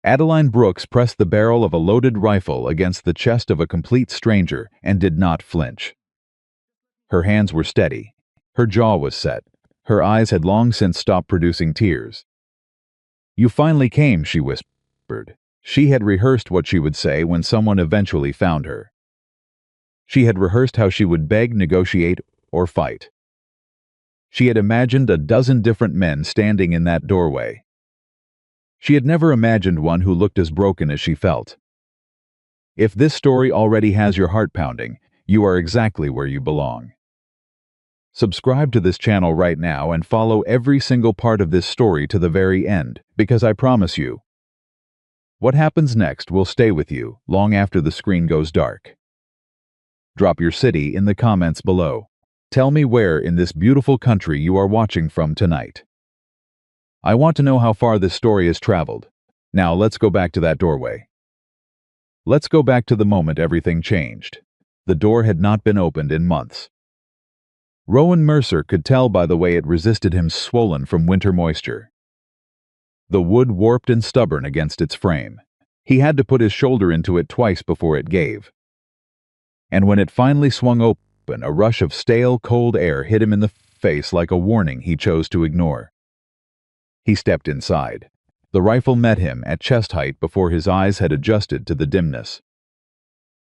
Adeline Brooks pressed the barrel of a loaded rifle against the chest of a complete stranger and did not flinch. Her hands were steady. Her jaw was set. Her eyes had long since stopped producing tears. "You finally came," she whispered. She had rehearsed what she would say when someone eventually found her. She had rehearsed how she would beg, negotiate, or fight. She had imagined a dozen different men standing in that doorway. She had never imagined one who looked as broken as she felt. If this story already has your heart pounding, you are exactly where you belong. Subscribe to this channel right now and follow every single part of this story to the very end, because I promise you, what happens next will stay with you long after the screen goes dark. Drop your city in the comments below. Tell me where in this beautiful country you are watching from tonight. I want to know how far this story has traveled. Now let's go back to that doorway. Let's go back to the moment everything changed. The door had not been opened in months. Rowan Mercer could tell by the way it resisted him, swollen from winter moisture. The wood warped and stubborn against its frame. He had to put his shoulder into it twice before it gave. And when it finally swung open, a rush of stale, cold air hit him in the face like a warning he chose to ignore. He stepped inside. The rifle met him at chest height before his eyes had adjusted to the dimness.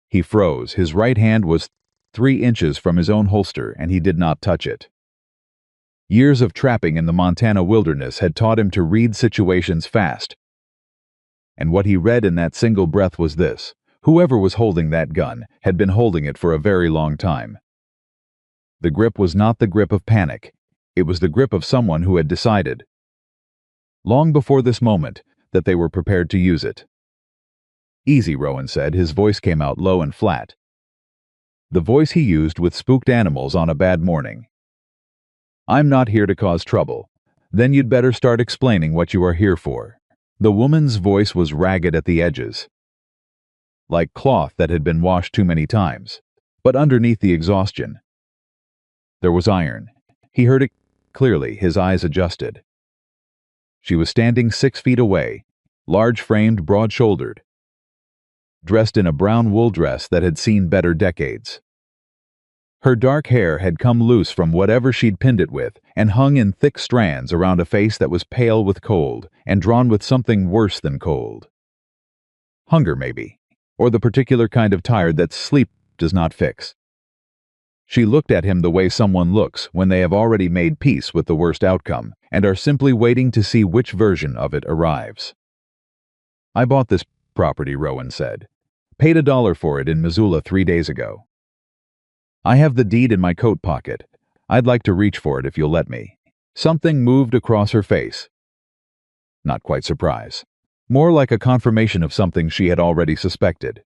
He froze. His right hand was 3 inches from his own holster, and he did not touch it. Years of trapping in the Montana wilderness had taught him to read situations fast. And what he read in that single breath was this: whoever was holding that gun had been holding it for a very long time. The grip was not the grip of panic. It was the grip of someone who had decided, long before this moment, that they were prepared to use it. "Easy," Rowan said. His voice came out low and flat. The voice he used with spooked animals on a bad morning. "I'm not here to cause trouble." "Then you'd better start explaining what you are here for." The woman's voice was ragged at the edges, like cloth that had been washed too many times. But underneath the exhaustion, there was iron. He heard it clearly, his eyes adjusted. She was standing 6 feet away, large-framed, broad-shouldered, dressed in a brown wool dress that had seen better decades. Her dark hair had come loose from whatever she'd pinned it with and hung in thick strands around a face that was pale with cold and drawn with something worse than cold. Hunger, maybe, or the particular kind of tired that sleep does not fix. She looked at him the way someone looks when they have already made peace with the worst outcome and are simply waiting to see which version of it arrives. "I bought this property," Rowan said. "Paid $1 for it in Missoula 3 days ago. I have the deed in my coat pocket. I'd like to reach for it if you'll let me." Something moved across her face. Not quite surprise. More like a confirmation of something she had already suspected.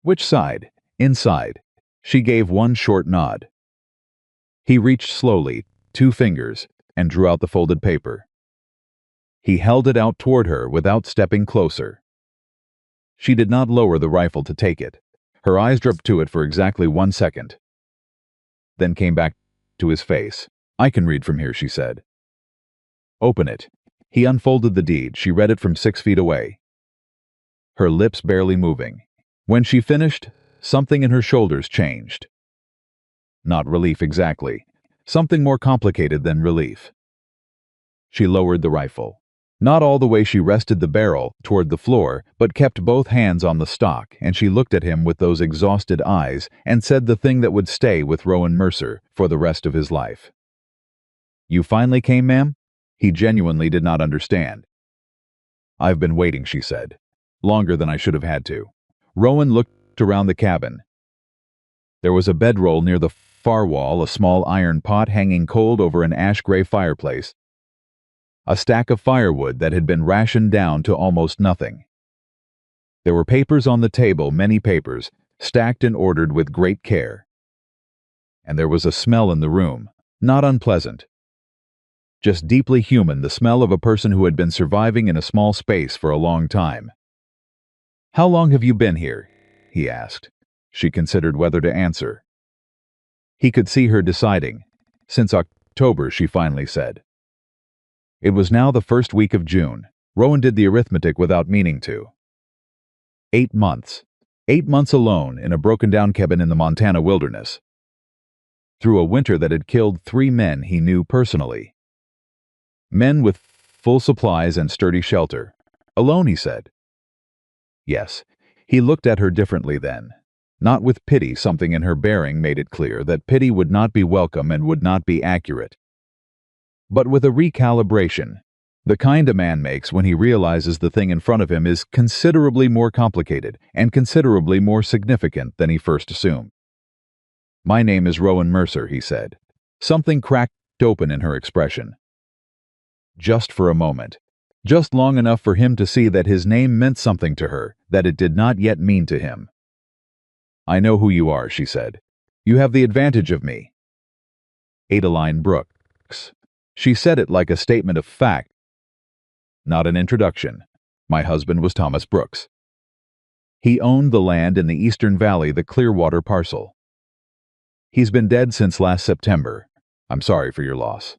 "Which side?" "Inside." She gave one short nod. He reached slowly, 2 fingers, and drew out the folded paper. He held it out toward her without stepping closer. She did not lower the rifle to take it. Her eyes dropped to it for exactly 1 second, then came back to his face. "I can read from here," she said. "Open it." He unfolded the deed. She read it from 6 feet away, her lips barely moving. When she finished, something in her shoulders changed. Not relief exactly. Something more complicated than relief. She lowered the rifle. Not all the way. She rested the barrel toward the floor, but kept both hands on the stock, and she looked at him with those exhausted eyes and said the thing that would stay with Rowan Mercer for the rest of his life. "You finally came, ma'am?" He genuinely did not understand. "I've been waiting," she said. "Longer than I should have had to." Rowan looked around the cabin. There was a bedroll near the far wall, a small iron pot hanging cold over an ash-gray fireplace, a stack of firewood that had been rationed down to almost nothing. There were papers on the table, many papers, stacked and ordered with great care. And there was a smell in the room, not unpleasant, just deeply human, the smell of a person who had been surviving in a small space for a long time. "How long have you been here?" he asked. She considered whether to answer. He could see her deciding. "Since October," she finally said. It was now the first week of June. Rowan did the arithmetic without meaning to. 8 months. 8 months alone in a broken-down cabin in the Montana wilderness. Through a winter that had killed 3 men he knew personally. Men with full supplies and sturdy shelter. Alone, he said. Yes, he looked at her differently then. Not with pity. Something in her bearing made it clear that pity would not be welcome and would not be accurate. But with a recalibration, the kind a man makes when he realizes the thing in front of him is considerably more complicated and considerably more significant than he first assumed. "My name is Rowan Mercer," he said. Something cracked open in her expression. Just for a moment. Just long enough for him to see that his name meant something to her that it did not yet mean to him. "I know who you are," she said. "You have the advantage of me." Adeline Brooks. She said it like a statement of fact, not an introduction. My husband was Thomas Brooks. He owned the land in the Eastern Valley, the Clearwater parcel. He's been dead since last September. I'm sorry for your loss.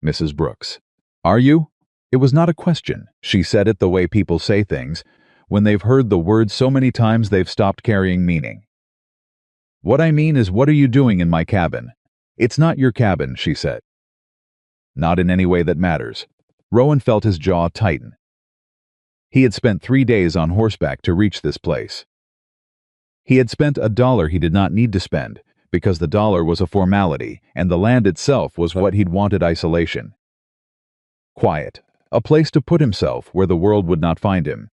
Mrs. Brooks. Are you? It was not a question. She said it the way people say things, when they've heard the word so many times they've stopped carrying meaning. What I mean is, what are you doing in my cabin? It's not your cabin, she said. Not in any way that matters. Rowan felt his jaw tighten. He had spent 3 days on horseback to reach this place. He had spent $1 he did not need to spend, because the dollar was a formality, and the land itself was what he'd wanted: isolation. Quiet, a place to put himself where the world would not find him.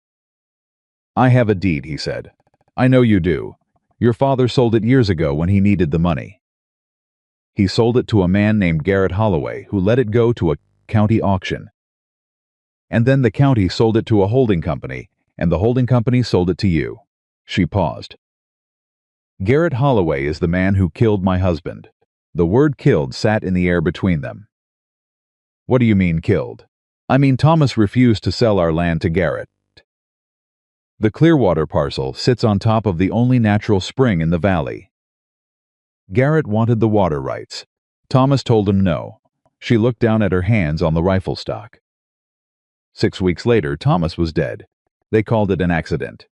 I have a deed, he said. I know you do. Your father sold it years ago when he needed the money. He sold it to a man named Garrett Holloway, who let it go to a county auction. And then the county sold it to a holding company, and the holding company sold it to you. She paused. Garrett Holloway is the man who killed my husband. The word killed sat in the air between them. What do you mean, killed? I mean, Thomas refused to sell our land to Garrett. The Clearwater parcel sits on top of the only natural spring in the valley. Garrett wanted the water rights. Thomas told him no. She looked down at her hands on the rifle stock. 6 weeks later, Thomas was dead. They called it an accident.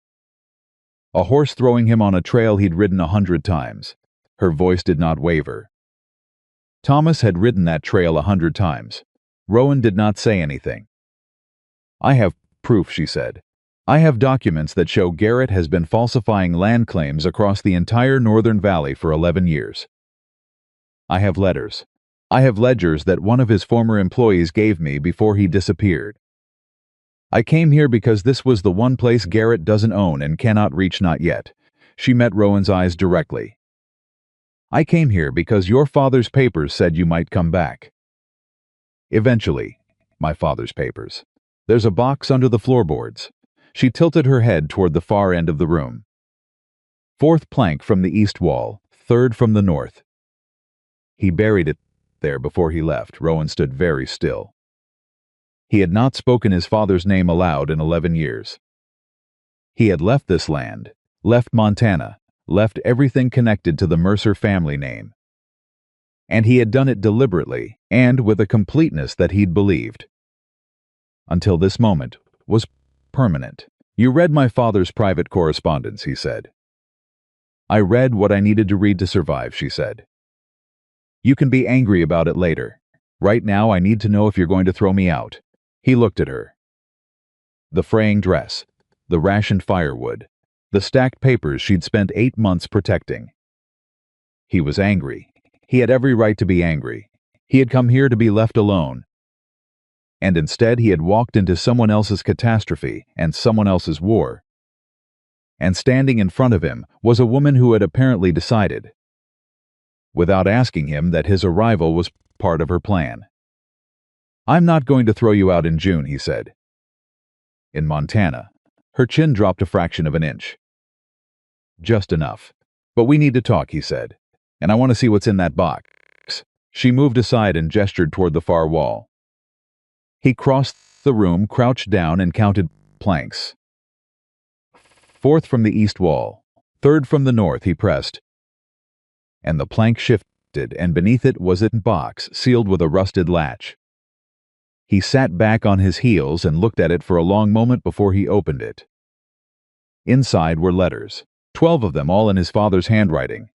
A horse throwing him on a trail he'd ridden 100 times. Her voice did not waver. Thomas had ridden that trail 100 times. Rowan did not say anything. I have proof, she said. I have documents that show Garrett has been falsifying land claims across the entire Northern Valley for 11 years. I have letters. I have ledgers that one of his former employees gave me before he disappeared. I came here because this was the one place Garrett doesn't own and cannot reach, not yet. She met Rowan's eyes directly. I came here because your father's papers said you might come back. Eventually, my father's papers. There's a box under the floorboards. She tilted her head toward the far end of the room. 4th plank from the east wall, 3rd from the north. He buried it there before he left. Rowan stood very still. He had not spoken his father's name aloud in 11 years. He had left this land, left Montana, left everything connected to the Mercer family name. And he had done it deliberately and with a completeness that he'd believed. Until this moment was permanent. You read my father's private correspondence, he said. I read what I needed to read to survive, she said. You can be angry about it later. Right now I need to know if you're going to throw me out. He looked at her. The fraying dress, the rationed firewood, the stacked papers she'd spent 8 months protecting. He was angry. He had every right to be angry. He had come here to be left alone. And instead he had walked into someone else's catastrophe and someone else's war. And standing in front of him was a woman who had apparently decided, without asking him, that his arrival was part of her plan. I'm not going to throw you out in June, he said. In Montana, her chin dropped a fraction of an inch. Just enough. But we need to talk, he said. And I want to see what's in that box. She moved aside and gestured toward the far wall. He crossed the room, crouched down, and counted planks. 4th from the east wall, 3rd from the north, he pressed. And the plank shifted, and beneath it was a box sealed with a rusted latch. He sat back on his heels and looked at it for a long moment before he opened it. Inside were letters, 12 of them, all in his father's handwriting.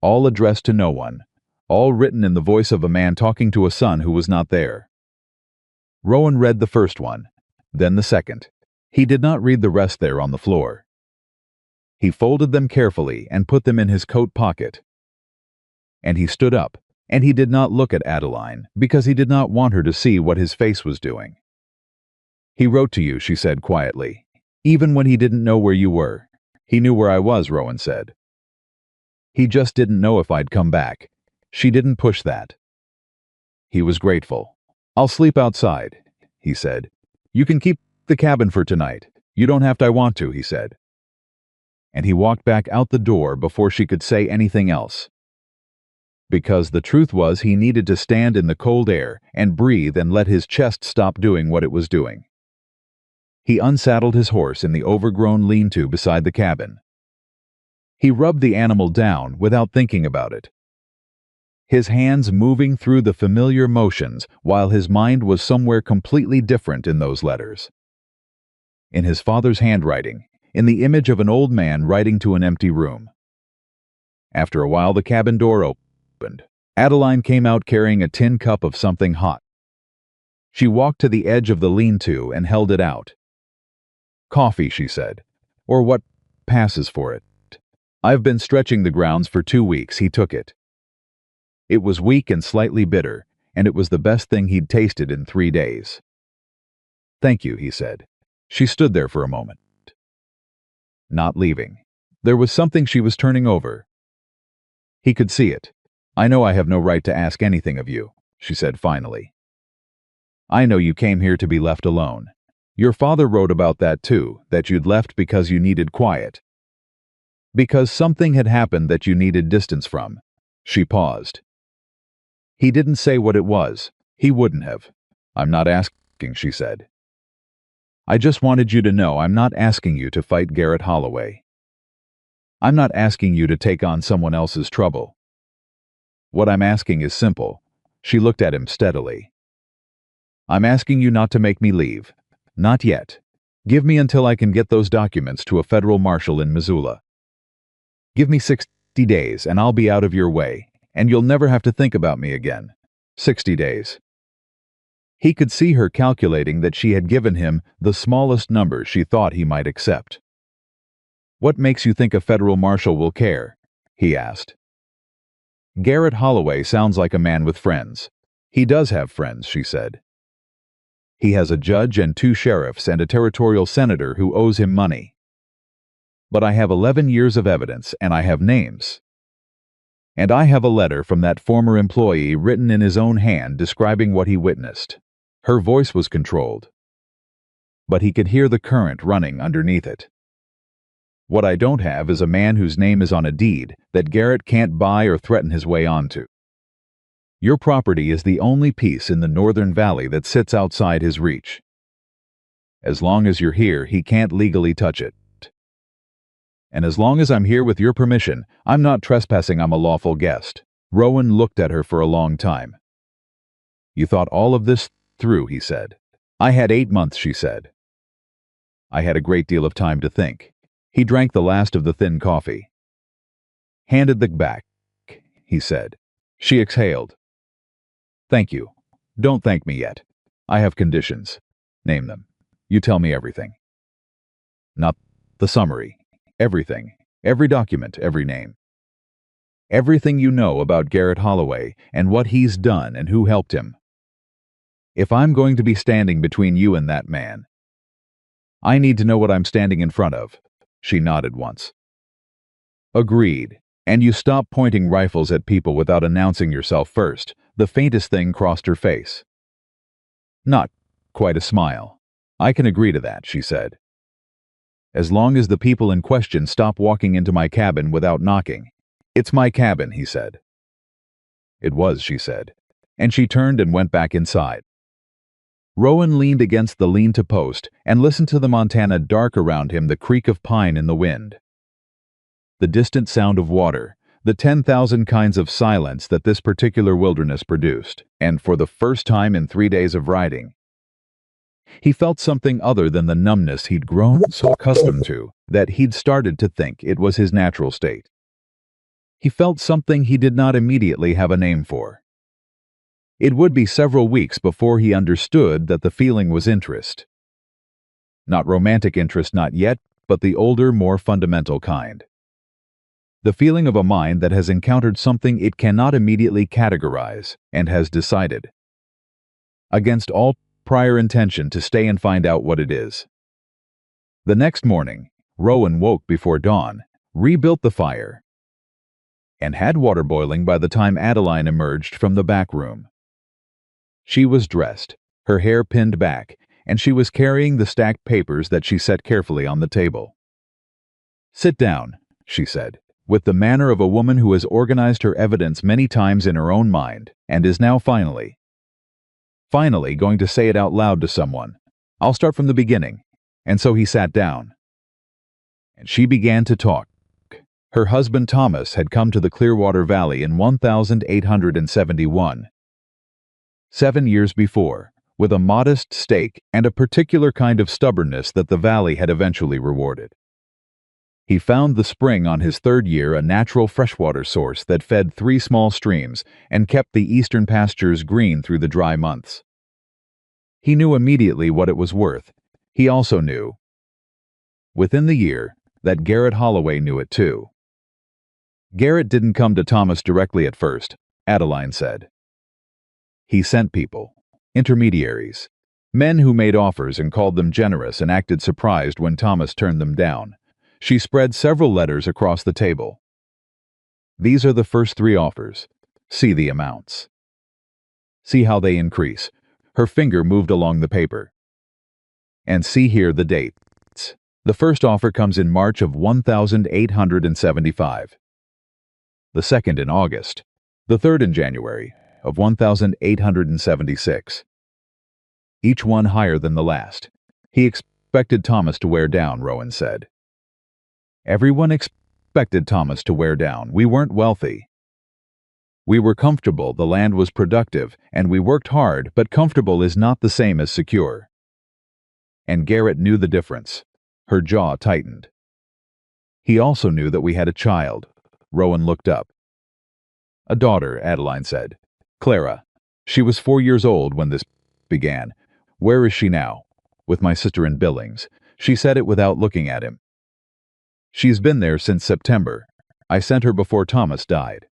All addressed to no one, all written in the voice of a man talking to a son who was not there. Rowan read the first one, then the second. He did not read the rest there on the floor. He folded them carefully and put them in his coat pocket. And he stood up, and he did not look at Adeline, because he did not want her to see what his face was doing. "He wrote to you," she said quietly, "even when he didn't know where you were." "He knew where I was," Rowan said. "He just didn't know if I'd come back." She didn't push that. He was grateful. "I'll sleep outside," he said. "You can keep the cabin for tonight. You don't have to." "I want to," he said. And he walked back out the door before she could say anything else. Because the truth was, he needed to stand in the cold air and breathe and let his chest stop doing what it was doing. He unsaddled his horse in the overgrown lean-to beside the cabin. He rubbed the animal down without thinking about it, his hands moving through the familiar motions while his mind was somewhere completely different in those letters. In his father's handwriting, in the image of an old man writing to an empty room. After a while, the cabin door opened. Adeline came out carrying a tin cup of something hot. She walked to the edge of the lean-to and held it out. "Coffee," she said, "or what passes for it. I've been stretching the grounds for 2 weeks." He took it. It was weak and slightly bitter, and it was the best thing he'd tasted in 3 days. "Thank you," he said. She stood there for a moment, not leaving. There was something she was turning over. He could see it. "I know I have no right to ask anything of you," she said finally. "I know you came here to be left alone. Your father wrote about that too, that you'd left because you needed quiet. Because something had happened that you needed distance from." She paused. He didn't say what it was. He wouldn't have. "I'm not asking," she said. "I just wanted you to know I'm not asking you to fight Garrett Holloway. I'm not asking you to take on someone else's trouble. What I'm asking is simple." She looked at him steadily. "I'm asking you not to make me leave. Not yet. Give me until I can get those documents to a federal marshal in Missoula. Give me 60 days and I'll be out of your way, and you'll never have to think about me again. 60 days. He could see her calculating that she had given him the smallest number she thought he might accept. "What makes you think a federal marshal will care?" he asked. "Garrett Holloway sounds like a man with friends." "He does have friends," she said. "He has a judge and 2 sheriffs and a territorial senator who owes him money. But I have 11 years of evidence, and I have names. And I have a letter from that former employee written in his own hand describing what he witnessed." Her voice was controlled, but he could hear the current running underneath it. "What I don't have is a man whose name is on a deed that Garrett can't buy or threaten his way onto. Your property is the only piece in the northern valley that sits outside his reach. As long as you're here, he can't legally touch it. And as long as I'm here with your permission, I'm not trespassing. I'm a lawful guest." Rowan looked at her for a long time. "You thought all of this through," he said. "I had 8 months," she said. "I had a great deal of time to think." He drank the last of the thin coffee. "Handed the back," he said. She exhaled. "Thank you. Don't thank me yet. I have conditions." "Name them. You tell me everything." "Not the summary. Everything. Every document, every name. Everything you know about Garrett Holloway and what he's done and who helped him. If I'm going to be standing between you and that man, I need to know what I'm standing in front of." She nodded once. "Agreed. And you stop pointing rifles at people without announcing yourself first." The faintest thing crossed her face. Not quite a smile. "I can agree to that," she said. "As long as the people in question stop walking into my cabin without knocking." "It's my cabin," he said. It was, she said, and she turned and went back inside. Rowan leaned against the lean-to post and listened to the Montana dark around him, the creak of pine in the wind. The distant sound of water, the 10,000 kinds of silence that this particular wilderness produced, and for the first time in 3 days of riding, he felt something other than the numbness he'd grown so accustomed to that he'd started to think it was his natural state. He felt something he did not immediately have a name for. It would be several weeks before he understood that the feeling was interest. Not romantic interest, not yet, but the older, more fundamental kind. The feeling of a mind that has encountered something it cannot immediately categorize and has decided, against all prior intention, to stay and find out what it is. The next morning, Rowan woke before dawn, rebuilt the fire, and had water boiling by the time Adeline emerged from the back room. She was dressed, her hair pinned back, and she was carrying the stacked papers that she set carefully on the table. "Sit down," she said, with the manner of a woman who has organized her evidence many times in her own mind and is now finally going to say it out loud to someone. "I'll start from the beginning." And so he sat down. And she began to talk. Her husband Thomas had come to the Clearwater Valley in 1871, 7 years before, with a modest stake and a particular kind of stubbornness that the valley had eventually rewarded. He found the spring on his 3rd year a natural freshwater source that fed 3 small streams and kept the eastern pastures green through the dry months. He knew immediately what it was worth. He also knew, within the year, that Garrett Holloway knew it too. Garrett didn't come to Thomas directly at first, Adeline said. He sent people, intermediaries, men who made offers and called them generous and acted surprised when Thomas turned them down. She spread several letters across the table. "These are the first 3 offers. See the amounts. See how they increase." Her finger moved along the paper. "And see here the dates. The first offer comes in March of 1875. The second in August. The third in January of 1876. Each one higher than the last." He expected Thomas to wear down, Rowan said. Everyone expected Thomas to wear down. We weren't wealthy. We were comfortable, the land was productive, and we worked hard, but comfortable is not the same as secure. And Garrett knew the difference. Her jaw tightened. He also knew that we had a child. Rowan looked up. "A daughter," Adeline said. "Clara. She was 4 years old when this began. Where is she now?" "With my sister in Billings." She said it without looking at him. "She's been there since September. I sent her before Thomas died."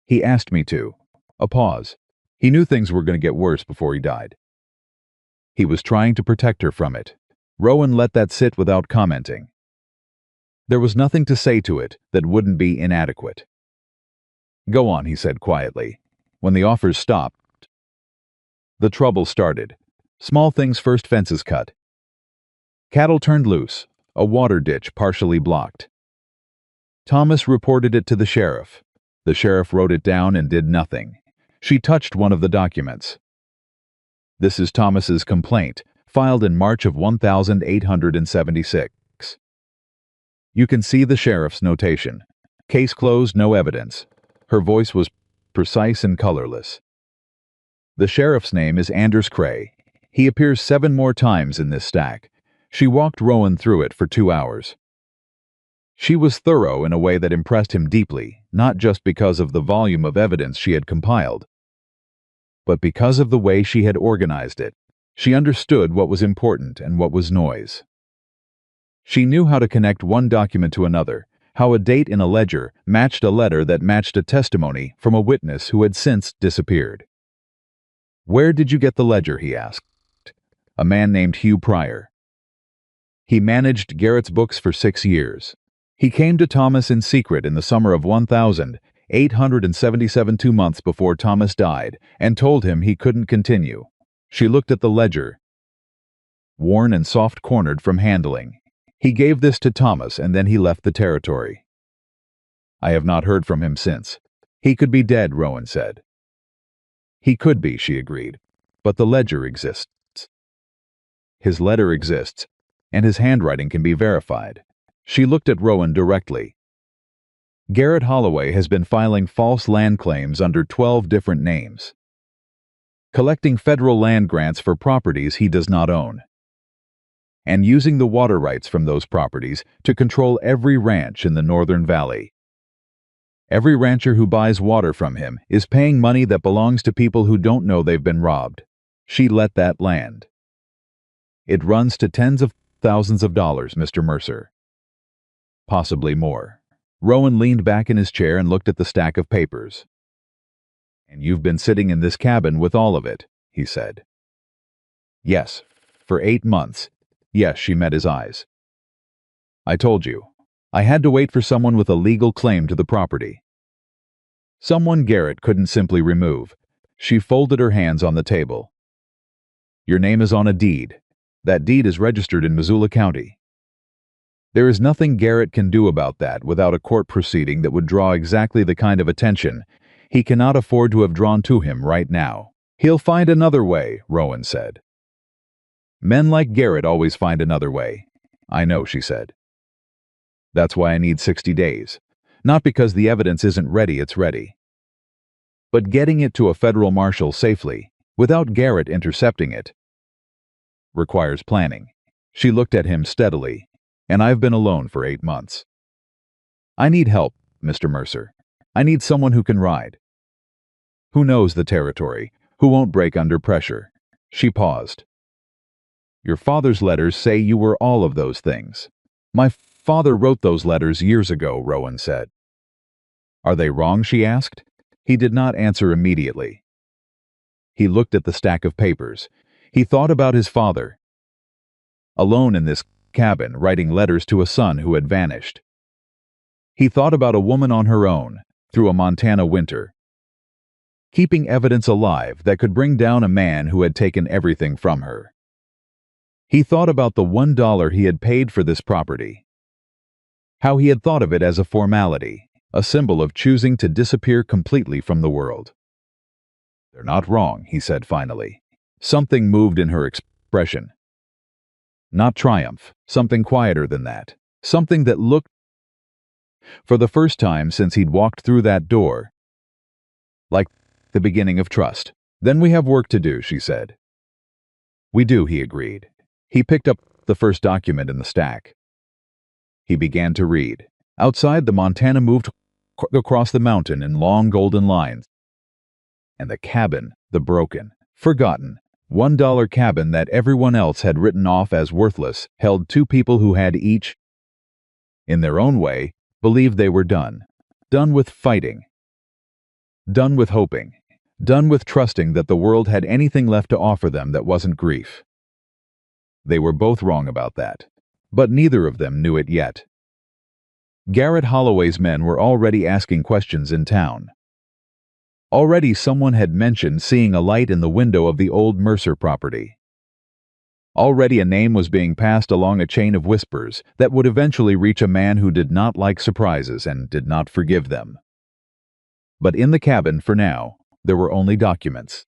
"He asked me to." A pause. He knew things were going to get worse before he died. He was trying to protect her from it. Rowan let that sit without commenting. There was nothing to say to it that wouldn't be inadequate. "Go on," he said quietly. When the offers stopped, the trouble started. Small things first: fences cut. Cattle turned loose. A water ditch partially blocked. Thomas reported it to the sheriff. The sheriff wrote it down and did nothing. She touched one of the documents. "This is Thomas's complaint, filed in March of 1876. You can see the sheriff's notation. Case closed, no evidence." Her voice was precise and colorless. "The sheriff's name is Anders Cray. He appears 7 more times in this stack." She walked Rowan through it for 2 hours. She was thorough in a way that impressed him deeply, not just because of the volume of evidence she had compiled, but because of the way she had organized it. She understood what was important and what was noise. She knew how to connect one document to another, how a date in a ledger matched a letter that matched a testimony from a witness who had since disappeared. "Where did you get the ledger?" he asked. "A man named Hugh Pryor. He managed Garrett's books for 6 years. He came to Thomas in secret in the summer of 1877, 2 months before Thomas died, and told him he couldn't continue." She looked at the ledger, worn and soft-cornered from handling. "He gave this to Thomas, and then he left the territory. I have not heard from him since." "He could be dead," Rowan said. "He could be," she agreed, "but the ledger exists. His letter exists, and his handwriting can be verified." She looked at Rowan directly. Garrett Holloway has been filing false land claims under 12 different names, collecting federal land grants for properties he does not own, and using the water rights from those properties to control every ranch in the Northern Valley. Every rancher who buys water from him is paying money that belongs to people who don't know they've been robbed. She let that land. It runs to tens of thousands of dollars, Mr. Mercer. Possibly more. Rowan leaned back in his chair and looked at the stack of papers. And you've been sitting in this cabin with all of it, he said. Yes, for 8 months. Yes, she met his eyes. I told you. I had to wait for someone with a legal claim to the property. Someone Garrett couldn't simply remove. She folded her hands on the table. Your name is on a deed. That deed is registered in Missoula County. There is nothing Garrett can do about that without a court proceeding that would draw exactly the kind of attention he cannot afford to have drawn to him right now. He'll find another way, Rowan said. Men like Garrett always find another way. I know, she said. That's why I need 60 days. Not because the evidence isn't ready, it's ready. But getting it to a federal marshal safely, without Garrett intercepting it, requires planning. She looked at him steadily, and I've been alone for 8 months. I need help, Mr. Mercer. I need someone who can ride. Who knows the territory, who won't break under pressure. She paused. Your father's letters say you were all of those things. My father wrote those letters years ago, Rowan said. Are they wrong, she asked. He did not answer immediately. He looked at the stack of papers. He thought about his father, alone in this cabin, writing letters to a son who had vanished. He thought about a woman on her own, through a Montana winter, keeping evidence alive that could bring down a man who had taken everything from her. He thought about the $1 he had paid for this property, how he had thought of it as a formality, a symbol of choosing to disappear completely from the world. They're not wrong, he said finally. Something moved in her expression. Not triumph, something quieter than that. Something that looked, for the first time since he'd walked through that door, like the beginning of trust. Then we have work to do, she said. We do, he agreed. He picked up the first document in the stack. He began to read. Outside, the Montana moved across the mountain in long golden lines. And the cabin, the broken, forgotten, $1 cabin that everyone else had written off as worthless, held 2 people who had each, in their own way, believed they were done. Done with fighting. Done with hoping. Done with trusting that the world had anything left to offer them that wasn't grief. They were both wrong about that, but neither of them knew it yet. Garrett Holloway's men were already asking questions in town. Already someone had mentioned seeing a light in the window of the old Mercer property. Already a name was being passed along a chain of whispers that would eventually reach a man who did not like surprises and did not forgive them. But in the cabin, for now, there were only documents.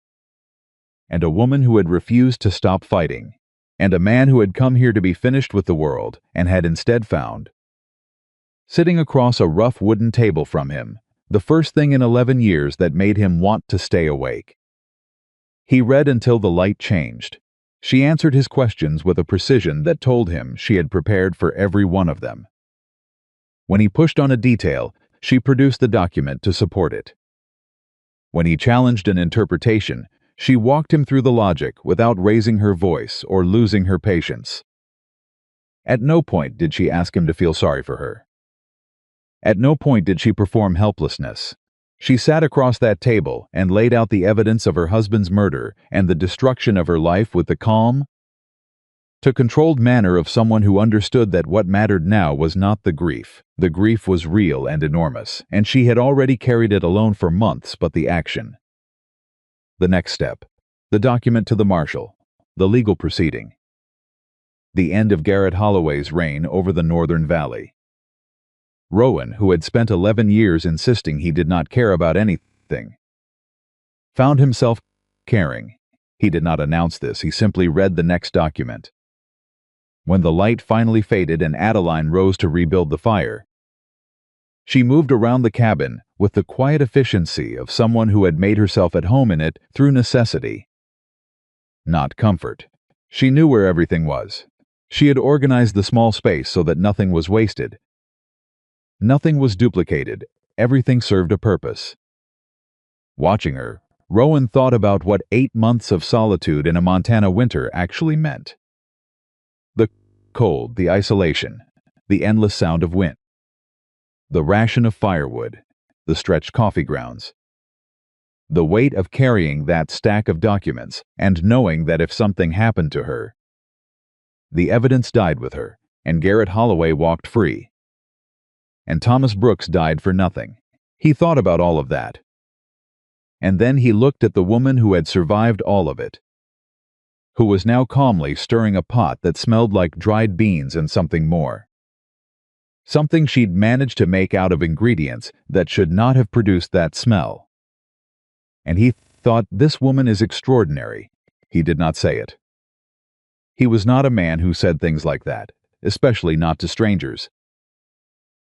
And a woman who had refused to stop fighting, and a man who had come here to be finished with the world and had instead found, sitting across a rough wooden table from him, the first thing in 11 years that made him want to stay awake. He read until the light changed. She answered his questions with a precision that told him she had prepared for every one of them. When he pushed on a detail, she produced the document to support it. When he challenged an interpretation, she walked him through the logic without raising her voice or losing her patience. At no point did she ask him to feel sorry for her. At no point did she perform helplessness. She sat across that table and laid out the evidence of her husband's murder and the destruction of her life with the calm, controlled manner of someone who understood that what mattered now was not the grief. The grief was real and enormous, and she had already carried it alone for months, but the action. The next step. The document to the marshal. The legal proceeding. The end of Garrett Holloway's reign over the Northern Valley. Rowan, who had spent 11 years insisting he did not care about anything, found himself caring. He did not announce this, he simply read the next document. When the light finally faded and Adeline rose to rebuild the fire, She moved around the cabin with the quiet efficiency of someone who had made herself at home in it through necessity, not comfort. She knew where everything was. She had organized the small space so that nothing was wasted. Nothing was duplicated. Everything served a purpose. Watching her, Rowan thought about what 8 months of solitude in a Montana winter actually meant. The cold, the isolation, the endless sound of wind, the ration of firewood, the stretched coffee grounds, the weight of carrying that stack of documents and knowing that if something happened to her, the evidence died with her, and Garrett Holloway walked free. And Thomas Brooks died for nothing. He thought about all of that. And then he looked at the woman who had survived all of it, who was now calmly stirring a pot that smelled like dried beans and something more. Something she'd managed to make out of ingredients that should not have produced that smell. And he thought, this woman is extraordinary. He did not say it. He was not a man who said things like that, especially not to strangers.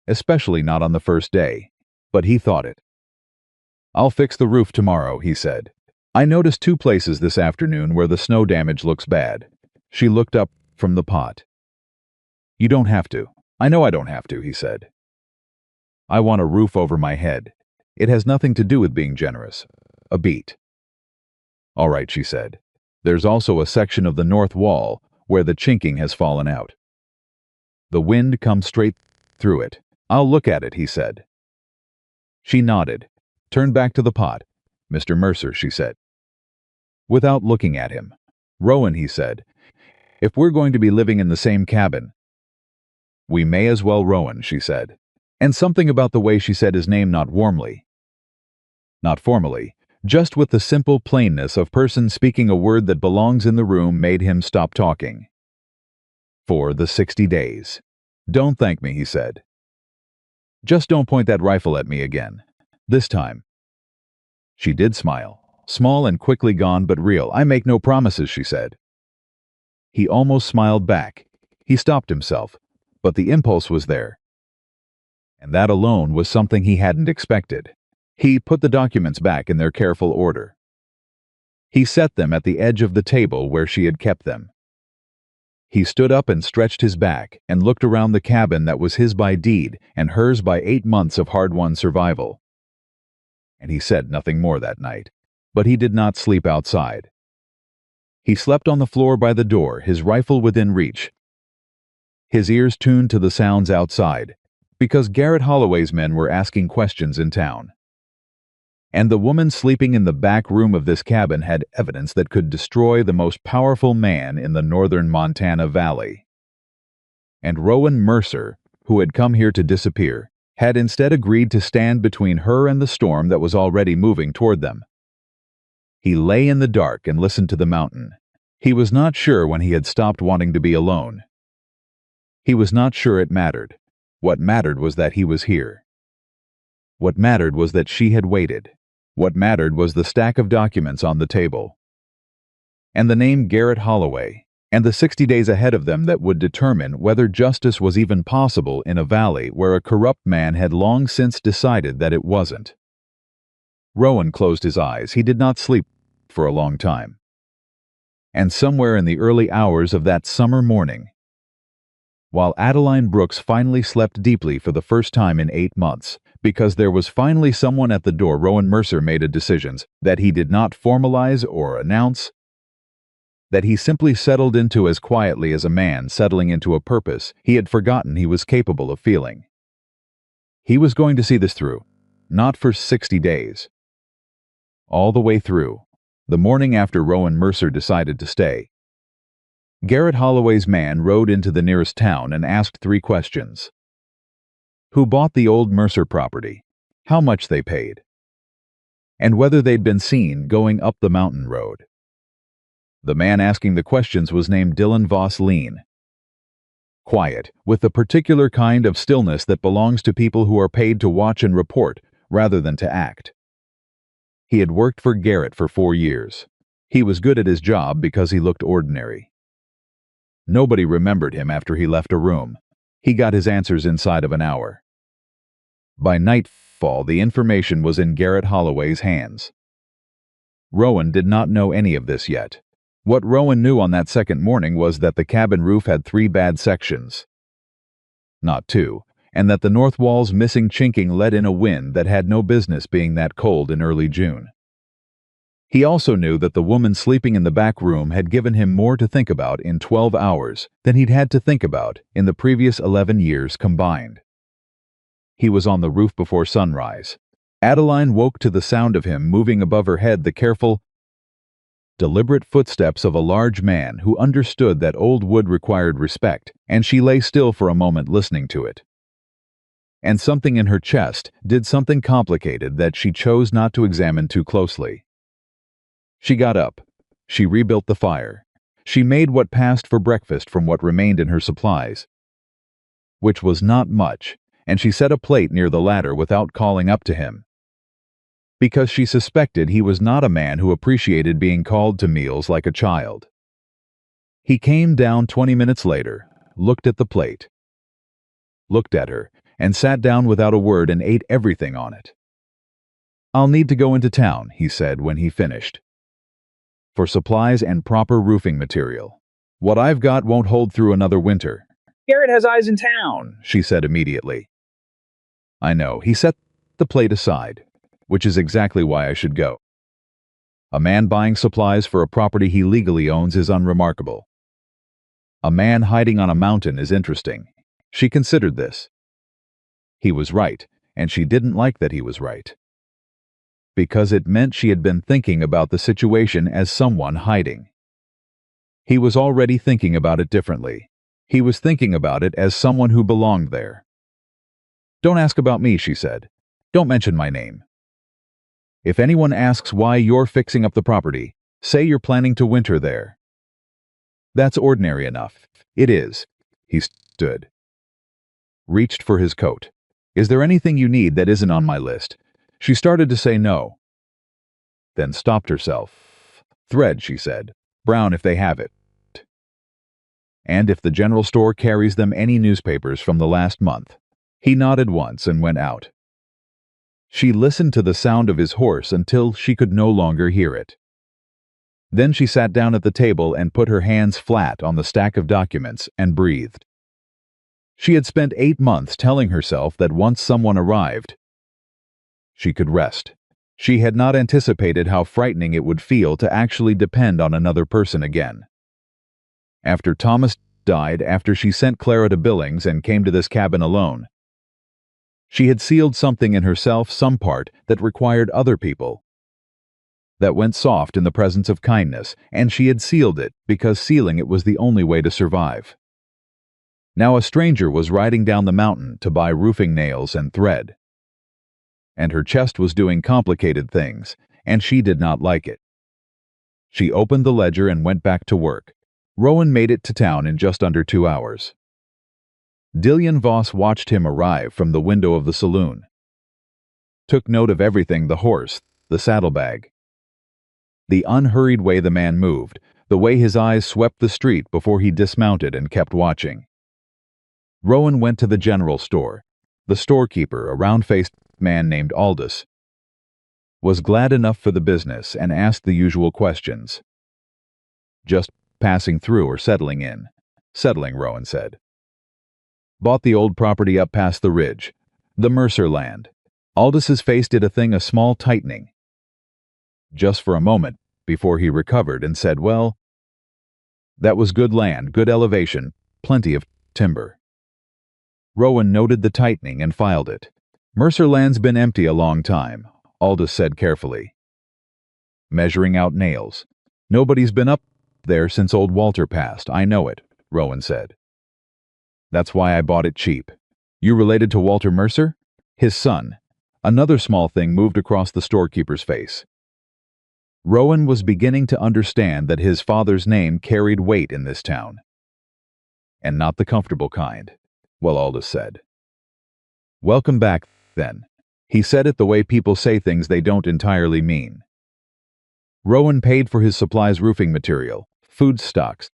Especially not on the first day, but he thought it. "I'll fix the roof tomorrow," he said. "I noticed 2 places this afternoon where the snow damage looks bad." She looked up from the pot. "You don't have to. I know I don't have to," he said. "I want a roof over my head. It has nothing to do with being generous. A beat." "All right," she said. "There's also a section of the north wall where the chinking has fallen out. The wind comes straight through it. I'll look at it," he said. She nodded, turned back to the pot. "Mr. Mercer," she said. Without looking at him. "Rowan," he said, "if we're going to be living in the same cabin—" "We may as well, Rowan," she said. And something about the way she said his name, not warmly, not formally, just with the simple plainness of person speaking a word that belongs in the room, made him stop talking. "For the 60 days. Don't thank me," he said. "Just don't point that rifle at me again. This time." She did smile, small and quickly gone but real. "I make no promises," she said. He almost smiled back. He stopped himself, but the impulse was there. And that alone was something he hadn't expected. He put the documents back in their careful order. He set them at the edge of the table where she had kept them. He stood up and stretched his back and looked around the cabin that was his by deed and hers by 8 months of hard-won survival. And he said nothing more that night, but he did not sleep outside. He slept on the floor by the door, his rifle within reach, his ears tuned to the sounds outside, because Garrett Holloway's men were asking questions in town. And the woman sleeping in the back room of this cabin had evidence that could destroy the most powerful man in the northern Montana Valley. And Rowan Mercer, who had come here to disappear, had instead agreed to stand between her and the storm that was already moving toward them. He lay in the dark and listened to the mountain. He was not sure when he had stopped wanting to be alone. He was not sure it mattered. What mattered was that he was here. What mattered was that she had waited. What mattered was the stack of documents on the table, and the name Garrett Holloway, and the 60 days ahead of them that would determine whether justice was even possible in a valley where a corrupt man had long since decided that it wasn't. Rowan closed his eyes. He did not sleep for a long time. And somewhere in the early hours of that summer morning, while Adeline Brooks finally slept deeply for the first time in 8 months, because there was finally someone at the door, Rowan Mercer made a decision that he did not formalize or announce, that he simply settled into as quietly as a man settling into a purpose he had forgotten he was capable of feeling. He was going to see this through, not for 60 days. All the way through, the morning after Rowan Mercer decided to stay, Garrett Holloway's man rode into the nearest town and asked 3 questions. Who bought the old Mercer property, how much they paid, and whether they'd been seen going up the mountain road. The man asking the questions was named Dylan Voss Lean. Quiet, with the particular kind of stillness that belongs to people who are paid to watch and report rather than to act. He had worked for Garrett for 4 years. He was good at his job because he looked ordinary. Nobody remembered him after he left a room. He got his answers inside of an hour. By nightfall, the information was in Garrett Holloway's hands. Rowan did not know any of this yet. What Rowan knew on that second morning was that the cabin roof had 3 bad sections, not 2, and that the north wall's missing chinking let in a wind that had no business being that cold in early June. He also knew that the woman sleeping in the back room had given him more to think about in 12 hours than he'd had to think about in the previous 11 years combined. He was on the roof before sunrise. Adeline woke to the sound of him moving above her head, the careful, deliberate footsteps of a large man who understood that old wood required respect, and she lay still for a moment listening to it. And something in her chest did something complicated that she chose not to examine too closely. She got up. She rebuilt the fire. She made what passed for breakfast from what remained in her supplies, which was not much, and she set a plate near the ladder without calling up to him, because she suspected he was not a man who appreciated being called to meals like a child. He came down 20 minutes later, looked at the plate, looked at her, and sat down without a word and ate everything on it. "I'll need to go into town," he said when he finished, "for supplies and proper roofing material. What I've got won't hold through another winter." "Garrett has eyes in town," she said immediately. "I know." He set the plate aside, "which is exactly why I should go. A man buying supplies for a property he legally owns is unremarkable. A man hiding on a mountain is interesting." She considered this. He was right, and she didn't like that he was right, because it meant she had been thinking about the situation as someone hiding. He was already thinking about it differently. He was thinking about it as someone who belonged there. "Don't ask about me," she said. "Don't mention my name. If anyone asks why you're fixing up the property, say you're planning to winter there. That's ordinary enough." "It is." He stood, reached for his coat. "Is there anything you need that isn't on my list?" She started to say no, then stopped herself. "Thread," she said. "Brown if they have it. And if the general store carries them, any newspapers from the last month." He nodded once and went out. She listened to the sound of his horse until she could no longer hear it. Then she sat down at the table and put her hands flat on the stack of documents and breathed. She had spent 8 months telling herself that once someone arrived, she could rest. She had not anticipated how frightening it would feel to actually depend on another person again. After Thomas died, after she sent Clara to Billings and came to this cabin alone, she had sealed something in herself, some part that required other people, that went soft in the presence of kindness, and she had sealed it because sealing it was the only way to survive. Now a stranger was riding down the mountain to buy roofing nails and thread, and her chest was doing complicated things, and she did not like it. She opened the ledger and went back to work. Rowan made it to town in just under 2 hours. Dillian Voss watched him arrive from the window of the saloon, took note of everything: the horse, the saddlebag, the unhurried way the man moved, the way his eyes swept the street before he dismounted and kept watching. Rowan went to the general store. The storekeeper, a round-faced man named Aldous, was glad enough for the business and asked the usual questions. "Just passing through or settling in?" "Settling," Rowan said. "Bought the old property up past the ridge, the Mercer land." Aldous's face did a small tightening, just for a moment, before he recovered and said, "Well, that was good land, good elevation, plenty of timber." Rowan noted the tightening and filed it. "Mercer land's been empty a long time," Aldous said carefully, measuring out nails. "Nobody's been up there since old Walter passed." "I know it," Rowan said. "That's why I bought it cheap." "You related to Walter Mercer?" "His son." Another small thing moved across the storekeeper's face. Rowan was beginning to understand that his father's name carried weight in this town, and not the comfortable kind. "Well," Aldous said. "Welcome back, then." He said it the way people say things they don't entirely mean. Rowan paid for his supplies: roofing material, food stocks,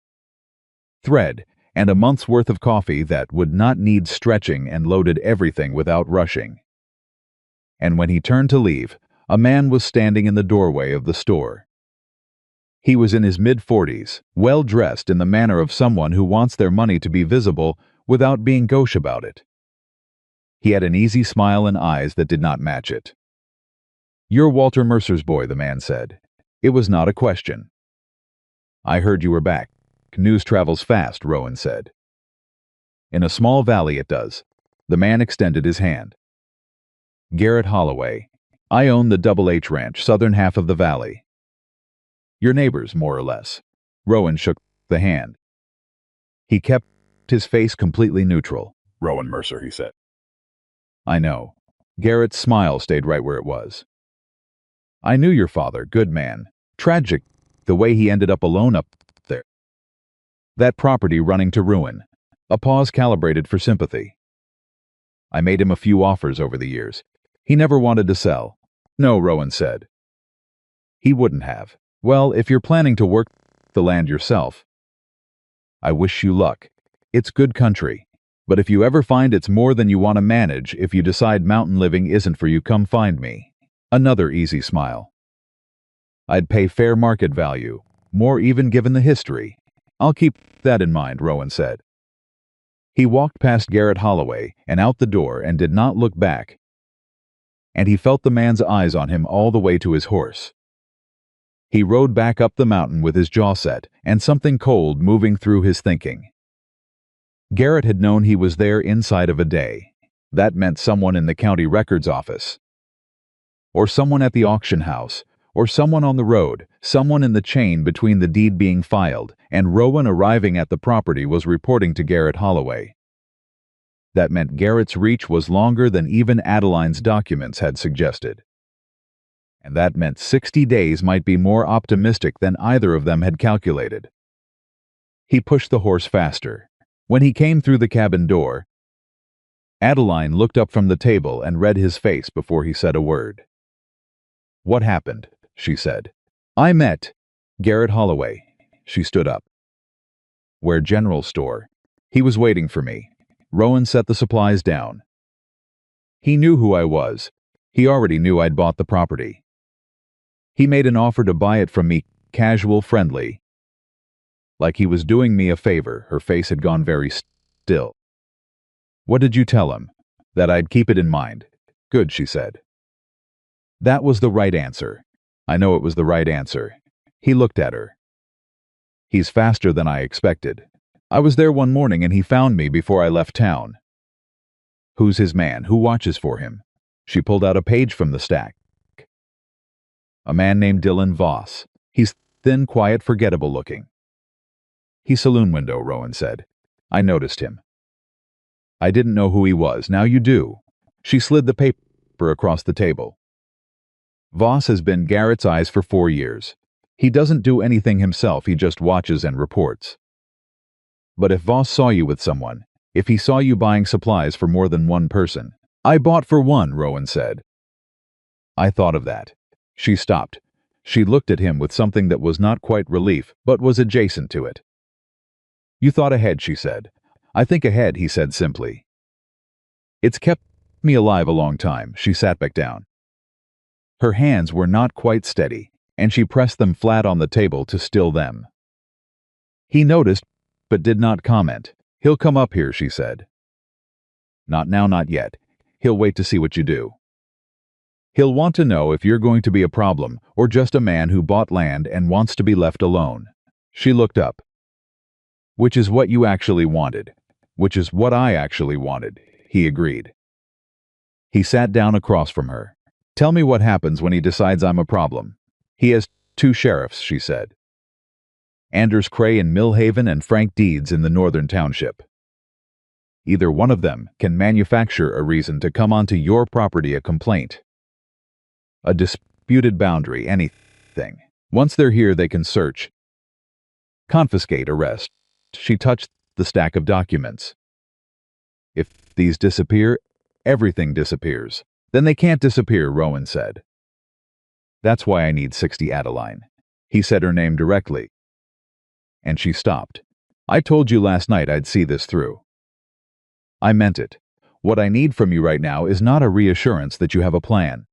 thread, and a month's worth of coffee that would not need stretching, and loaded everything without rushing. and when he turned to leave, a man was standing in the doorway of the store. He was in his mid-40s, well-dressed in the manner of someone who wants their money to be visible without being gauche about it. He had an easy smile and eyes that did not match it. "You're Walter Mercer's boy," the man said. It was not a question. "I heard you were back. News travels fast," Rowan said. "In a small valley it does." The man extended his hand. "Garrett Holloway. I own the Double H Ranch, southern half of the valley. Your neighbors, more or less." Rowan shook the hand. He kept his face completely neutral. "Rowan Mercer," he said. "I know." Garrett's smile stayed right where it was. "I knew your father, good man. Tragic, the way he ended up alone up there. That property running to ruin." A pause calibrated for sympathy. "I made him a few offers over the years. He never wanted to sell." "No," Rowan said. "He wouldn't have. Well, if you're planning to work the land yourself, I wish you luck. It's good country. But if you ever find it's more than you want to manage, if you decide mountain living isn't for you, come find me." Another easy smile. "I'd pay fair market value, more even given the history." "I'll keep that in mind," Rowan said. He walked past Garrett Holloway and out the door and did not look back. And he felt the man's eyes on him all the way to his horse. He rode back up the mountain with his jaw set and something cold moving through his thinking. Garrett had known he was there inside of a day. That meant someone in the county records office, or someone at the auction house, or someone on the road, someone in the chain between the deed being filed and Rowan arriving at the property was reporting to Garrett Holloway. That meant Garrett's reach was longer than even Adeline's documents had suggested. And that meant 60 days might be more optimistic than either of them had calculated. He pushed the horse faster. When he came through the cabin door, Adeline looked up from the table and read his face before he said a word. "What happened?" she said. "I met Garrett Holloway." She stood up. "Where general store?" "He was waiting for me." Rowan set the supplies down. "He knew who I was. He already knew I'd bought the property. He made an offer to buy it from me, casual, friendly. Like he was doing me a favor." Her face had gone very still. "What did you tell him?" "That I'd keep it in mind." "Good," she said. "That was the right answer." "I know it was the right answer." He looked at her. "He's faster than I expected. I was there one morning and he found me before I left town." "Who's his man? Who watches for him?" She pulled out a page from the stack. "A man named Dylan Voss. He's thin, quiet, forgettable looking." "He's saloon window," Rowan said. "I noticed him." "I didn't know who he was. Now you do." She slid the paper across the table. "Voss has been Garrett's eyes for 4 years. He doesn't do anything himself, he just watches and reports. But if Voss saw you with someone, if he saw you buying supplies for more than one person—" "I bought for one," Rowan said. "I thought of that." She stopped. She looked at him with something that was not quite relief, but was adjacent to it. "You thought ahead," she said. "I think ahead," he said simply. "It's kept me alive a long time." She sat back down. Her hands were not quite steady, and she pressed them flat on the table to still them. He noticed, but did not comment. "He'll come up here," she said. "Not now, not yet. He'll wait to see what you do. He'll want to know if you're going to be a problem or just a man who bought land and wants to be left alone." She looked up. "Which is what you actually wanted." "Which is what I actually wanted," he agreed. He sat down across from her. "Tell me what happens when he decides I'm a problem." "He has 2 sheriffs," she said. "Anders Cray in Millhaven and Frank Deeds in the northern township. Either one of them can manufacture a reason to come onto your property, a complaint, a disputed boundary, anything. Once they're here, they can search, confiscate, arrest." She touched the stack of documents. "If these disappear, everything disappears." "Then they can't disappear," Rowan said. "That's why I need 60, Adeline." He said her name directly. And she stopped. "I told you last night I'd see this through." "I meant it. What I need from you right now is not a reassurance that you have a plan.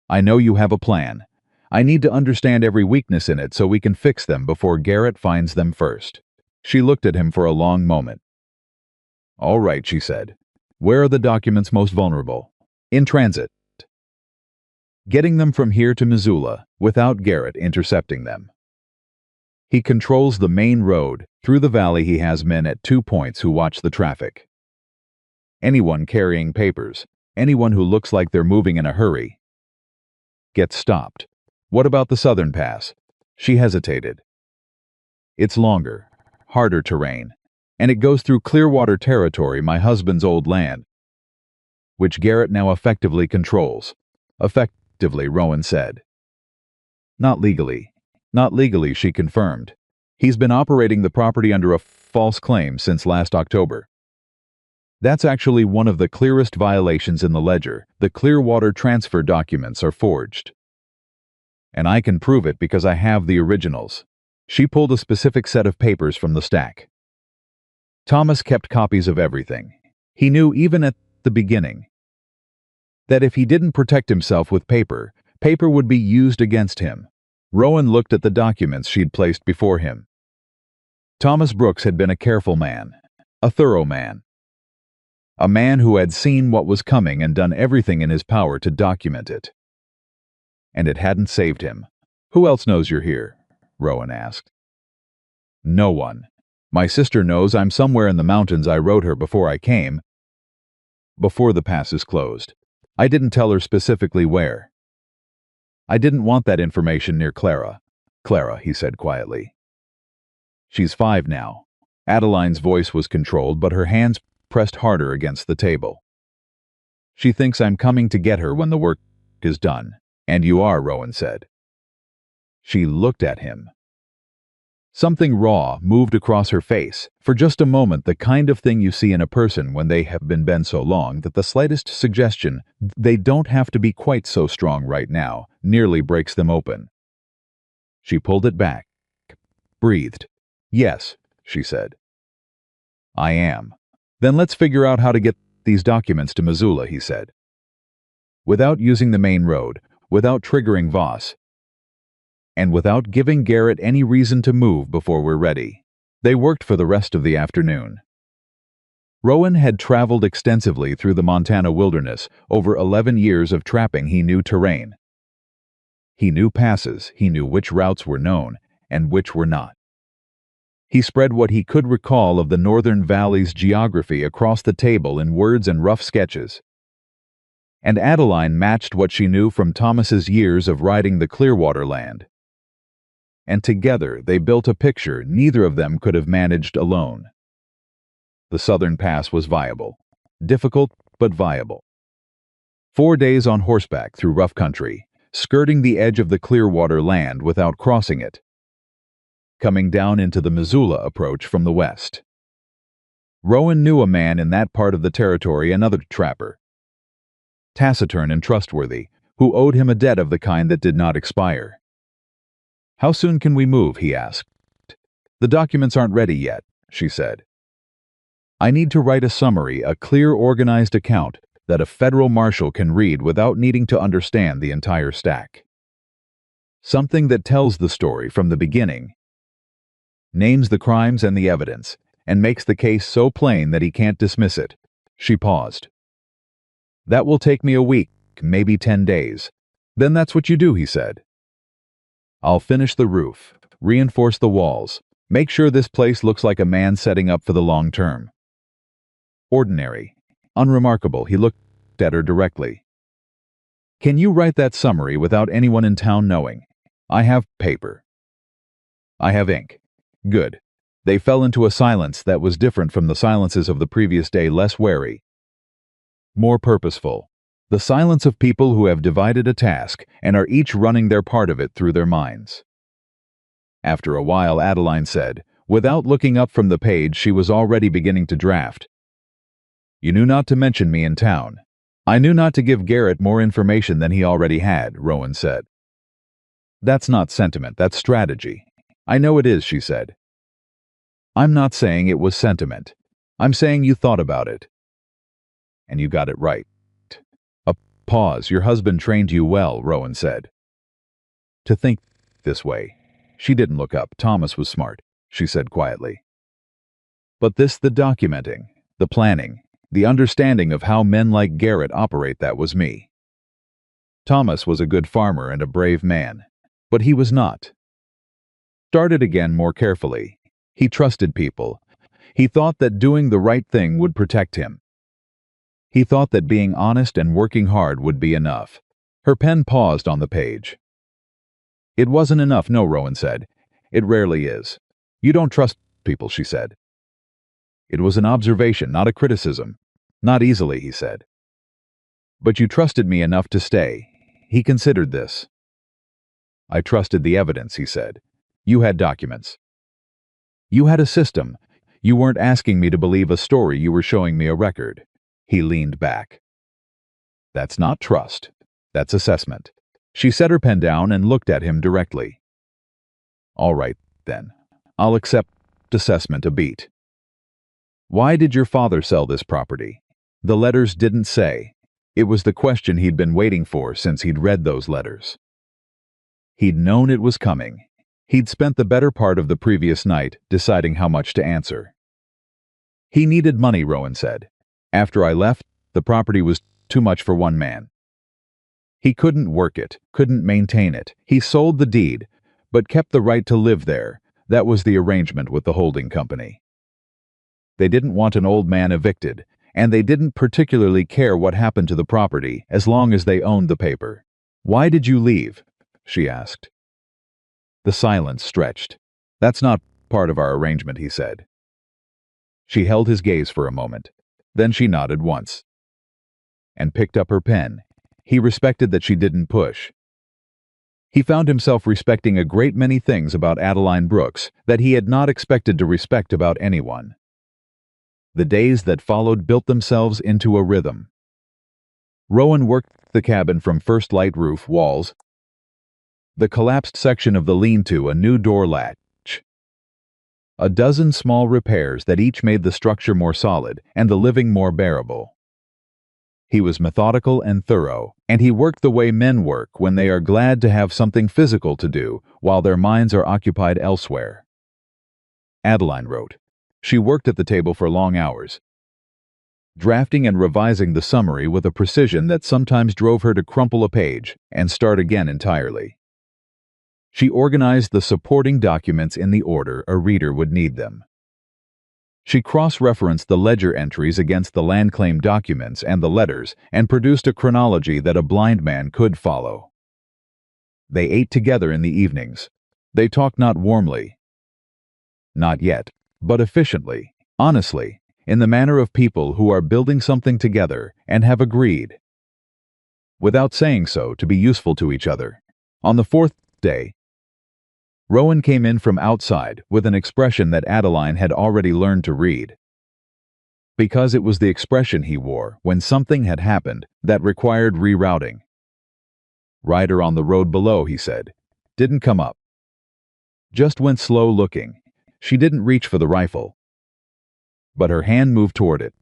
I know you have a plan. I need to understand every weakness in it so we can fix them before Garrett finds them first. She looked at him for a long moment. All right, she said. Where are the documents most vulnerable? In transit. Getting them from here to Missoula without Garrett intercepting them. He controls the main road. Through the valley he has men at 2 points who watch the traffic. Anyone carrying papers, anyone who looks like they're moving in a hurry, gets stopped. What about the southern pass? She hesitated. It's longer, harder terrain, and it goes through Clearwater territory, my husband's old land, which Garrett now effectively controls. Effectively, Rowan said. Not legally. Not legally, she confirmed. He's been operating the property under a false claim since last October. That's actually one of the clearest violations in the ledger. The Clearwater transfer documents are forged. And I can prove it because I have the originals. She pulled a specific set of papers from the stack. Thomas kept copies of everything. He knew even at the beginning that if he didn't protect himself with paper, paper would be used against him. Rowan looked at the documents she'd placed before him. Thomas Brooks had been a careful man, a thorough man. A man who had seen what was coming and done everything in his power to document it. And it hadn't saved him. Who else knows you're here? Rowan asked. No one. My sister knows I'm somewhere in the mountains. I wrote her before I came. Before the pass is closed. I didn't tell her specifically where. I didn't want that information near Clara. Clara, he said quietly. She's 5 now. Adeline's voice was controlled, but her hands pressed harder against the table. She thinks I'm coming to get her when the work is done. And you are, Rowan said. She looked at him. Something raw moved across her face. For just a moment, the kind of thing you see in a person when they have been bent so long that the slightest suggestion they don't have to be quite so strong right now nearly breaks them open. She pulled it back, breathed. Yes, she said. I am. Then let's figure out how to get these documents to Missoula, he said. Without using the main road, without triggering Voss, and without giving Garrett any reason to move before we're ready. They worked for the rest of the afternoon. Rowan had traveled extensively through the Montana wilderness. Over 11 years of trapping, he knew terrain. He knew passes, he knew which routes were known and which were not. He spread what he could recall of the Northern Valley's geography across the table in words and rough sketches. And Adeline matched what she knew from Thomas's years of riding the Clearwater land. And together they built a picture neither of them could have managed alone. The southern pass was viable. Difficult, but viable. 4 days on horseback through rough country, skirting the edge of the Clearwater land without crossing it. Coming down into the Missoula approach from the west. Rowan knew a man in that part of the territory, another trapper. Taciturn and trustworthy, who owed him a debt of the kind that did not expire. How soon can we move, he asked. The documents aren't ready yet, she said. I need to write a summary, a clear, organized account that a federal marshal can read without needing to understand the entire stack. Something that tells the story from the beginning, names the crimes and the evidence, and makes the case so plain that he can't dismiss it. She paused. That will take me a week, maybe 10 days. Then that's what you do, he said. I'll finish the roof, reinforce the walls, make sure this place looks like a man setting up for the long term. Ordinary, unremarkable, he looked at her directly. Can you write that summary without anyone in town knowing? I have paper. I have ink. Good. They fell into a silence that was different from the silences of the previous day, less wary, more purposeful. The silence of people who have divided a task and are each running their part of it through their minds. After a while, Adeline said, without looking up from the page she was already beginning to draft. You knew not to mention me in town. I knew not to give Garrett more information than he already had, Rowan said. That's not sentiment, that's strategy. I know it is, she said. I'm not saying it was sentiment. I'm saying you thought about it. And you got it right. A pause. Your husband trained you well, Rowan said. To think this way. She didn't look up. Thomas was smart, she said quietly. But the documenting, the planning, the understanding of how men like Garrett operate, that was me. Thomas was a good farmer and a brave man, but he was not. Started again more carefully. He trusted people. He thought that doing the right thing would protect him. He thought that being honest and working hard would be enough. Her pen paused on the page. It wasn't enough, no, Rowan said. It rarely is. You don't trust people, she said. It was an observation, not a criticism. Not easily, he said. But you trusted me enough to stay. He considered this. I trusted the evidence, he said. You had documents. You had a system. You weren't asking me to believe a story, you were showing me a record. He leaned back. That's not trust. That's assessment. She set her pen down and looked at him directly. All right, then. I'll accept assessment a beat. Why did your father sell this property? The letters didn't say. It was the question he'd been waiting for since he'd read those letters. He'd known it was coming. He'd spent the better part of the previous night deciding how much to answer. He needed money, Rowan said. After I left, the property was too much for one man. He couldn't work it, couldn't maintain it. He sold the deed, but kept the right to live there. That was the arrangement with the holding company. They didn't want an old man evicted, and they didn't particularly care what happened to the property as long as they owned the paper. Why did you leave? She asked. The silence stretched. That's not part of our arrangement, he said. She held his gaze for a moment. Then she nodded once and picked up her pen. He respected that she didn't push. He found himself respecting a great many things about Adeline Brooks that he had not expected to respect about anyone. The days that followed built themselves into a rhythm. Rowan worked the cabin from first light roof walls, the collapsed section of the lean-to, a new door latch, a dozen small repairs that each made the structure more solid and the living more bearable. He was methodical and thorough, and he worked the way men work when they are glad to have something physical to do while their minds are occupied elsewhere. Adeline wrote. She worked at the table for long hours, drafting and revising the summary with a precision that sometimes drove her to crumple a page and start again entirely. She organized the supporting documents in the order a reader would need them. She cross-referenced the ledger entries against the land claim documents and the letters and produced a chronology that a blind man could follow. They ate together in the evenings. They talked not warmly, not yet, but efficiently, honestly, in the manner of people who are building something together and have agreed, without saying so, to be useful to each other. On the fourth day, Rowan came in from outside with an expression that Adeline had already learned to read. Because it was the expression he wore when something had happened that required rerouting. Rider on the road below, he said. Didn't come up. Just went slow looking. She didn't reach for the rifle. But her hand moved toward it.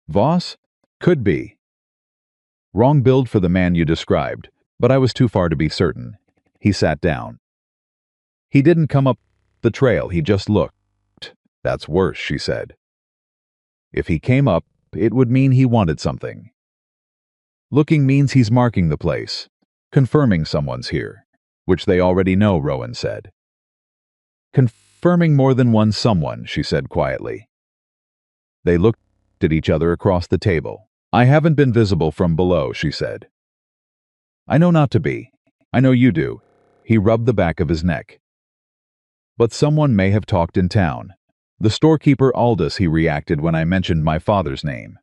Voss? Could be. Wrong build for the man you described, but I was too far to be certain. He sat down. He didn't come up the trail, he just looked. That's worse, she said. If he came up, it would mean he wanted something. Looking means he's marking the place, confirming someone's here, which they already know, Rowan said. Confirming more than one someone, she said quietly. They looked at each other across the table. I haven't been visible from below, she said. I know not to be. I know you do. He rubbed the back of his neck. But someone may have talked in town. The storekeeper Aldous, he reacted when I mentioned my father's name.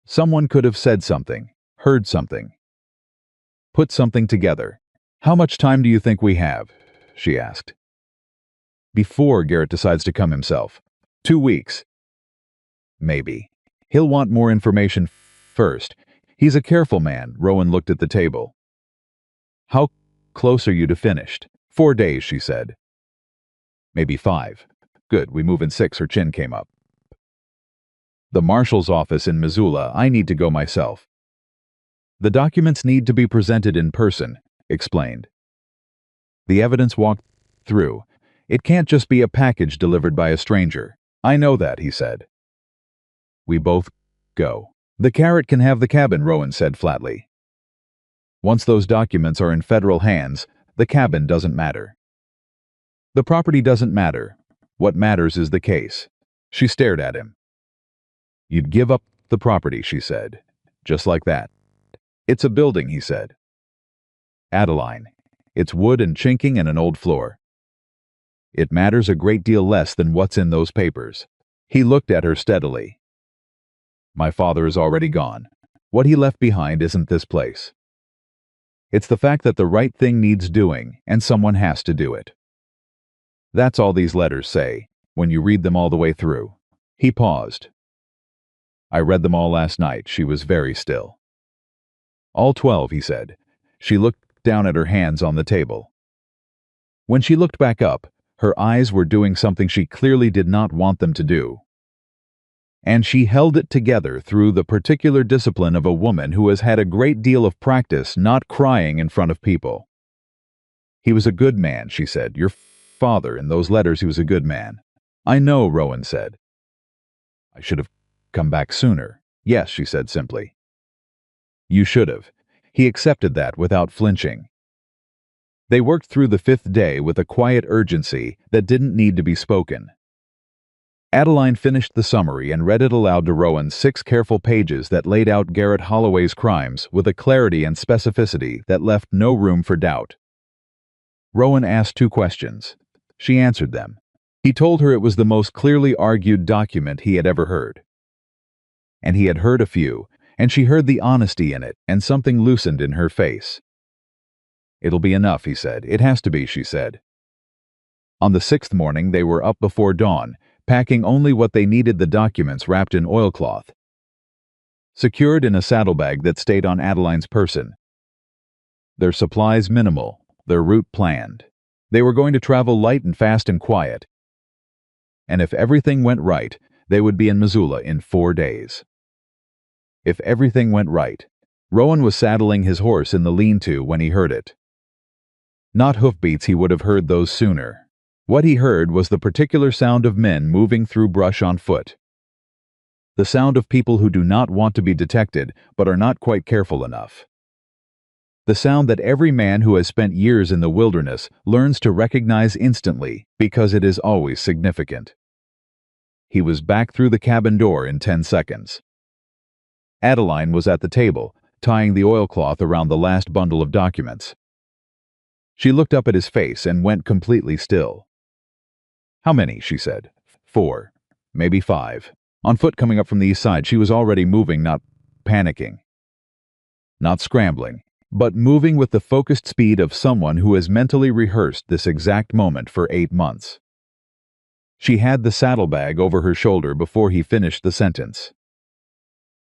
Someone could have said something, heard something, put something together. How much time do you think we have? She asked. Before Garrett decides to come himself. 2 weeks. Maybe. He'll want more information first. He's a careful man. Rowan looked at the table. How close are you to finished? 4 days, she said. Maybe 5. Good, we move in 6, her chin came up. The marshal's office in Missoula. I need to go myself. The documents need to be presented in person, explained. The evidence walked through. It can't just be a package delivered by a stranger. I know that, he said. We both go. The carrot can have the cabin, Rowan said flatly. Once those documents are in federal hands, the cabin doesn't matter. The property doesn't matter. What matters is the case. She stared at him. You'd give up the property, she said. Just like that. It's a building, he said. Adeline. It's wood and chinking and an old floor. It matters a great deal less than what's in those papers. He looked at her steadily. My father is already gone. What he left behind isn't this place. It's the fact that the right thing needs doing, and someone has to do it. That's all these letters say, when you read them all the way through. He paused. I read them all last night. She was very still. All 12, he said. She looked down at her hands on the table. When she looked back up, her eyes were doing something she clearly did not want them to do. And she held it together through the particular discipline of a woman who has had a great deal of practice not crying in front of people. He was a good man, she said. Your father, in those letters, he was a good man. I know, Rowan said. I should have come back sooner. Yes, she said simply. You should have. He accepted that without flinching. They worked through the 5th day with a quiet urgency that didn't need to be spoken. Adeline finished the summary and read it aloud to Rowan, 6 careful pages that laid out Garrett Holloway's crimes with a clarity and specificity that left no room for doubt. Rowan asked 2 questions. She answered them. He told her it was the most clearly argued document he had ever heard. And he had heard a few, and she heard the honesty in it, and something loosened in her face. It'll be enough, he said. It has to be, she said. On the 6th morning, they were up before dawn, packing only what they needed, the documents wrapped in oilcloth, secured in a saddlebag that stayed on Adeline's person. Their supplies minimal, their route planned. They were going to travel light and fast and quiet. And if everything went right, they would be in Missoula in 4 days. If everything went right. Rowan was saddling his horse in the lean-to when he heard it. Not hoofbeats, he would have heard those sooner. What he heard was the particular sound of men moving through brush on foot. The sound of people who do not want to be detected but are not quite careful enough. The sound that every man who has spent years in the wilderness learns to recognize instantly because it is always significant. He was back through the cabin door in 10 seconds. Adeline was at the table, tying the oilcloth around the last bundle of documents. She looked up at his face and went completely still. How many? She said. 4, maybe 5. On foot coming up from the east side, she was already moving, not panicking. Not scrambling, but moving with the focused speed of someone who has mentally rehearsed this exact moment for 8 months. She had the saddlebag over her shoulder before he finished the sentence.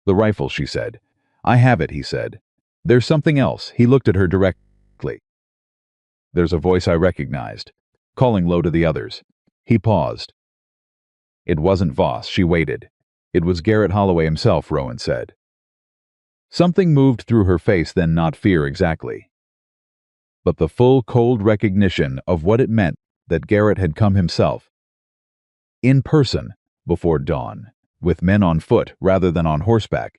The rifle, she said. I have it, he said. There's something else. He looked at her directly. There's a voice I recognized, calling low to the others. He paused. It wasn't Voss. She waited. It was Garrett Holloway himself, Rowan said. Something moved through her face, then not fear exactly, but the full, cold recognition of what it meant that Garrett had come himself, in person, before dawn, with men on foot rather than on horseback,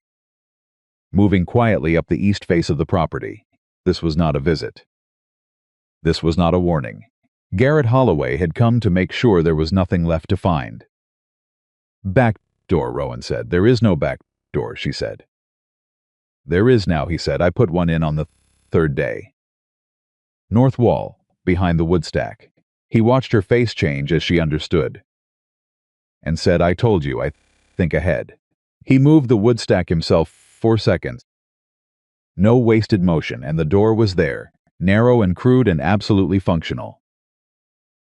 moving quietly up the east face of the property. This was not a visit. This was not a warning. Garrett Holloway had come to make sure there was nothing left to find. Back door, Rowan said. There is no back door, she said. There is now, he said. I put one in on the 3rd day. North wall, behind the woodstack. He watched her face change as she understood, and said, I told you, I think ahead. He moved the woodstack himself 4 seconds. No wasted motion, and the door was there, narrow and crude and absolutely functional.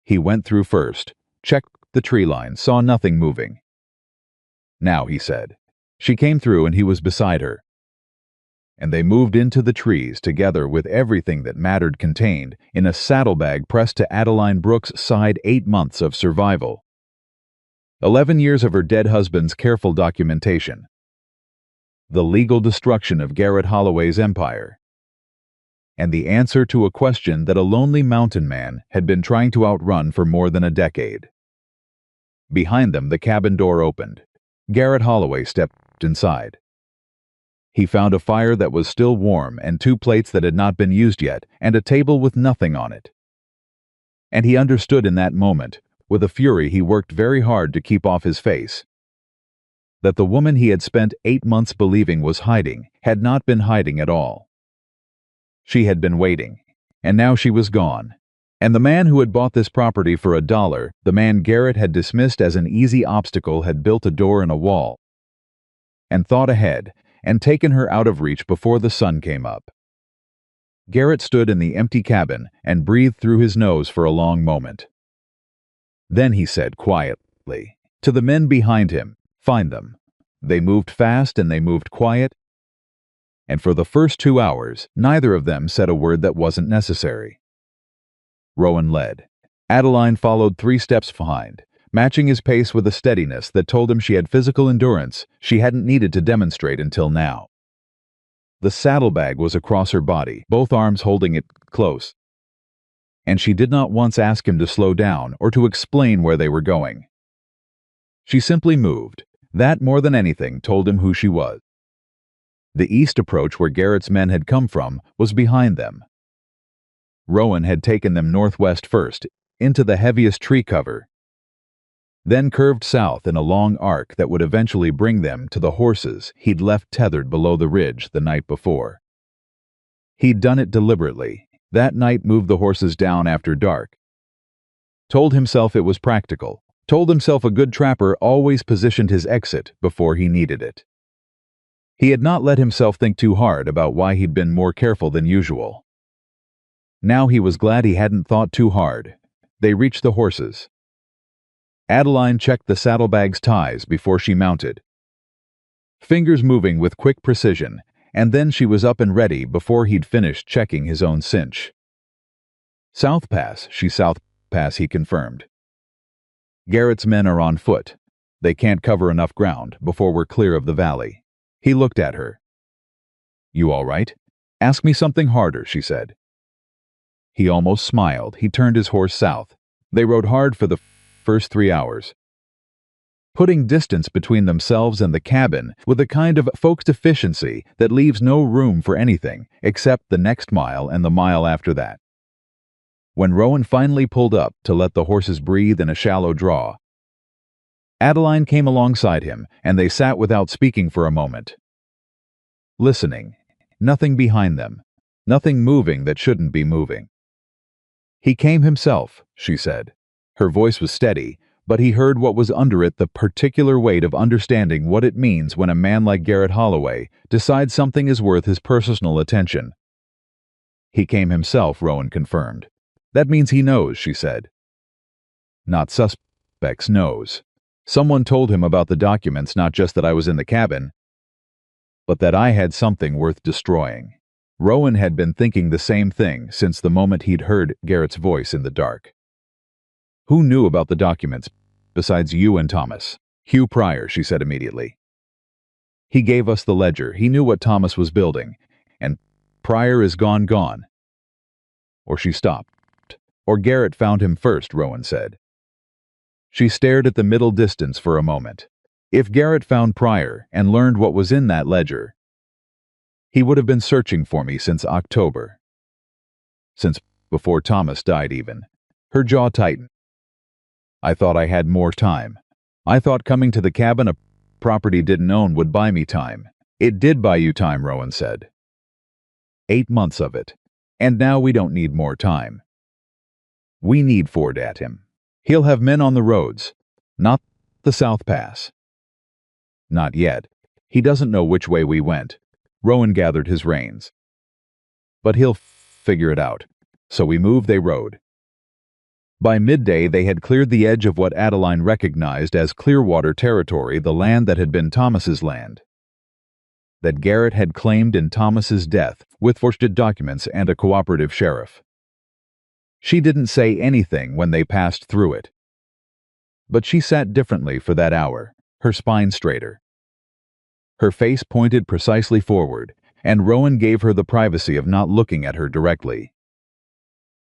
He went through first, checked the tree line, saw nothing moving. Now, he said. She came through and he was beside her. And they moved into the trees together with everything that mattered contained in a saddlebag pressed to Adeline Brooks' side. 8 months of survival. 11 years of her dead husband's careful documentation. The legal destruction of Garrett Holloway's empire. And the answer to a question that a lonely mountain man had been trying to outrun for more than a decade. Behind them, the cabin door opened. Garrett Holloway stepped inside. He found a fire that was still warm and 2 plates that had not been used yet and a table with nothing on it. And he understood in that moment, with a fury he worked very hard to keep off his face, that the woman he had spent 8 months believing was hiding had not been hiding at all. She had been waiting, and now she was gone. And the man who had bought this property for $1, the man Garrett had dismissed as an easy obstacle, had built a door in a wall and thought ahead and taken her out of reach before the sun came up. Garrett stood in the empty cabin and breathed through his nose for a long moment. Then he said quietly to the men behind him, "Find them." They moved fast and they moved quiet, and for the first 2 hours, neither of them said a word that wasn't necessary. Rowan led. Adeline followed 3 steps behind, matching his pace with a steadiness that told him she had physical endurance she hadn't needed to demonstrate until now. The saddlebag was across her body, both arms holding it close, and she did not once ask him to slow down or to explain where they were going. She simply moved. That, more than anything, told him who she was. The east approach, where Garrett's men had come from, was behind them. Rowan had taken them northwest first, into the heaviest tree cover, then curved south in a long arc that would eventually bring them to the horses he'd left tethered below the ridge the night before. He'd done it deliberately. That night moved the horses down after dark. Told himself it was practical. Told himself a good trapper always positioned his exit before he needed it. He had not let himself think too hard about why he'd been more careful than usual. Now he was glad he hadn't thought too hard. They reached the horses. Adeline checked the saddlebag's ties before she mounted, fingers moving with quick precision, and then she was up and ready before he'd finished checking his own cinch. "South Pass," South Pass, he confirmed. "Garrett's men are on foot. They can't cover enough ground before we're clear of the valley." He looked at her. "You all right? Ask me something harder," she said. He almost smiled. He turned his horse south. They rode hard for the first 3 hours, putting distance between themselves and the cabin with a kind of folks efficiency that leaves no room for anything except the next mile and the mile after that. When Rowan finally pulled up to let the horses breathe in a shallow draw, Adeline came alongside him, and they sat without speaking for a moment, listening. Nothing behind them, nothing moving that shouldn't be moving. "He came himself," she said. Her voice was steady, but he heard what was under it, the particular weight of understanding what it means when a man like Garrett Holloway decides something is worth his personal attention. "He came himself," Rowan confirmed. "That means he knows," she said. "Not suspects, knows. Someone told him about the documents, not just that I was in the cabin, but that I had something worth destroying." Rowan had been thinking the same thing since the moment he'd heard Garrett's voice in the dark. "Who knew about the documents besides you and Thomas?" "Hugh Pryor," she said immediately. "He gave us the ledger. He knew what Thomas was building. And Pryor is gone. Or she stopped. Or Garrett found him first," Rowan said. She stared at the middle distance for a moment. If Garrett found Pryor and learned what was in that ledger, he would have been searching for me since October. Since before Thomas died even. Her jaw tightened. "I thought I had more time. I thought coming to the cabin a property didn't own would buy me time." "It did buy you time," Rowan said. 8 months of it. And now we don't need more time. We need Ford at him. He'll have men on the roads, not the South Pass. Not yet. He doesn't know which way we went. Rowan gathered his reins. But he'll figure it out. So we moved, they rode. By midday, they had cleared the edge of what Adeline recognized as Clearwater territory, the land that had been Thomas's land, that Garrett had claimed in Thomas's death with forged documents and a cooperative sheriff. She didn't say anything when they passed through it. But she sat differently for that hour, her spine straighter. Her face pointed precisely forward, and Rowan gave her the privacy of not looking at her directly.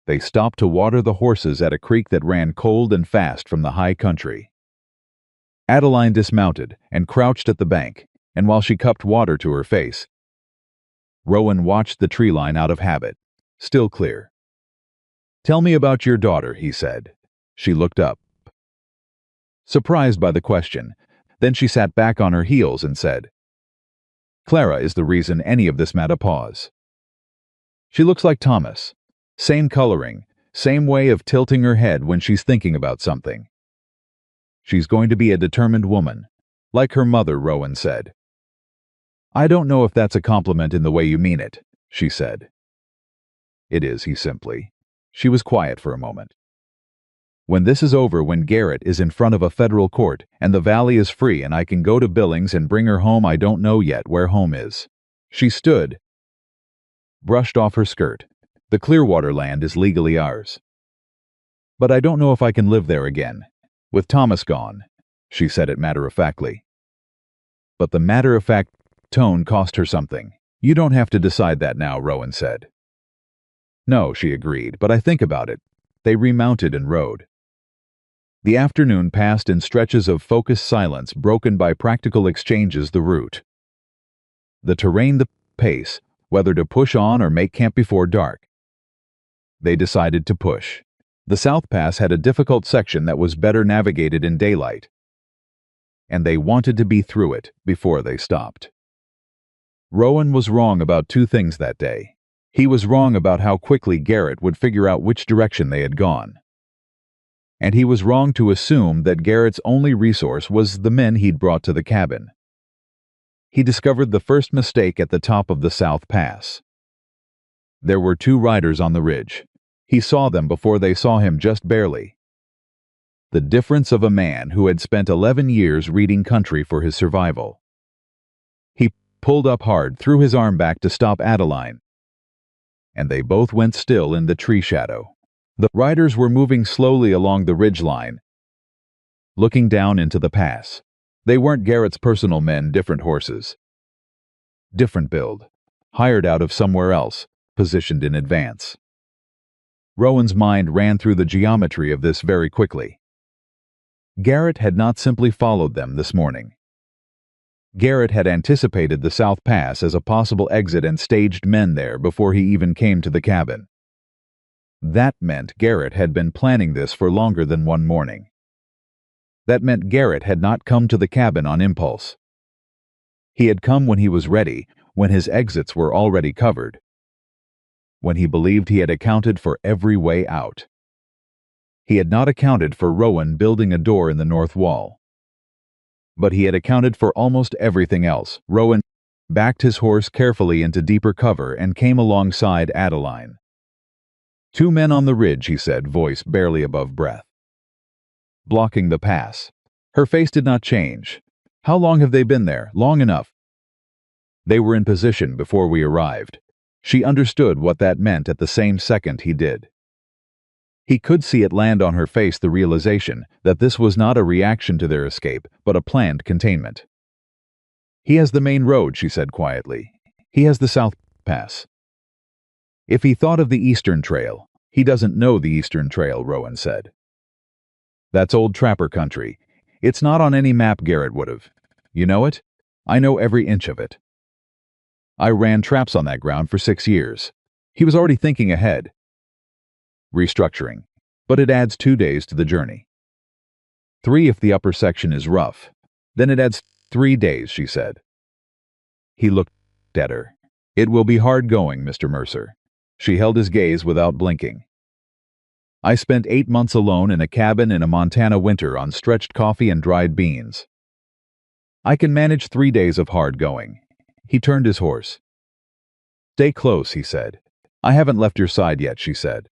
They stopped to water the horses at a creek that ran cold and fast from the high country. Adeline dismounted and crouched at the bank, and while she cupped water to her face, Rowan watched the tree line out of habit, still clear. "Tell me about your daughter," he said. She looked up, surprised by the question. Then she sat back on her heels and said, "Clara is the reason any of this matter pause. She looks like Thomas. Same coloring, same way of tilting her head when she's thinking about something. She's going to be a determined woman, like her mother," Rowan said. "I don't know if that's a compliment in the way you mean it," she said. "It is," he simply. She was quiet for a moment. "When this is over, when Garrett is in front of a federal court, and the valley is free and I can go to Billings and bring her home, I don't know yet where home is." She stood, brushed off her skirt. "The Clearwater land is legally ours. But I don't know if I can live there again, with Thomas gone," she said it matter-of-factly. But the matter-of-fact tone cost her something. "You don't have to decide that now," Rowan said. "No," she agreed, "but I think about it." They remounted and rode. The afternoon passed in stretches of focused silence broken by practical exchanges: the route, the terrain, the pace, whether to push on or make camp before dark. They decided to push. The South Pass had a difficult section that was better navigated in daylight, and they wanted to be through it before they stopped. Rowan was wrong about two things that day. He was wrong about how quickly Garrett would figure out which direction they had gone. And he was wrong to assume that Garrett's only resource was the men he'd brought to the cabin. He discovered the first mistake at the top of the South Pass. There were two riders on the ridge. He saw them before they saw him, just barely. The difference of a man who had spent 11 years reading country for his survival. He pulled up hard, threw his arm back to stop Adeline, and they both went still in the tree shadow. The riders were moving slowly along the ridge line, looking down into the pass. They weren't Garrett's personal men, different horses. Different build, hired out of somewhere else, positioned in advance. Rowan's mind ran through the geometry of this very quickly. Garrett had not simply followed them this morning. Garrett had anticipated the South Pass as a possible exit and staged men there before he even came to the cabin. That meant Garrett had been planning this for longer than one morning. That meant Garrett had not come to the cabin on impulse. He had come when he was ready, when his exits were already covered, when he believed he had accounted for every way out. He had not accounted for Rowan building a door in the north wall. But he had accounted for almost everything else. Rowan backed his horse carefully into deeper cover and came alongside Adeline. "Two men on the ridge," he said, voice barely above breath. "Blocking the pass." Her face did not change. "How long have they been there?" "Long enough. They were in position before we arrived." She understood what that meant at the same second he did. He could see it land on her face, the realization that this was not a reaction to their escape, but a planned containment. "He has the main road," she said quietly. "He has the South Pass. If he thought of the Eastern Trail, he doesn't know the Eastern Trail," Rowan said. "That's old trapper country. It's not on any map Garrett would have. You know it? I know every inch of it. I ran traps on that ground for 6 years. He was already thinking ahead. Restructuring. But it adds 2 days to the journey. 3 if the upper section is rough. Then it adds 3 days," she said. He looked at her. "It will be hard going, Mr. Mercer." She held his gaze without blinking. "I spent 8 months alone in a cabin in a Montana winter on stretched coffee and dried beans. I can manage 3 days of hard going." He turned his horse. "Stay close," he said. "I haven't left your side yet," she said.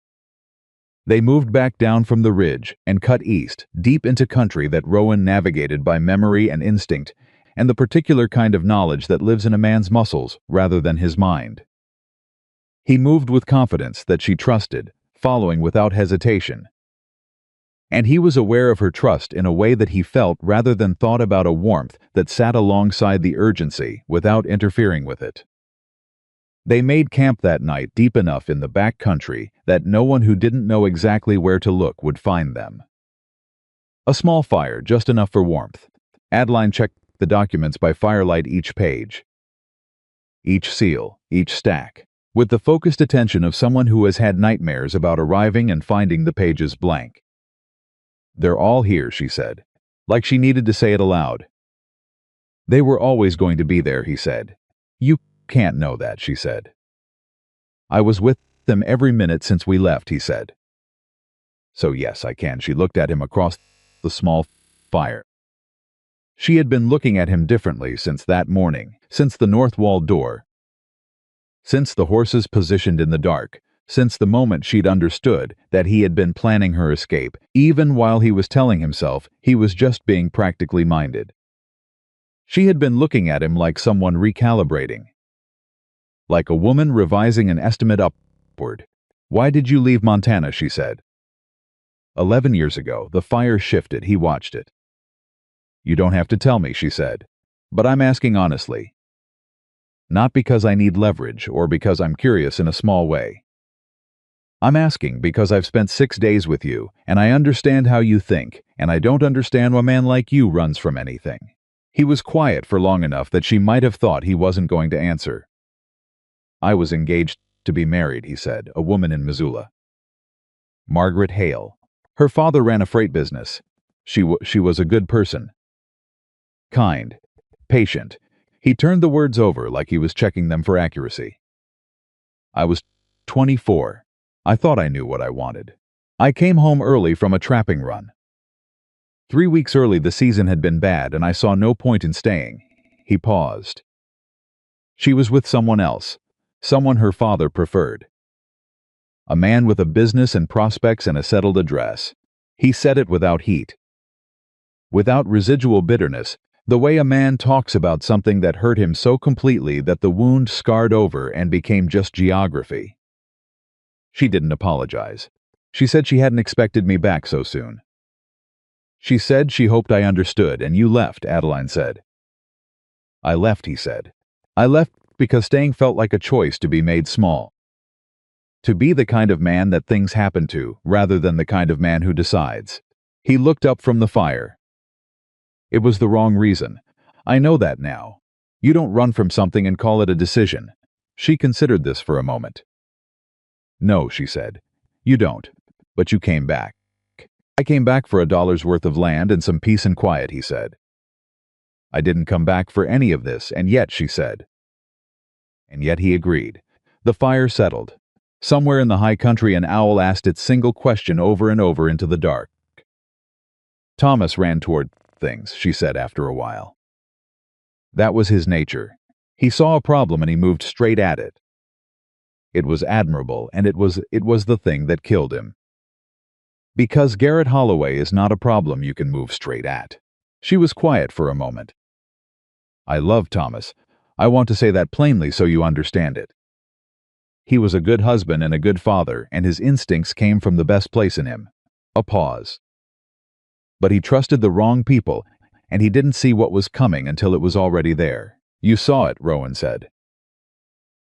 They moved back down from the ridge and cut east, deep into country that Rowan navigated by memory and instinct, and the particular kind of knowledge that lives in a man's muscles rather than his mind. He moved with confidence that she trusted, following without hesitation. And he was aware of her trust in a way that he felt rather than thought about, a warmth that sat alongside the urgency without interfering with it. They made camp that night deep enough in the back country that no one who didn't know exactly where to look would find them. A small fire, just enough for warmth. Adeline checked the documents by firelight, each page, each seal, each stack, with the focused attention of someone who has had nightmares about arriving and finding the pages blank. "They're all here," she said, like she needed to say it aloud. "They were always going to be there," he said. "You can't know that," she said. "I was with them every minute since we left," he said. "So yes, I can." She looked at him across the small fire. She had been looking at him differently since that morning, since the north wall door, since the horses positioned in the dark, since the moment she'd understood that he had been planning her escape, even while he was telling himself he was just being practically minded. She had been looking at him like someone recalibrating, like a woman revising an estimate upward. "Why did you leave Montana?" she said. 11 years ago, the fire shifted. He watched it. "You don't have to tell me," she said, "but I'm asking honestly. Not because I need leverage or because I'm curious in a small way. I'm asking because I've spent 6 days with you, and I understand how you think, and I don't understand why a man like you runs from anything." He was quiet for long enough that she might have thought he wasn't going to answer. "I was engaged to be married," he said, "a woman in Missoula. Margaret Hale. Her father ran a freight business. She was a good person. Kind. Patient." He turned the words over like he was checking them for accuracy. "I was 24. I thought I knew what I wanted. I came home early from a trapping run. 3 weeks early. The season had been bad and I saw no point in staying." He paused. "She was with someone else, someone her father preferred. A man with a business and prospects and a settled address." He said it without heat, without residual bitterness, the way a man talks about something that hurt him so completely that the wound scarred over and became just geography. She didn't apologize. She said she hadn't expected me back so soon. "She said she hoped I understood, and you left," Adeline said. "I left," he said. "I left because staying felt like a choice to be made small. To be the kind of man that things happen to, rather than the kind of man who decides." He looked up from the fire. "It was the wrong reason. I know that now. You don't run from something and call it a decision." She considered this for a moment. "No," she said. "You don't. But you came back." "I came back for $1 worth of land and some peace and quiet," he said. "I didn't come back for any of this, and yet," she said. And yet he agreed. The fire settled. Somewhere in the high country an owl asked its single question over and over into the dark. "Thomas ran toward things," she said after a while. "That was his nature. He saw a problem and he moved straight at it. It was admirable, and it was the thing that killed him. Because Garrett Holloway is not a problem you can move straight at." She was quiet for a moment. "I love Thomas. I want to say that plainly so you understand it. He was a good husband and a good father, and his instincts came from the best place in him." A pause. "But he trusted the wrong people, and he didn't see what was coming until it was already there." "You saw it," Rowan said.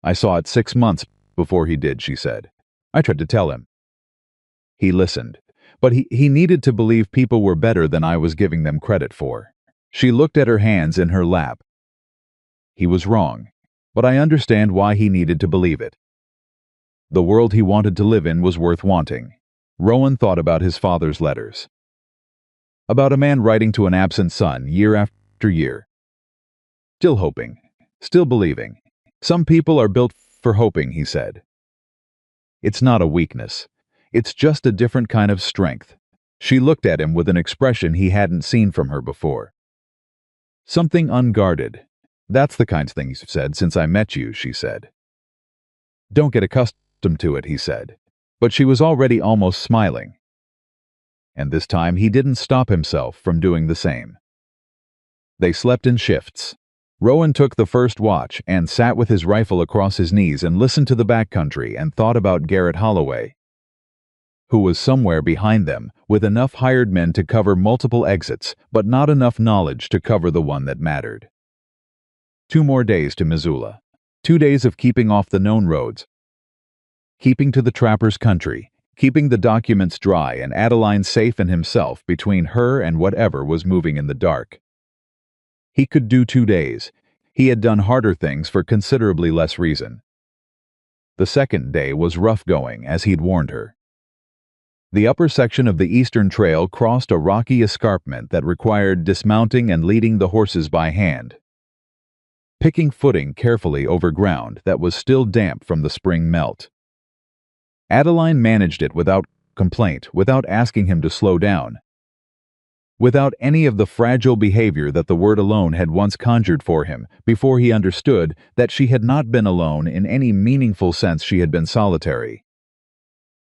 "I saw it 6 months before he did," she said. "I tried to tell him. He listened. But he needed to believe people were better than I was giving them credit for." She looked at her hands in her lap. "He was wrong, but I understand why he needed to believe it. The world he wanted to live in was worth wanting." Rowan thought about his father's letters. About a man writing to an absent son year after year. Still hoping, still believing. "Some people are built for hoping," he said. "It's not a weakness. It's just a different kind of strength." She looked at him with an expression he hadn't seen from her before. "Something unguarded. That's the kind of thing you've said since I met you," she said. "Don't get accustomed to it," he said. But she was already almost smiling. And this time he didn't stop himself from doing the same. They slept in shifts. Rowan took the first watch and sat with his rifle across his knees and listened to the backcountry and thought about Garrett Holloway. who was somewhere behind them, with enough hired men to cover multiple exits, but not enough knowledge to cover the one that mattered. 2 more days to Missoula. 2 days of keeping off the known roads, keeping to the trapper's country, keeping the documents dry and Adeline safe and himself between her and whatever was moving in the dark. He could do 2 days. He had done harder things for considerably less reason. The second day was rough going, as he'd warned her. The upper section of the eastern trail crossed a rocky escarpment that required dismounting and leading the horses by hand, picking footing carefully over ground that was still damp from the spring melt. Adeline managed it without complaint, without asking him to slow down, without any of the fragile behavior that the word alone had once conjured for him, before he understood that she had not been alone in any meaningful sense. She had been solitary,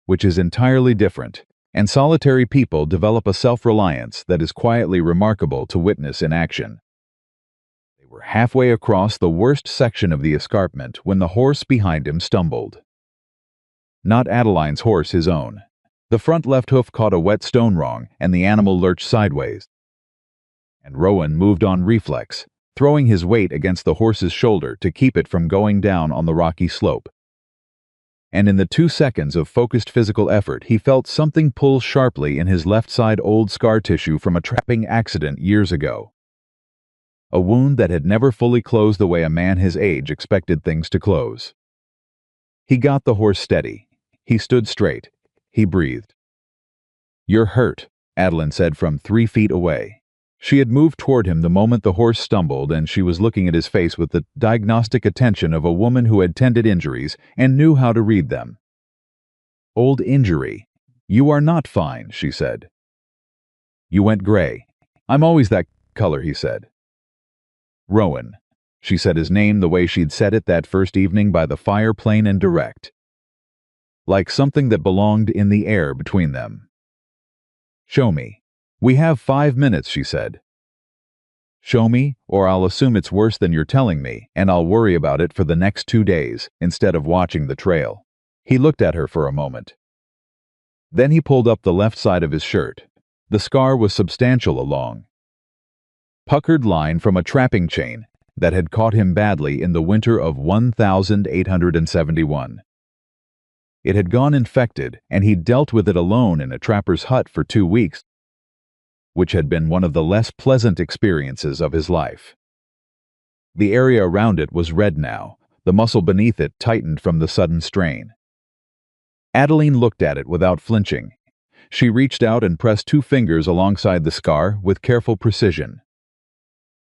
which is entirely different, and solitary people develop a self-reliance that is quietly remarkable to witness in action. They were halfway across the worst section of the escarpment when the horse behind him stumbled. Not Adeline's horse, his own. The front left hoof caught a wet stone wrong, and the animal lurched sideways. And Rowan moved on reflex, throwing his weight against the horse's shoulder to keep it from going down on the rocky slope. And in the 2 seconds of focused physical effort, he felt something pull sharply in his left side, old scar tissue from a trapping accident years ago. A wound that had never fully closed the way a man his age expected things to close. He got the horse steady. He stood straight. He breathed. "You're hurt," Adeline said from 3 feet away. She had moved toward him the moment the horse stumbled, and she was looking at his face with the diagnostic attention of a woman who had tended injuries and knew how to read them. "Old injury. You are not fine," she said. "You went gray." "I'm always that color," he said. "Rowan." She said his name the way she'd said it that first evening by the fire, plain and direct, like something that belonged in the air between them. "Show me." "We have 5 minutes," she said. "Show me, or I'll assume it's worse than you're telling me, and I'll worry about it for the next 2 days, instead of watching the trail." He looked at her for a moment. Then he pulled up the left side of his shirt. The scar was substantial, a long, puckered line from a trapping chain that had caught him badly in the winter of 1871. It had gone infected, and he'd dealt with it alone in a trapper's hut for 2 weeks, which had been one of the less pleasant experiences of his life. The area around it was red now, the muscle beneath it tightened from the sudden strain. Adeline looked at it without flinching. She reached out and pressed 2 fingers alongside the scar with careful precision.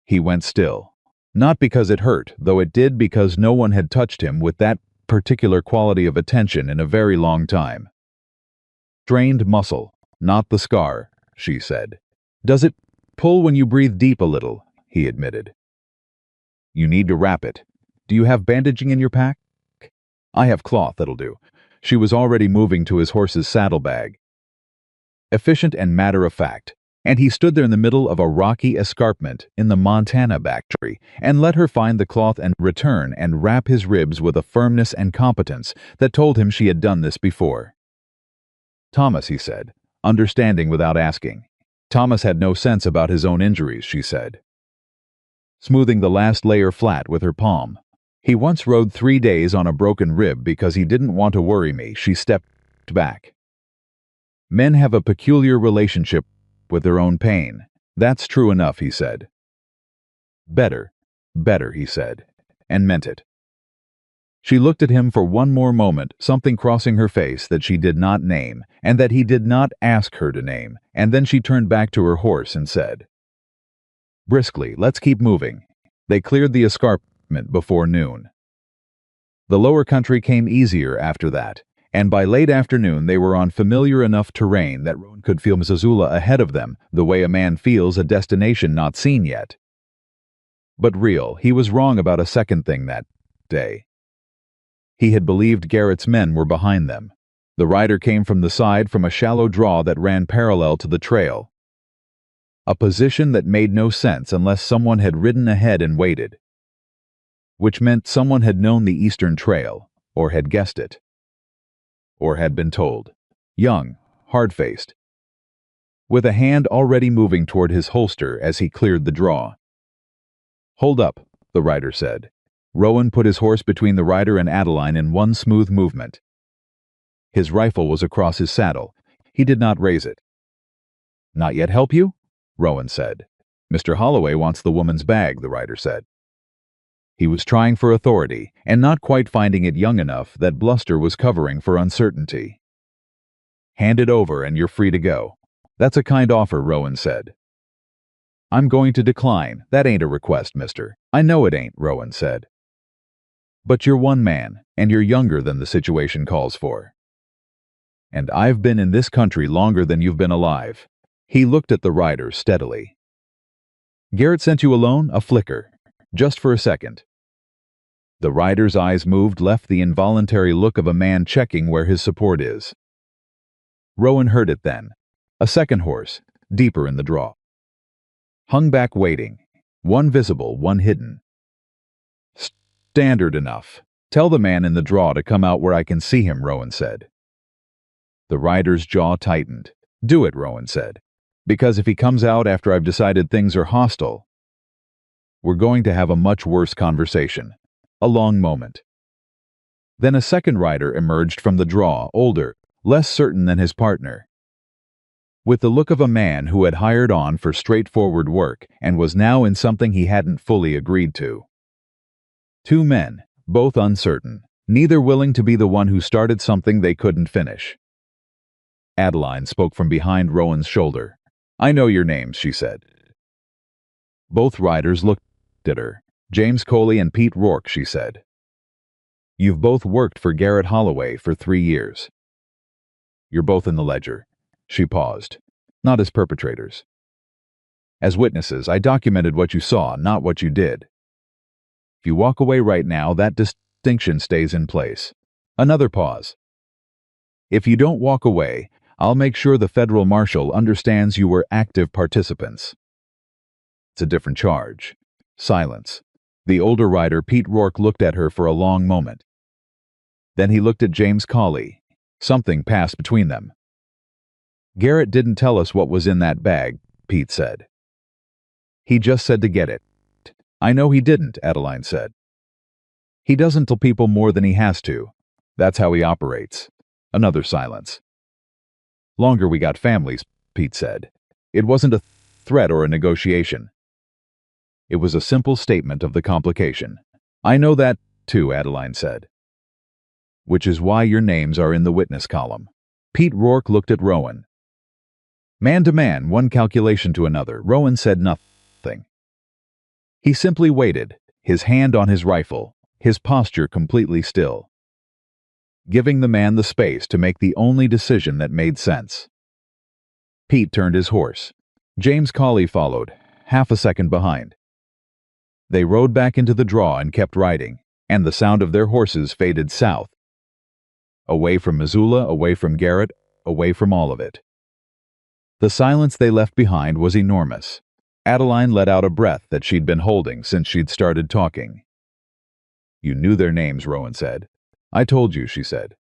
He went still. Not because it hurt, though it did, because no one had touched him with that particular quality of attention in a very long time. "Strained muscle, not the scar," she said. "Does it pull when you breathe deep a little?" he admitted. "You need to wrap it. Do you have bandaging in your pack?" "I have cloth, that'll do." She was already moving to his horse's saddlebag. Efficient and matter-of-fact. And he stood there in the middle of a rocky escarpment in the Montana backcountry and let her find the cloth and return and wrap his ribs with a firmness and competence that told him she had done this before. "Thomas," he said, understanding without asking. Thomas had no sense about his own injuries, she said, smoothing the last layer flat with her palm. "He once rode 3 days on a broken rib because he didn't want to worry me." She stepped back. "Men have a peculiar relationship with their own pain." "That's true enough," he said. Better, he said, and meant it. She looked at him for one more moment, something crossing her face that she did not name, and that he did not ask her to name, and then she turned back to her horse and said, briskly, "Let's keep moving." They cleared the escarpment before noon. The lower country came easier after that, and by late afternoon they were on familiar enough terrain that Rowan could feel Missoula ahead of them, the way a man feels a destination not seen yet. But real, he was wrong about a second thing that day. He had believed Garrett's men were behind them. The rider came from the side from a shallow draw that ran parallel to the trail, a position that made no sense unless someone had ridden ahead and waited, which meant someone had known the eastern trail, or had guessed it, or had been told. young, hard-faced, with a hand already moving toward his holster as he cleared the draw. "Hold up," the rider said. Rowan put his horse between the rider and Adeline in one smooth movement. His rifle was across his saddle. He did not raise it. "Not yet help you?" Rowan said. "Mr. Holloway wants the woman's bag," the rider said. He was trying for authority, and not quite finding it young enough that bluster was covering for uncertainty. "Hand it over and you're free to go." "That's a kind offer," Rowan said. "I'm going to decline. That ain't a request, mister." "I know it ain't," Rowan said. "But you're one man, and you're younger than the situation calls for. And I've been in this country longer than you've been alive." He looked at the rider steadily. "Garrett sent you alone?" A flicker. "Just for a second." The rider's eyes moved, left the involuntary look of a man checking where his support is. Rowan heard it then. A second horse, deeper in the draw. Hung back waiting. One visible, one hidden. "Standard enough. Tell the man in the draw to come out where I can see him," Rowan said. The rider's jaw tightened. "Do it," Rowan said. "Because if he comes out after I've decided things are hostile, we're going to have a much worse conversation." A long moment. Then a second rider emerged from the draw, older, less certain than his partner, with the look of a man who had hired on for straightforward work and was now in something he hadn't fully agreed to. Two men, both uncertain, neither willing to be the one who started something they couldn't finish. Adeline spoke from behind Rowan's shoulder. "I know your names," she said. Both riders looked at her. "James Coley and Pete Rourke," she said. "You've both worked for Garrett Holloway for 3 years. You're both in the ledger." She paused. "Not as perpetrators. As witnesses, I documented what you saw, not what you did. If you walk away right now, that distinction stays in place." Another pause. "If you don't walk away, I'll make sure the federal marshal understands you were active participants." "It's a different charge." Silence. The older rider, Pete Rourke, looked at her for a long moment. Then he looked at James Coley. Something passed between them. "Garrett didn't tell us what was in that bag," Pete said. "He just said to get it." "I know he didn't," Adeline said. "He doesn't tell people more than he has to. That's how he operates." Another silence. "Longer we got families," Pete said. It wasn't a threat or a negotiation. It was a simple statement of the complication. "I know that, too," Adeline said. "Which is why your names are in the witness column." Pete Rourke looked at Rowan. Man to man, one calculation to another, Rowan said nothing. He simply waited, his hand on his rifle, his posture completely still, giving the man the space to make the only decision that made sense. Pete turned his horse. James Coley followed, half a second behind. They rode back into the draw and kept riding, and the sound of their horses faded south. Away from Missoula, away from Garrett, away from all of it. The silence they left behind was enormous. Adeline let out a breath that she'd been holding since she'd started talking. "You knew their names," Rowan said. "I told you," she said.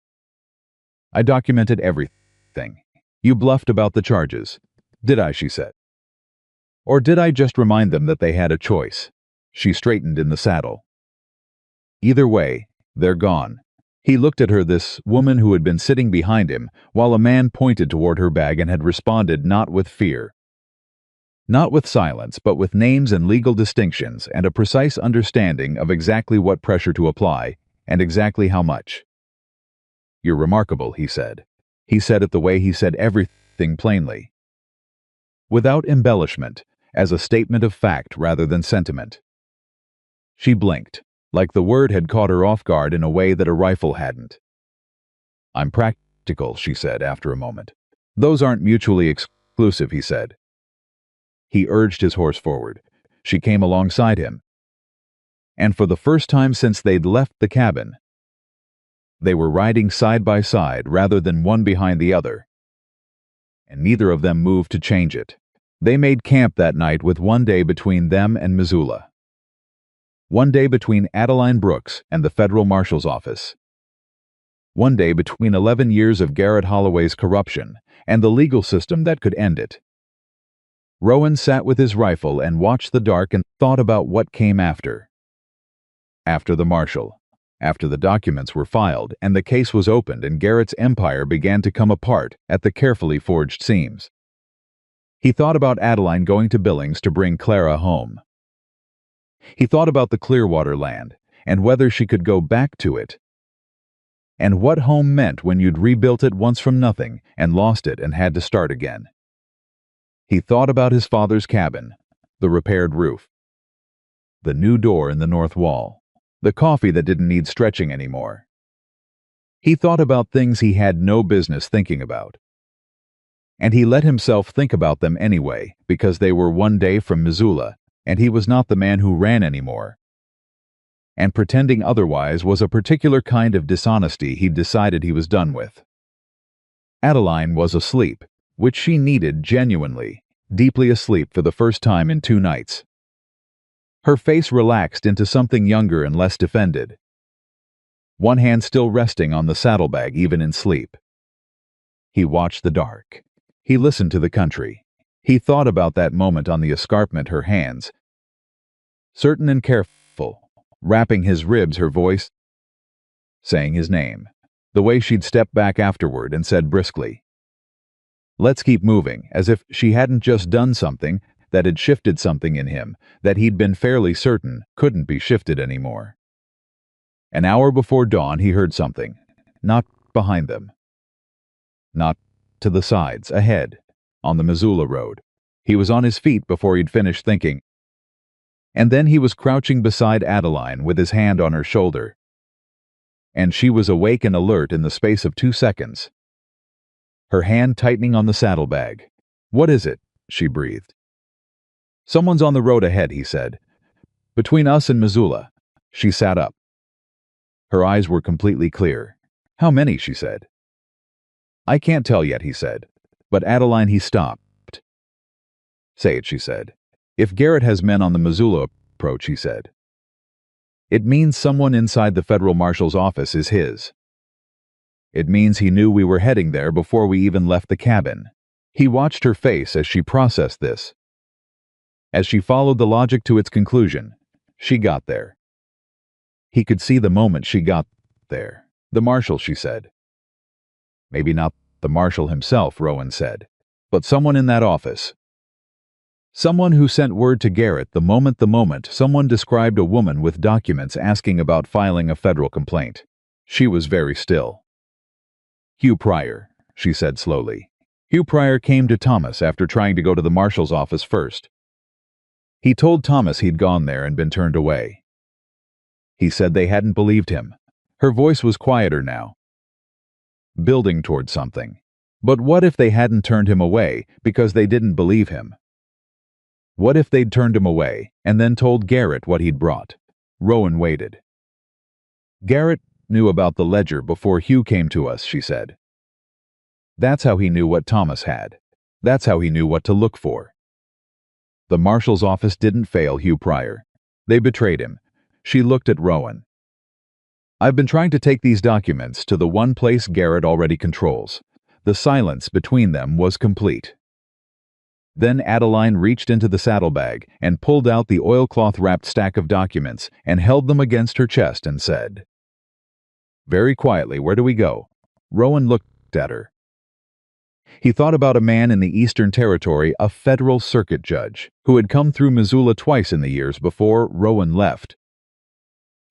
"I documented everything. You bluffed about the charges." "Did I?" she said. "Or did I just remind them that they had a choice?" She straightened in the saddle. "Either way, they're gone." He looked at her, this woman who had been sitting behind him, while a man pointed toward her bag and had responded not with fear, not with silence, but with names and legal distinctions and a precise understanding of exactly what pressure to apply and exactly how much. "You're remarkable," he said. He said it the way he said everything, plainly, without embellishment, as a statement of fact rather than sentiment. She blinked, like the word had caught her off guard in a way that a rifle hadn't. "I'm practical," she said after a moment. "Those aren't mutually exclusive," he said. He urged his horse forward. She came alongside him. And for the first time since they'd left the cabin, they were riding side by side rather than one behind the other. And neither of them moved to change it. They made camp that night with one day between them and Missoula. One day between Adeline Brooks and the federal marshal's office. One day between 11 years of Garrett Holloway's corruption and the legal system that could end it. Rowan sat with his rifle and watched the dark and thought about what came after. After the marshal. After the documents were filed and the case was opened and Garrett's empire began to come apart at the carefully forged seams. He thought about Adeline going to Billings to bring Clara home. He thought about the Clearwater land and whether she could go back to it. And what home meant when you'd rebuilt it once from nothing and lost it and had to start again. He thought about his father's cabin, the repaired roof, the new door in the north wall, the coffee that didn't need stretching anymore. He thought about things he had no business thinking about. And he let himself think about them anyway, because they were one day from Missoula, and he was not the man who ran anymore. And pretending otherwise was a particular kind of dishonesty he'd decided he was done with. Adeline was asleep, which she needed genuinely, deeply asleep for the first time in 2 nights. Her face relaxed into something younger and less defended. One hand still resting on the saddlebag even in sleep. He watched the dark. He listened to the country. He thought about that moment on the escarpment, her hands, certain and careful, wrapping his ribs, her voice, saying his name, the way she'd stepped back afterward and said briskly, "Let's keep moving," as if she hadn't just done something that had shifted something in him that he'd been fairly certain couldn't be shifted anymore. An hour before dawn he heard something, not behind them. Not to the sides, ahead, on the Missoula road. He was on his feet before he'd finished thinking. And then he was crouching beside Adeline with his hand on her shoulder. And she was awake and alert in the space of 2 seconds. Her hand tightening on the saddlebag. "What is it?" she breathed. "Someone's on the road ahead," he said. "Between us and Missoula." She sat up. Her eyes were completely clear. "How many?" she said. "I can't tell yet," he said. "But Adeline," he stopped. "Say it," she said. "If Garrett has men on the Missoula approach," he said, "it means someone inside the federal marshal's office is his. It means he knew we were heading there before we even left the cabin." He watched her face as she processed this. As she followed the logic to its conclusion, she got there. He could see the moment she got there. "The marshal," she said. "Maybe not the marshal himself," Rowan said, "but someone in that office. Someone who sent word to Garrett the moment someone described a woman with documents asking about filing a federal complaint." She was very still. "Hugh Pryor," she said slowly. "Hugh Pryor came to Thomas after trying to go to the marshal's office first. He told Thomas he'd gone there and been turned away. He said they hadn't believed him." Her voice was quieter now. "Building toward something. But what if they hadn't turned him away because they didn't believe him? What if they'd turned him away and then told Garrett what he'd brought?" Rowan waited. "Garrett knew about the ledger before Hugh came to us," she said. "That's how he knew what Thomas had. That's how he knew what to look for. The marshal's office didn't fail Hugh Pryor. They betrayed him." She looked at Rowan. "I've been trying to take these documents to the one place Garrett already controls." The silence between them was complete. Then Adeline reached into the saddlebag and pulled out the oilcloth-wrapped stack of documents and held them against her chest and said, very quietly, "Where do we go?" Rowan looked at her. He thought about a man in the Eastern Territory, a federal circuit judge, who had come through Missoula twice in the years before Rowan left.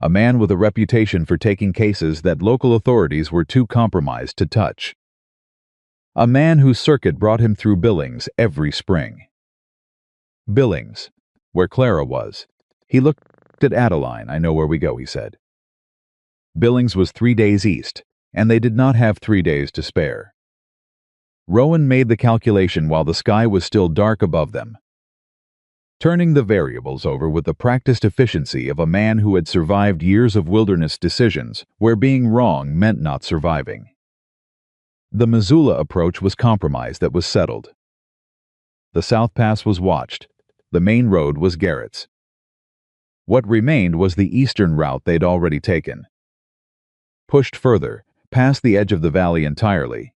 A man with a reputation for taking cases that local authorities were too compromised to touch. A man whose circuit brought him through Billings every spring. Billings, where Clara was. He looked at Adeline. "I know where we go," he said. Billings was 3 days east, and they did not have 3 days to spare. Rowan made the calculation while the sky was still dark above them, turning the variables over with the practiced efficiency of a man who had survived years of wilderness decisions where being wrong meant not surviving. The Missoula approach was compromise that was settled. The South Pass was watched. The main road was Garrett's. What remained was the eastern route they'd already taken. Pushed further, past the edge of the valley entirely,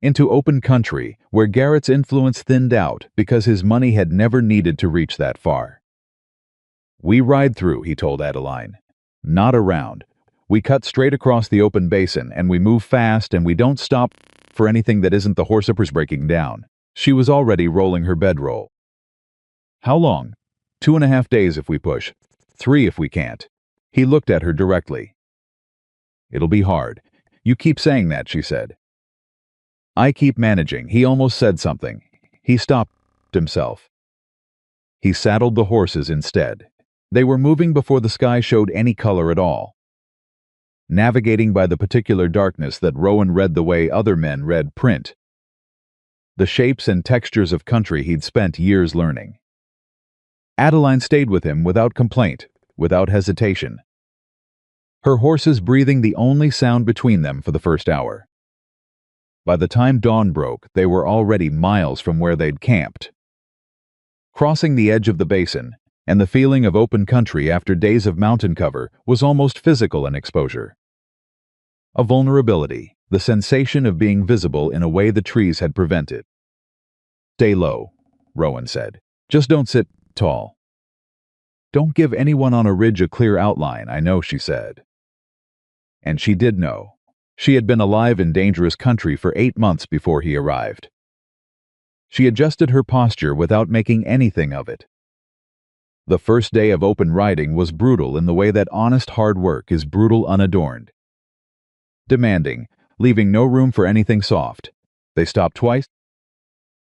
into open country where Garrett's influence thinned out because his money had never needed to reach that far. "We ride through," he told Adeline. "Not around. We cut straight across the open basin, and we move fast, and we don't stop for anything that isn't the horsehippers breaking down." She was already rolling her bedroll. "How long?" 2.5 days if we push. 3 if we can't." He looked at her directly. "It'll be hard. You keep saying that," she said. "I keep managing." He almost said something. He stopped himself. He saddled the horses instead. They were moving before the sky showed any color at all, navigating by the particular darkness that Rowan read the way other men read print, the shapes and textures of country he'd spent years learning. Adeline stayed with him without complaint, without hesitation, her horses breathing the only sound between them for the first hour. By the time dawn broke, they were already miles from where they'd camped, crossing the edge of the basin, and the feeling of open country after days of mountain cover was almost physical in exposure. A vulnerability, the sensation of being visible in a way the trees had prevented. "Stay low," Rowan said. "Just don't sit tall. Don't give anyone on a ridge a clear outline, I know," she said. And she did know. She had been alive in dangerous country for 8 months before he arrived. She adjusted her posture without making anything of it. The first day of open riding was brutal in the way that honest hard work is brutal unadorned. Demanding, leaving no room for anything soft. They stopped twice,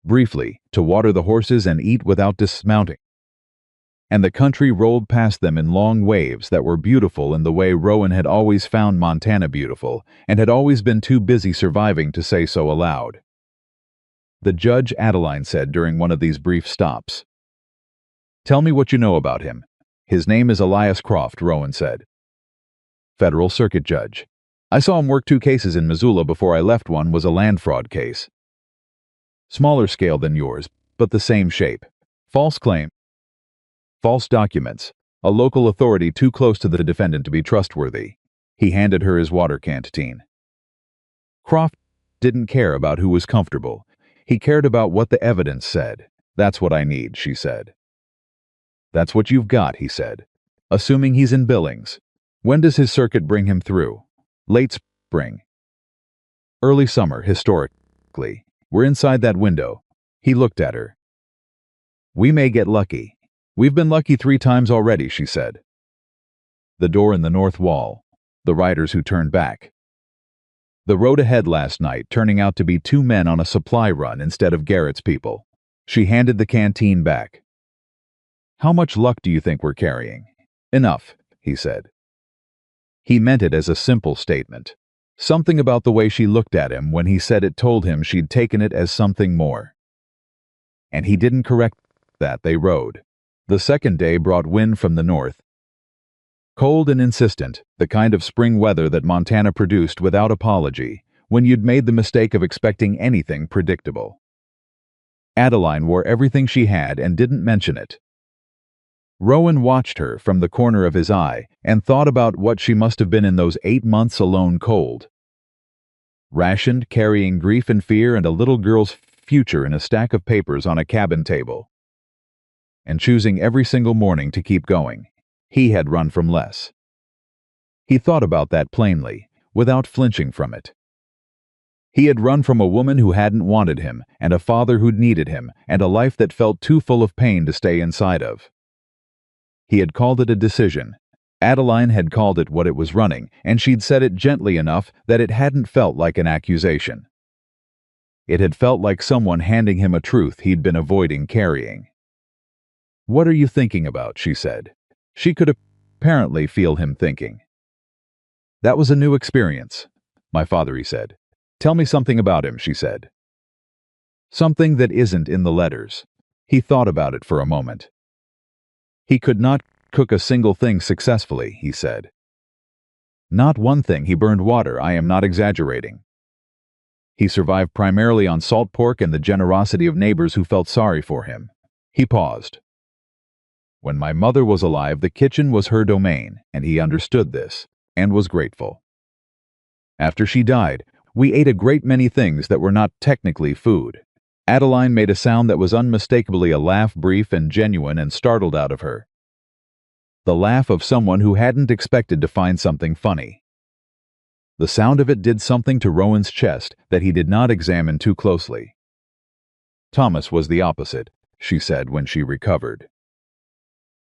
briefly, to water the horses and eat without dismounting. And the country rolled past them in long waves that were beautiful in the way Rowan had always found Montana beautiful and had always been too busy surviving to say so aloud. "The judge," Adeline said during one of these brief stops. "Tell me what you know about him." "His name is Elias Croft," Rowan said. "Federal Circuit Judge. I saw him work 2 cases in Missoula before I left. One was a land fraud case. Smaller scale than yours, but the same shape. False claim, false documents, a local authority too close to the defendant to be trustworthy." He handed her his water canteen. Croft didn't care about who was comfortable. He cared about what the evidence said. "That's what I need," she said. "That's what you've got," he said. "Assuming he's in Billings. When does his circuit bring him through?" "Late spring. Early summer, historically. We're inside that window." He looked at her. "We may get lucky. We've been lucky 3 times already," she said. The door in the north wall. The riders who turned back. The road ahead last night turning out to be 2 men on a supply run instead of Garrett's people. She handed the canteen back. "How much luck do you think we're carrying?" "Enough," he said. He meant it as a simple statement. Something about the way she looked at him when he said it told him she'd taken it as something more. And he didn't correct that. They rode. The second day brought wind from the north. Cold and insistent, the kind of spring weather that Montana produced without apology, when you'd made the mistake of expecting anything predictable. Adeline wore everything she had and didn't mention it. Rowan watched her from the corner of his eye and thought about what she must have been in those 8 months alone cold. Rationed, carrying grief and fear and a little girl's future in a stack of papers on a cabin table. And choosing every single morning to keep going. He had run from less. He thought about that plainly, without flinching from it. He had run from a woman who hadn't wanted him, and a father who'd needed him, and a life that felt too full of pain to stay inside of. He had called it a decision. Adeline had called it what it was running, and she'd said it gently enough that it hadn't felt like an accusation. It had felt like someone handing him a truth he'd been avoiding carrying. "What are you thinking about?" she said. She could apparently feel him thinking. "That was a new experience." "My father," he said. "Tell me something about him," she said. "Something that isn't in the letters." He thought about it for a moment. "He could not cook a single thing successfully," he said. "Not one thing. He burned water. I am not exaggerating. He survived primarily on salt pork and the generosity of neighbors who felt sorry for him." He paused. "When my mother was alive, the kitchen was her domain, and he understood this, and was grateful." After she died, we ate a great many things that were not technically food. Adeline made a sound that was unmistakably a laugh, brief and genuine, and startled out of her. The laugh of someone who hadn't expected to find something funny. The sound of it did something to Rowan's chest that he did not examine too closely. Thomas was the opposite, she said when she recovered.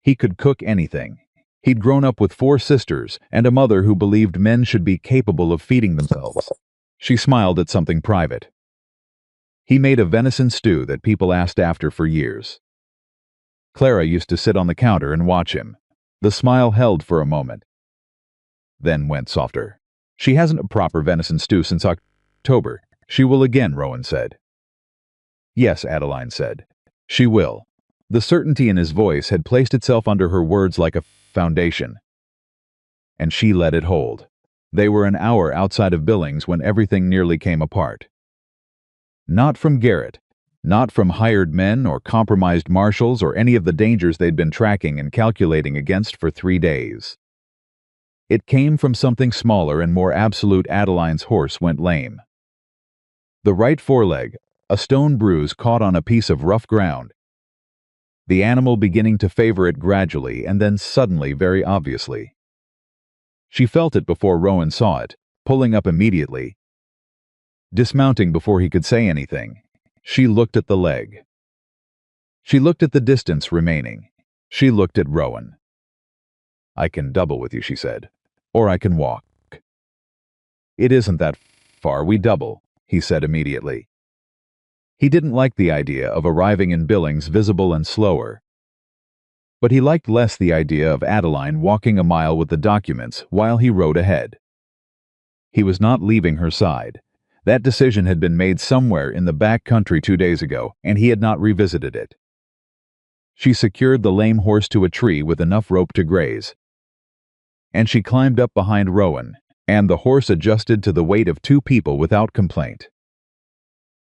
He could cook anything. He'd grown up with 4 sisters and a mother who believed men should be capable of feeding themselves. She smiled at something private. He made a venison stew that people asked after for years. Clara used to sit on the counter and watch him. The smile held for a moment, then went softer. She hasn't a proper venison stew since October. She will again, Rowan said. Yes, Adeline said. She will. The certainty in his voice had placed itself under her words like a foundation. And she let it hold. They were an hour outside of Billings when everything nearly came apart. Not from Garrett, not from hired men or compromised marshals or any of the dangers they'd been tracking and calculating against for 3 days. It came from something smaller and more absolute. Adeline's horse went lame. The right foreleg, a stone bruise caught on a piece of rough ground. The animal beginning to favor it gradually and then suddenly, very obviously. She felt it before Rowan saw it, pulling up immediately. Dismounting before he could say anything, she looked at the leg. She looked at the distance remaining. She looked at Rowan. I can double with you, she said, or I can walk. It isn't that far, we double, he said immediately. He didn't like the idea of arriving in Billings visible and slower. But he liked less the idea of Adeline walking a mile with the documents while he rode ahead. He was not leaving her side. That decision had been made somewhere in the back country 2 days ago, and he had not revisited it. She secured the lame horse to a tree with enough rope to graze. And she climbed up behind Rowan, and the horse adjusted to the weight of 2 people without complaint.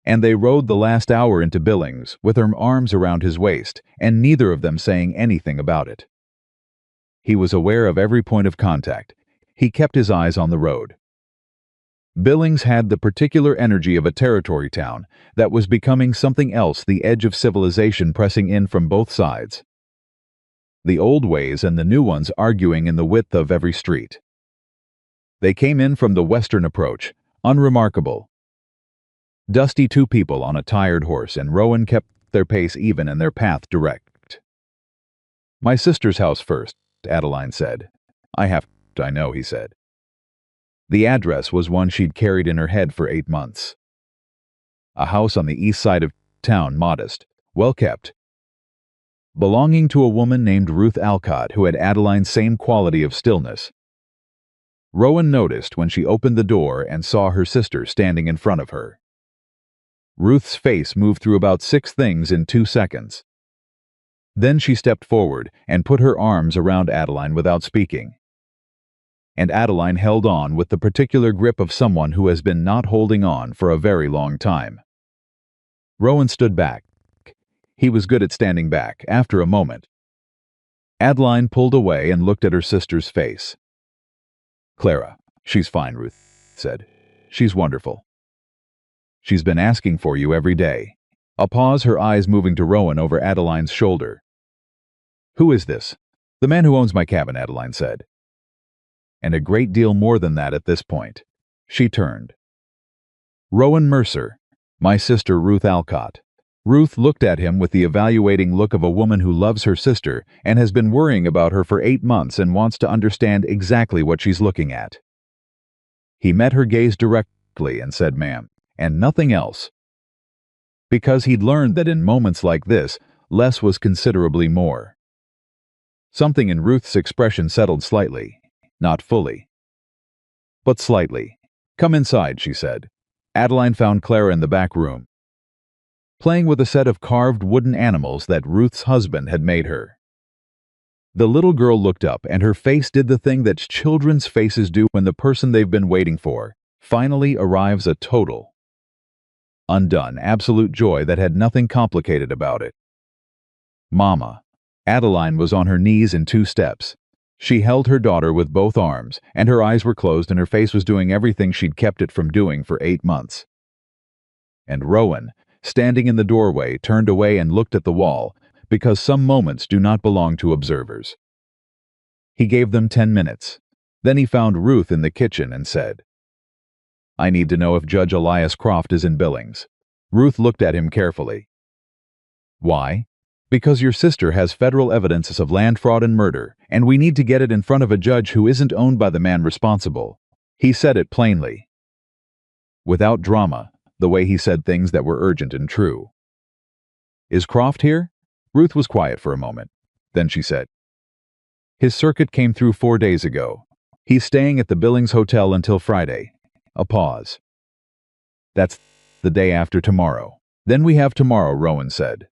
And they rode the last hour into Billings with her arms around his waist, and neither of them saying anything about it. He was aware of every point of contact. He kept his eyes on the road. Billings had the particular energy of a territory town that was becoming something else, the edge of civilization pressing in from both sides. The old ways and the new ones arguing in the width of every street. They came in from the western approach, unremarkable. Dusty 2 people on a tired horse, and Rowan kept their pace even and their path direct. My sister's house first, Adeline said. I know, he said. The address was one she'd carried in her head for 8 months. A house on the east side of town, modest, well kept. Belonging to a woman named Ruth Alcott who had Adeline's same quality of stillness. Rowan noticed when she opened the door and saw her sister standing in front of her. Ruth's face moved through about 6 things in 2 seconds. Then she stepped forward and put her arms around Adeline without speaking. And Adeline held on with the particular grip of someone who has been not holding on for a very long time. Rowan stood back. He was good at standing back, after a moment. Adeline pulled away and looked at her sister's face. Clara, she's fine, Ruth said. She's wonderful. She's been asking for you every day. A pause, her eyes moving to Rowan over Adeline's shoulder. Who is this? The man who owns my cabin, Adeline said. And a great deal more than that at this point. She turned. Rowan Mercer, my sister Ruth Alcott. Ruth looked at him with the evaluating look of a woman who loves her sister and has been worrying about her for 8 months and wants to understand exactly what she's looking at. He met her gaze directly and said, ma'am, and nothing else. Because he'd learned that in moments like this, less was considerably more. Something in Ruth's expression settled slightly, not fully, but slightly. Come inside, she said. Adeline found Clara in the back room, playing with a set of carved wooden animals that Ruth's husband had made her. The little girl looked up, and her face did the thing that children's faces do when the person they've been waiting for finally arrives, a total, undone, absolute joy that had nothing complicated about it. Mama. Adeline was on her knees in 2 steps. She held her daughter with both arms, and her eyes were closed and her face was doing everything she'd kept it from doing for 8 months. And Rowan, standing in the doorway, turned away and looked at the wall, because some moments do not belong to observers. He gave them 10 minutes. Then he found Ruth in the kitchen and said, "I need to know if Judge Elias Croft is in Billings." Ruth looked at him carefully. "Why?" "Because your sister has federal evidence of land fraud and murder, and we need to get it in front of a judge who isn't owned by the man responsible." He said it plainly, without drama, the way he said things that were urgent and true. "Is Croft here?" Ruth was quiet for a moment. Then she said, "His circuit came through 4 days ago. He's staying at the Billings Hotel until Friday." A pause. "That's the day after tomorrow." "Then we have tomorrow," Rowan said.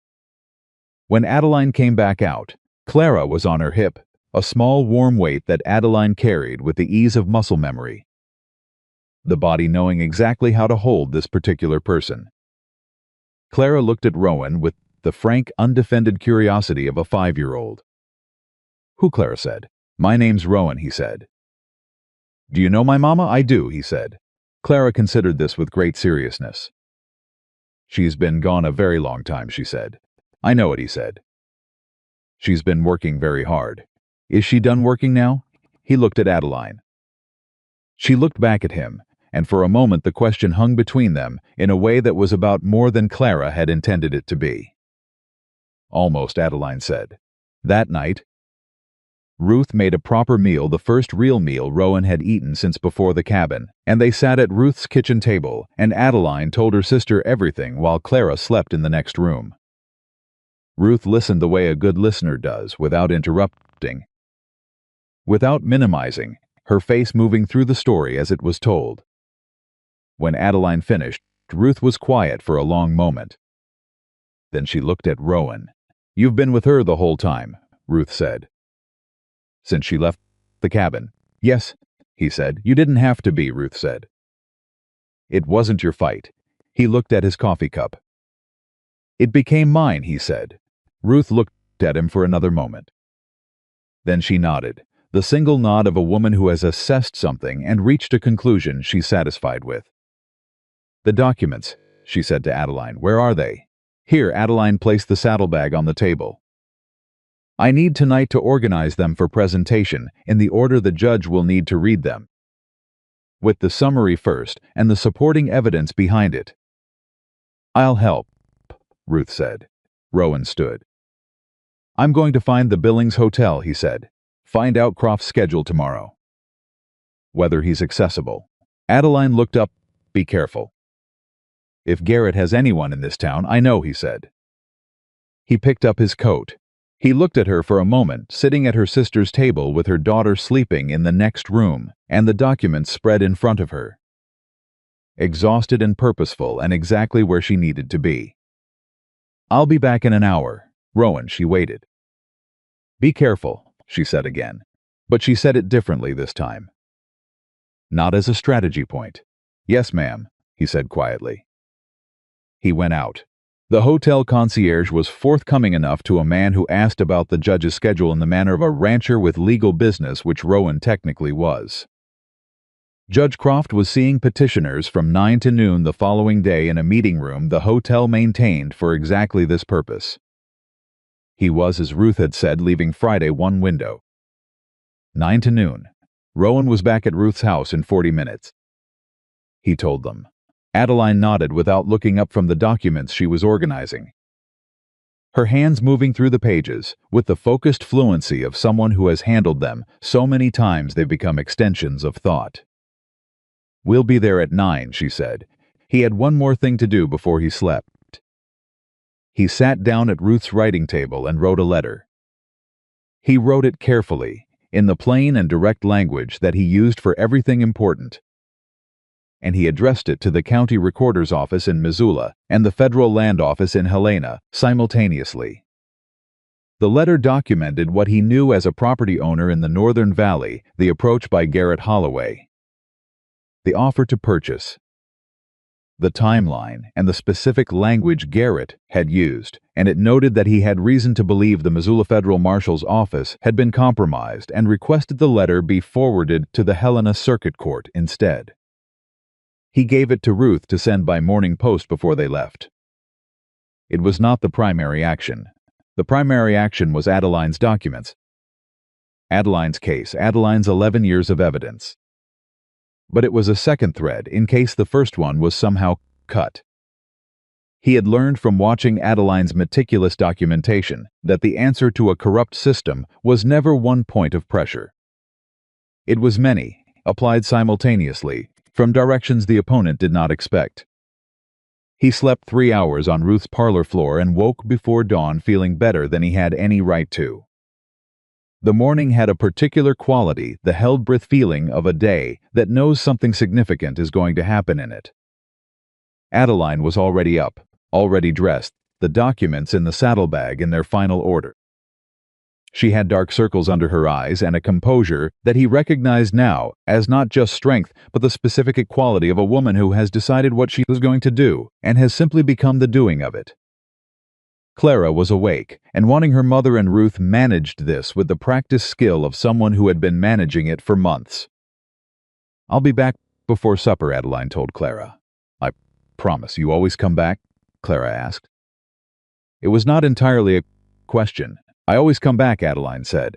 When Adeline came back out, Clara was on her hip, a small warm weight that Adeline carried with the ease of muscle memory, the body knowing exactly how to hold this particular person. Clara looked at Rowan with the frank, undefended curiosity of a 5-year-old. "Who?" Clara said. "My name's Rowan," he said. "Do you know my mama?" "I do," he said. Clara considered this with great seriousness. "She's been gone a very long time," she said. "I know it," he said. "She's been working very hard." "Is she done working now?" He looked at Adeline. She looked back at him, and for a moment the question hung between them in a way that was about more than Clara had intended it to be. "Almost," Adeline said. That night, Ruth made a proper meal, the first real meal Rowan had eaten since before the cabin, and they sat at Ruth's kitchen table, and Adeline told her sister everything while Clara slept in the next room. Ruth listened the way a good listener does, without interrupting, without minimizing, her face moving through the story as it was told. When Adeline finished, Ruth was quiet for a long moment. Then she looked at Rowan. "You've been with her the whole time," Ruth said. "Since she left the cabin?" "Yes," he said. "You didn't have to be," Ruth said. "It wasn't your fight." He looked at his coffee cup. "It became mine," he said. Ruth looked at him for another moment. Then she nodded, the single nod of a woman who has assessed something and reached a conclusion she's satisfied with. "The documents," she said to Adeline. "Where are they?" "Here." Adeline placed the saddlebag on the table. "I need tonight to organize them for presentation in the order the judge will need to read them, with the summary first and the supporting evidence behind it." "I'll help," Ruth said. Rowan stood. "I'm going to find the Billings Hotel," he said. "Find out Croft's schedule tomorrow. Whether he's accessible." Adeline looked up. "Be careful. If Garrett has anyone in this town, I know," he said. He picked up his coat. He looked at her for a moment, sitting at her sister's table with her daughter sleeping in the next room, and the documents spread in front of her. Exhausted and purposeful, and exactly where she needed to be. "I'll be back in an hour." "Rowan," she waited. "Be careful," she said again, but she said it differently this time. Not as a strategy point. "Yes, ma'am," he said quietly. He went out. The hotel concierge was forthcoming enough to a man who asked about the judge's schedule in the manner of a rancher with legal business, which Rowan technically was. Judge Croft was seeing petitioners from 9 to noon the following day in a meeting room the hotel maintained for exactly this purpose. He was, as Ruth had said, leaving Friday one window. 9 to noon. Rowan was back at Ruth's house in 40 minutes. He told them. Adeline nodded without looking up from the documents she was organizing, her hands moving through the pages with the focused fluency of someone who has handled them so many times they've become extensions of thought. "We'll be there at 9, she said. He had one more thing to do before he slept. He sat down at Ruth's writing table and wrote a letter. He wrote it carefully, in the plain and direct language that he used for everything important. And he addressed it to the county recorder's office in Missoula and the federal land office in Helena simultaneously. The letter documented what he knew as a property owner in the Northern Valley, the approach by Garrett Holloway, the offer to purchase, the timeline, and the specific language Garrett had used, and it noted that he had reason to believe the Missoula Federal Marshal's office had been compromised and requested the letter be forwarded to the Helena Circuit Court instead. He gave it to Ruth to send by morning post before they left. It was not the primary action. The primary action was Adeline's documents. Adeline's case, Adeline's 11 years of evidence. But it was a second thread in case the first one was somehow cut. He had learned from watching Adeline's meticulous documentation that the answer to a corrupt system was never one point of pressure. It was many, applied simultaneously, from directions the opponent did not expect. He slept 3 hours on Ruth's parlor floor and woke before dawn feeling better than he had any right to. The morning had a particular quality, the held-breath feeling of a day that knows something significant is going to happen in it. Adeline was already up, already dressed, the documents in the saddlebag in their final order. She had dark circles under her eyes and a composure that he recognized now as not just strength but the specific quality of a woman who has decided what she was going to do and has simply become the doing of it. Clara was awake and wanting her mother, and Ruth managed this with the practiced skill of someone who had been managing it for months. "I'll be back before supper," Adeline told Clara. "I promise you always come back?" Clara asked. It was not entirely a question. "I always come back," Adeline said.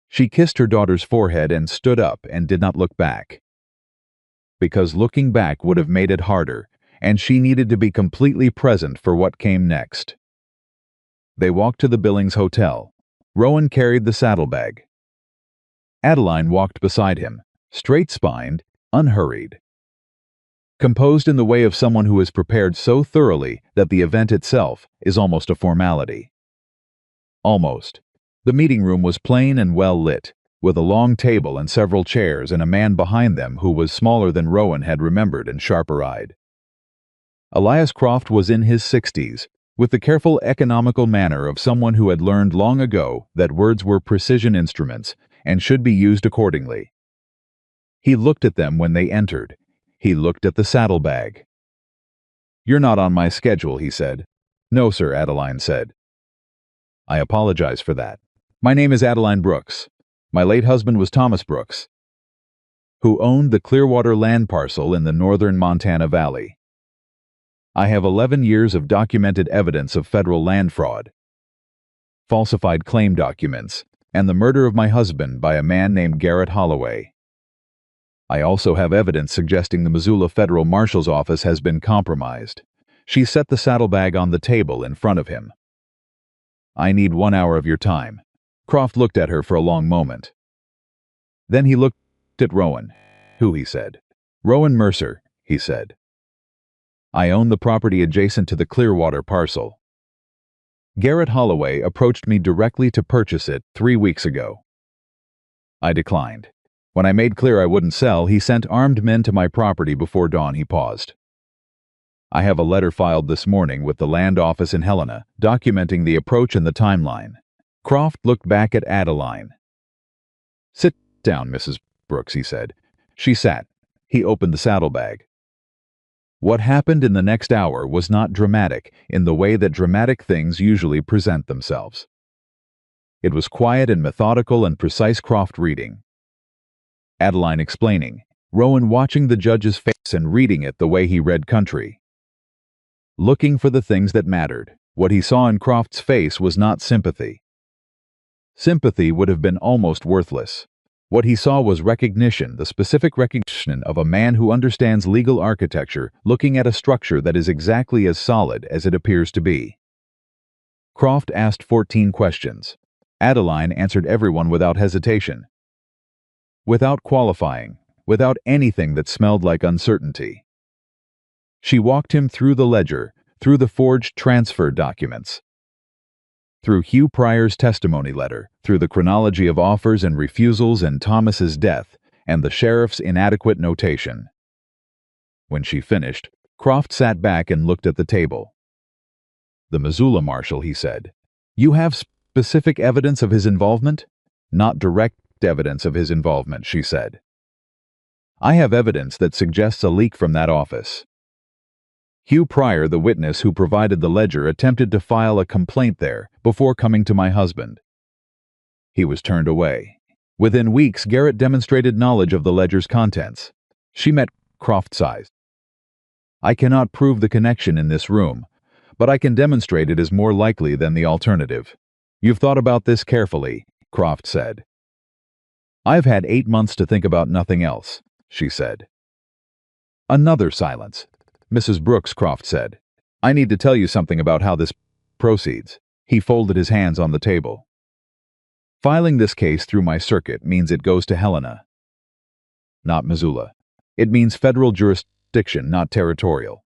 She kissed her daughter's forehead and stood up and did not look back. Because looking back would have made it harder, and she needed to be completely present for what came next. They walked to the Billings Hotel. Rowan carried the saddlebag. Adeline walked beside him, straight-spined, unhurried. Composed in the way of someone who is prepared so thoroughly that the event itself is almost a formality. Almost. The meeting room was plain and well lit, with a long table and several chairs and a man behind them who was smaller than Rowan had remembered and sharper-eyed. Elias Croft was in his 60s, with the careful economical manner of someone who had learned long ago that words were precision instruments and should be used accordingly. He looked at them when they entered. He looked at the saddlebag. "You're not on my schedule," he said. "No, sir," Adeline said. "I apologize for that. My name is Adeline Brooks. My late husband was Thomas Brooks, who owned the Clearwater land parcel in the northern Montana Valley. I have 11 years of documented evidence of federal land fraud, falsified claim documents, and the murder of my husband by a man named Garrett Holloway. I also have evidence suggesting the Missoula Federal Marshal's office has been compromised." She set the saddlebag on the table in front of him. "I need 1 hour of your time." Croft looked at her for a long moment. Then he looked at Rowan. "Who?" he said. "Rowan Mercer," he said. "I own the property adjacent to the Clearwater parcel. Garrett Holloway approached me directly to purchase it 3 weeks ago. I declined. When I made clear I wouldn't sell, he sent armed men to my property before dawn." He paused. "I have a letter filed this morning with the land office in Helena, documenting the approach and the timeline." Croft looked back at Adeline. "Sit down, Mrs. Brooks," he said. She sat. He opened the saddlebag. What happened in the next hour was not dramatic in the way that dramatic things usually present themselves. It was quiet and methodical and precise Croft reading. Adeline explaining, Rowan watching the judge's face and reading it the way he read country. Looking for the things that mattered. What he saw in Croft's face was not sympathy. Sympathy would have been almost worthless. What he saw was recognition, the specific recognition of a man who understands legal architecture, looking at a structure that is exactly as solid as it appears to be. Croft asked 14 questions. Adeline answered everyone without hesitation. Without qualifying, without anything that smelled like uncertainty. She walked him through the ledger, through the forged transfer documents, through Hugh Pryor's testimony letter, through the chronology of offers and refusals and Thomas's death, and the sheriff's inadequate notation. When she finished, Croft sat back and looked at the table. "The Missoula Marshal," he said. "You have specific evidence of his involvement?" "Not direct evidence of his involvement," she said. "I have evidence that suggests a leak from that office." Hugh Pryor, the witness who provided the ledger, attempted to file a complaint there before coming to my husband. He was turned away. Within weeks, Garrett demonstrated knowledge of the ledger's contents. She met Croft's eyes. I cannot prove the connection in this room, but I can demonstrate it is more likely than the alternative. You've thought about this carefully, Croft said. I've had 8 months to think about nothing else, she said. Another silence. Mrs. Brooks, Croft said. I need to tell you something about how this proceeds. He folded his hands on the table. Filing this case through my circuit means it goes to Helena, not Missoula. It means federal jurisdiction, not territorial.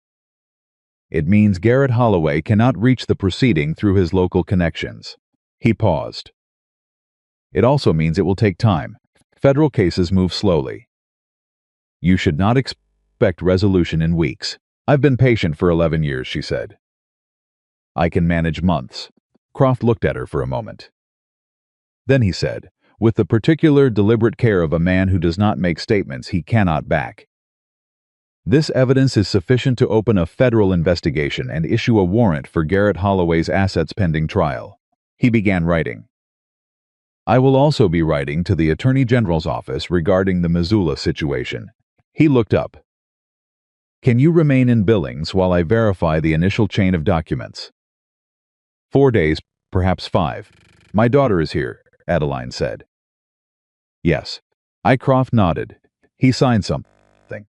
It means Garrett Holloway cannot reach the proceeding through his local connections. He paused. It also means it will take time. Federal cases move slowly. You should not expect resolution in weeks. I've been patient for 11 years, she said. I can manage months. Croft looked at her for a moment. Then he said, with the particular deliberate care of a man who does not make statements he cannot back. This evidence is sufficient to open a federal investigation and issue a warrant for Garrett Holloway's assets pending trial. He began writing. I will also be writing to the Attorney General's office regarding the Missoula situation. He looked up. Can you remain in Billings while I verify the initial chain of documents? 4 days, perhaps 5. My daughter is here, Adeline said. Yes. Croft nodded. He signed something.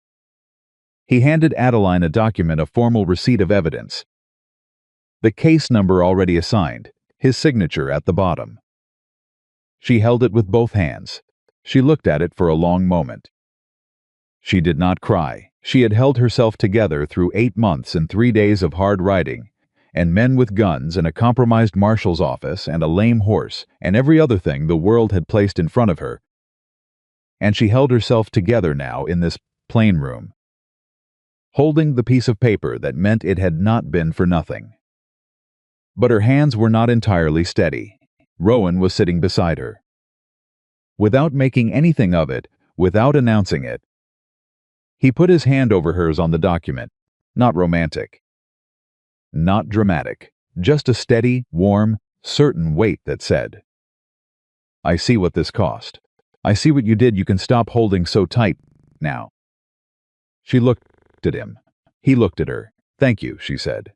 He handed Adeline a document of formal receipt of evidence. The case number already assigned, his signature at the bottom. She held it with both hands. She looked at it for a long moment. She did not cry. She had held herself together through 8 months and 3 days of hard riding, and men with guns and a compromised marshal's office and a lame horse and every other thing the world had placed in front of her. And she held herself together now in this plain room, holding the piece of paper that meant it had not been for nothing. But her hands were not entirely steady. Rowan was sitting beside her. Without making anything of it, without announcing it, he put his hand over hers on the document. Not romantic. Not dramatic. Just a steady, warm, certain weight that said, I see what this cost. I see what you did. You can stop holding so tight now. She looked at him. He looked at her. Thank you, she said.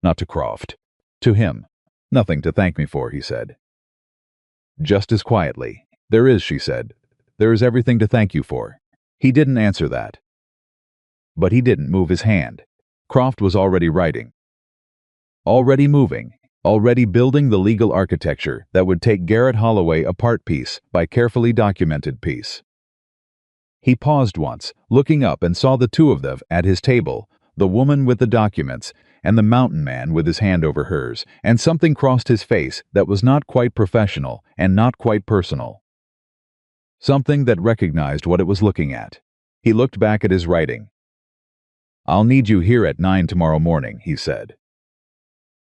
Not to Croft. To him. Nothing to thank me for, he said. Just as quietly. There is, she said. There is everything to thank you for. He didn't answer that. But he didn't move his hand. Croft was already writing. Already moving. Already building the legal architecture that would take Garrett Holloway apart piece by carefully documented piece. He paused once, looking up, and saw the two of them at his table, the woman with the documents and the mountain man with his hand over hers, and something crossed his face that was not quite professional and not quite personal. Something that recognized what it was looking at. He looked back at his writing. I'll need you here at 9 tomorrow morning, he said.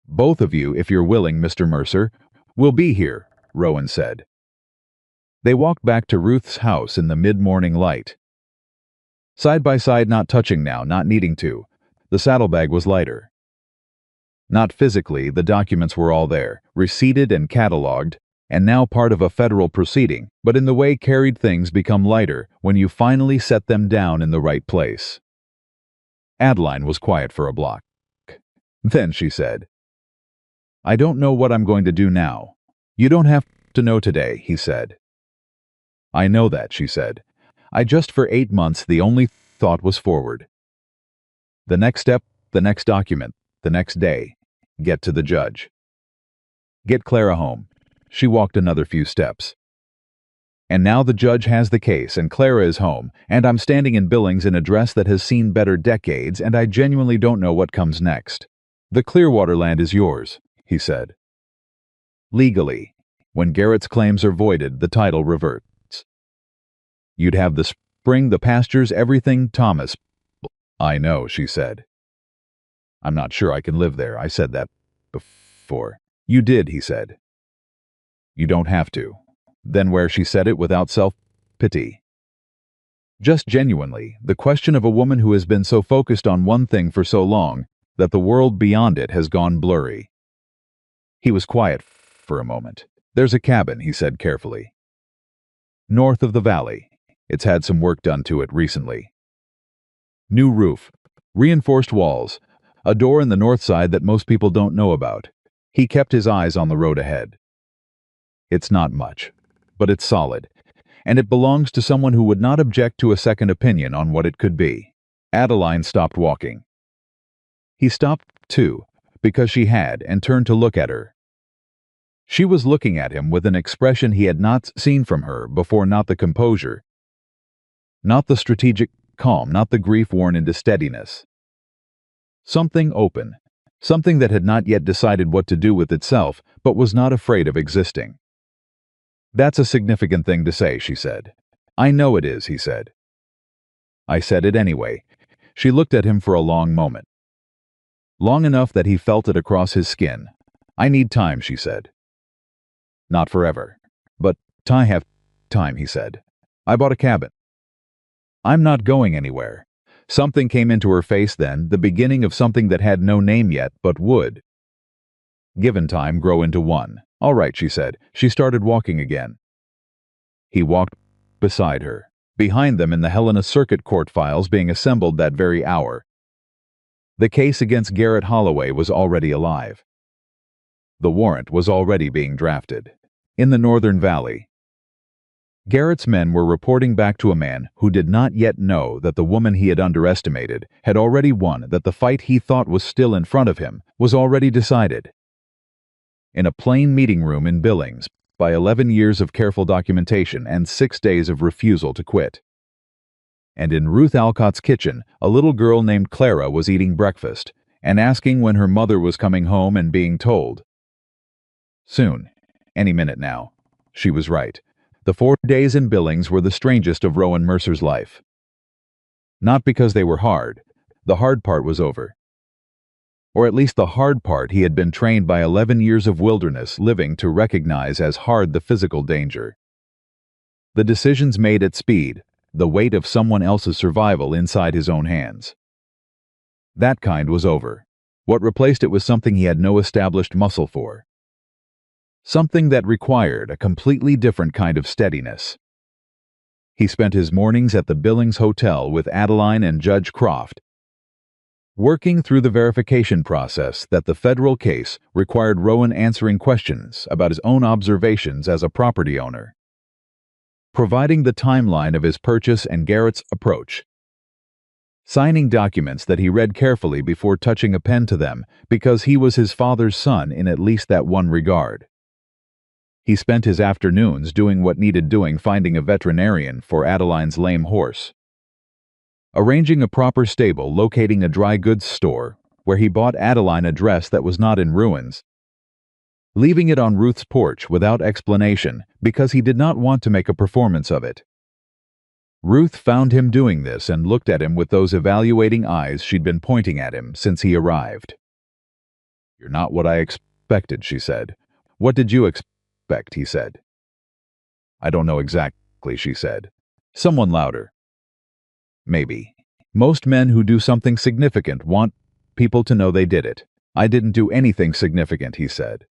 Both of you, if you're willing, Mr. Mercer. We'll be here, Rowan said. They walked back to Ruth's house in the mid-morning light. Side by side, not touching now, not needing to. The saddlebag was lighter. Not physically, the documents were all there, receipted and catalogued, and now part of a federal proceeding, but in the way carried things become lighter when you finally set them down in the right place. Adeline was quiet for a block. Then she said, I don't know what I'm going to do now. You don't have to know today, he said. I know that, she said. I just for 8 months the only thought was forward. The next step, the next document, the next day. Get to the judge. Get Clara home. She walked another few steps. And now the judge has the case, and Clara is home, and I'm standing in Billings in a dress that has seen better decades, and I genuinely don't know what comes next. The Clearwater land is yours, he said. Legally. When Garrett's claims are voided, the title reverts. You'd have the spring, the pastures, everything, Thomas. I know, she said. I'm not sure I can live there. I said that before. You did, he said. You don't have to. Then where she said it without self-pity. Just genuinely, the question of a woman who has been so focused on one thing for so long that the world beyond it has gone blurry. He was quiet for a moment. "There's a cabin," he said carefully. "North of the valley. It's had some work done to it recently. New roof, reinforced walls, a door in the north side that most people don't know about." He kept his eyes on the road ahead. "It's not much, but it's solid, and it belongs to someone who would not object to a second opinion on what it could be." Adeline stopped walking. He stopped, too, because she had, and turned to look at her. She was looking at him with an expression he had not seen from her before, not the composure, not the strategic calm, not the grief worn into steadiness. Something open, something that had not yet decided what to do with itself, but was not afraid of existing. "That's a significant thing to say," she said. "I know it is," he said. "I said it anyway." She looked at him for a long moment. Long enough that he felt it across his skin. "I need time," she said. "Not forever. But I have time," he said. "I bought a cabin. I'm not going anywhere." Something came into her face then, the beginning of something that had no name yet, but would, given time, grow into one. "All right," she said. She started walking again. He walked beside her. Behind them in the Helena Circuit Court files being assembled that very hour. The case against Garrett Holloway was already alive. The warrant was already being drafted. In the Northern Valley, Garrett's men were reporting back to a man who did not yet know that the woman he had underestimated had already won, that the fight he thought was still in front of him was already decided. In a plain meeting room in Billings, by 11 years of careful documentation and 6 days of refusal to quit. And in Ruth Alcott's kitchen, a little girl named Clara was eating breakfast and asking when her mother was coming home and being told, soon, any minute now. She was right. The 4 days in Billings were the strangest of Rowan Mercer's life. Not because they were hard. The hard part was over. Or at least the hard part he had been trained by 11 years of wilderness living to recognize as hard the physical danger. The decisions made at speed, the weight of someone else's survival inside his own hands. That kind was over. What replaced it was something he had no established muscle for. Something that required a completely different kind of steadiness. He spent his mornings at the Billings Hotel with Adeline and Judge Croft, working through the verification process that the federal case required Rowan answering questions about his own observations as a property owner, providing the timeline of his purchase and Garrett's approach, signing documents that he read carefully before touching a pen to them because he was his father's son in at least that one regard. He spent his afternoons doing what needed doing, finding a veterinarian for Adeline's lame horse, arranging a proper stable, locating a dry goods store where he bought Adeline a dress that was not in ruins, leaving it on Ruth's porch without explanation because he did not want to make a performance of it. Ruth found him doing this and looked at him with those evaluating eyes she'd been pointing at him since he arrived. "You're not what I expected," she said. "What did you expect?" he said. "I don't know exactly," she said. "Someone louder." "Maybe. Most men who do something significant want people to know they did it." "I didn't do anything significant," he said.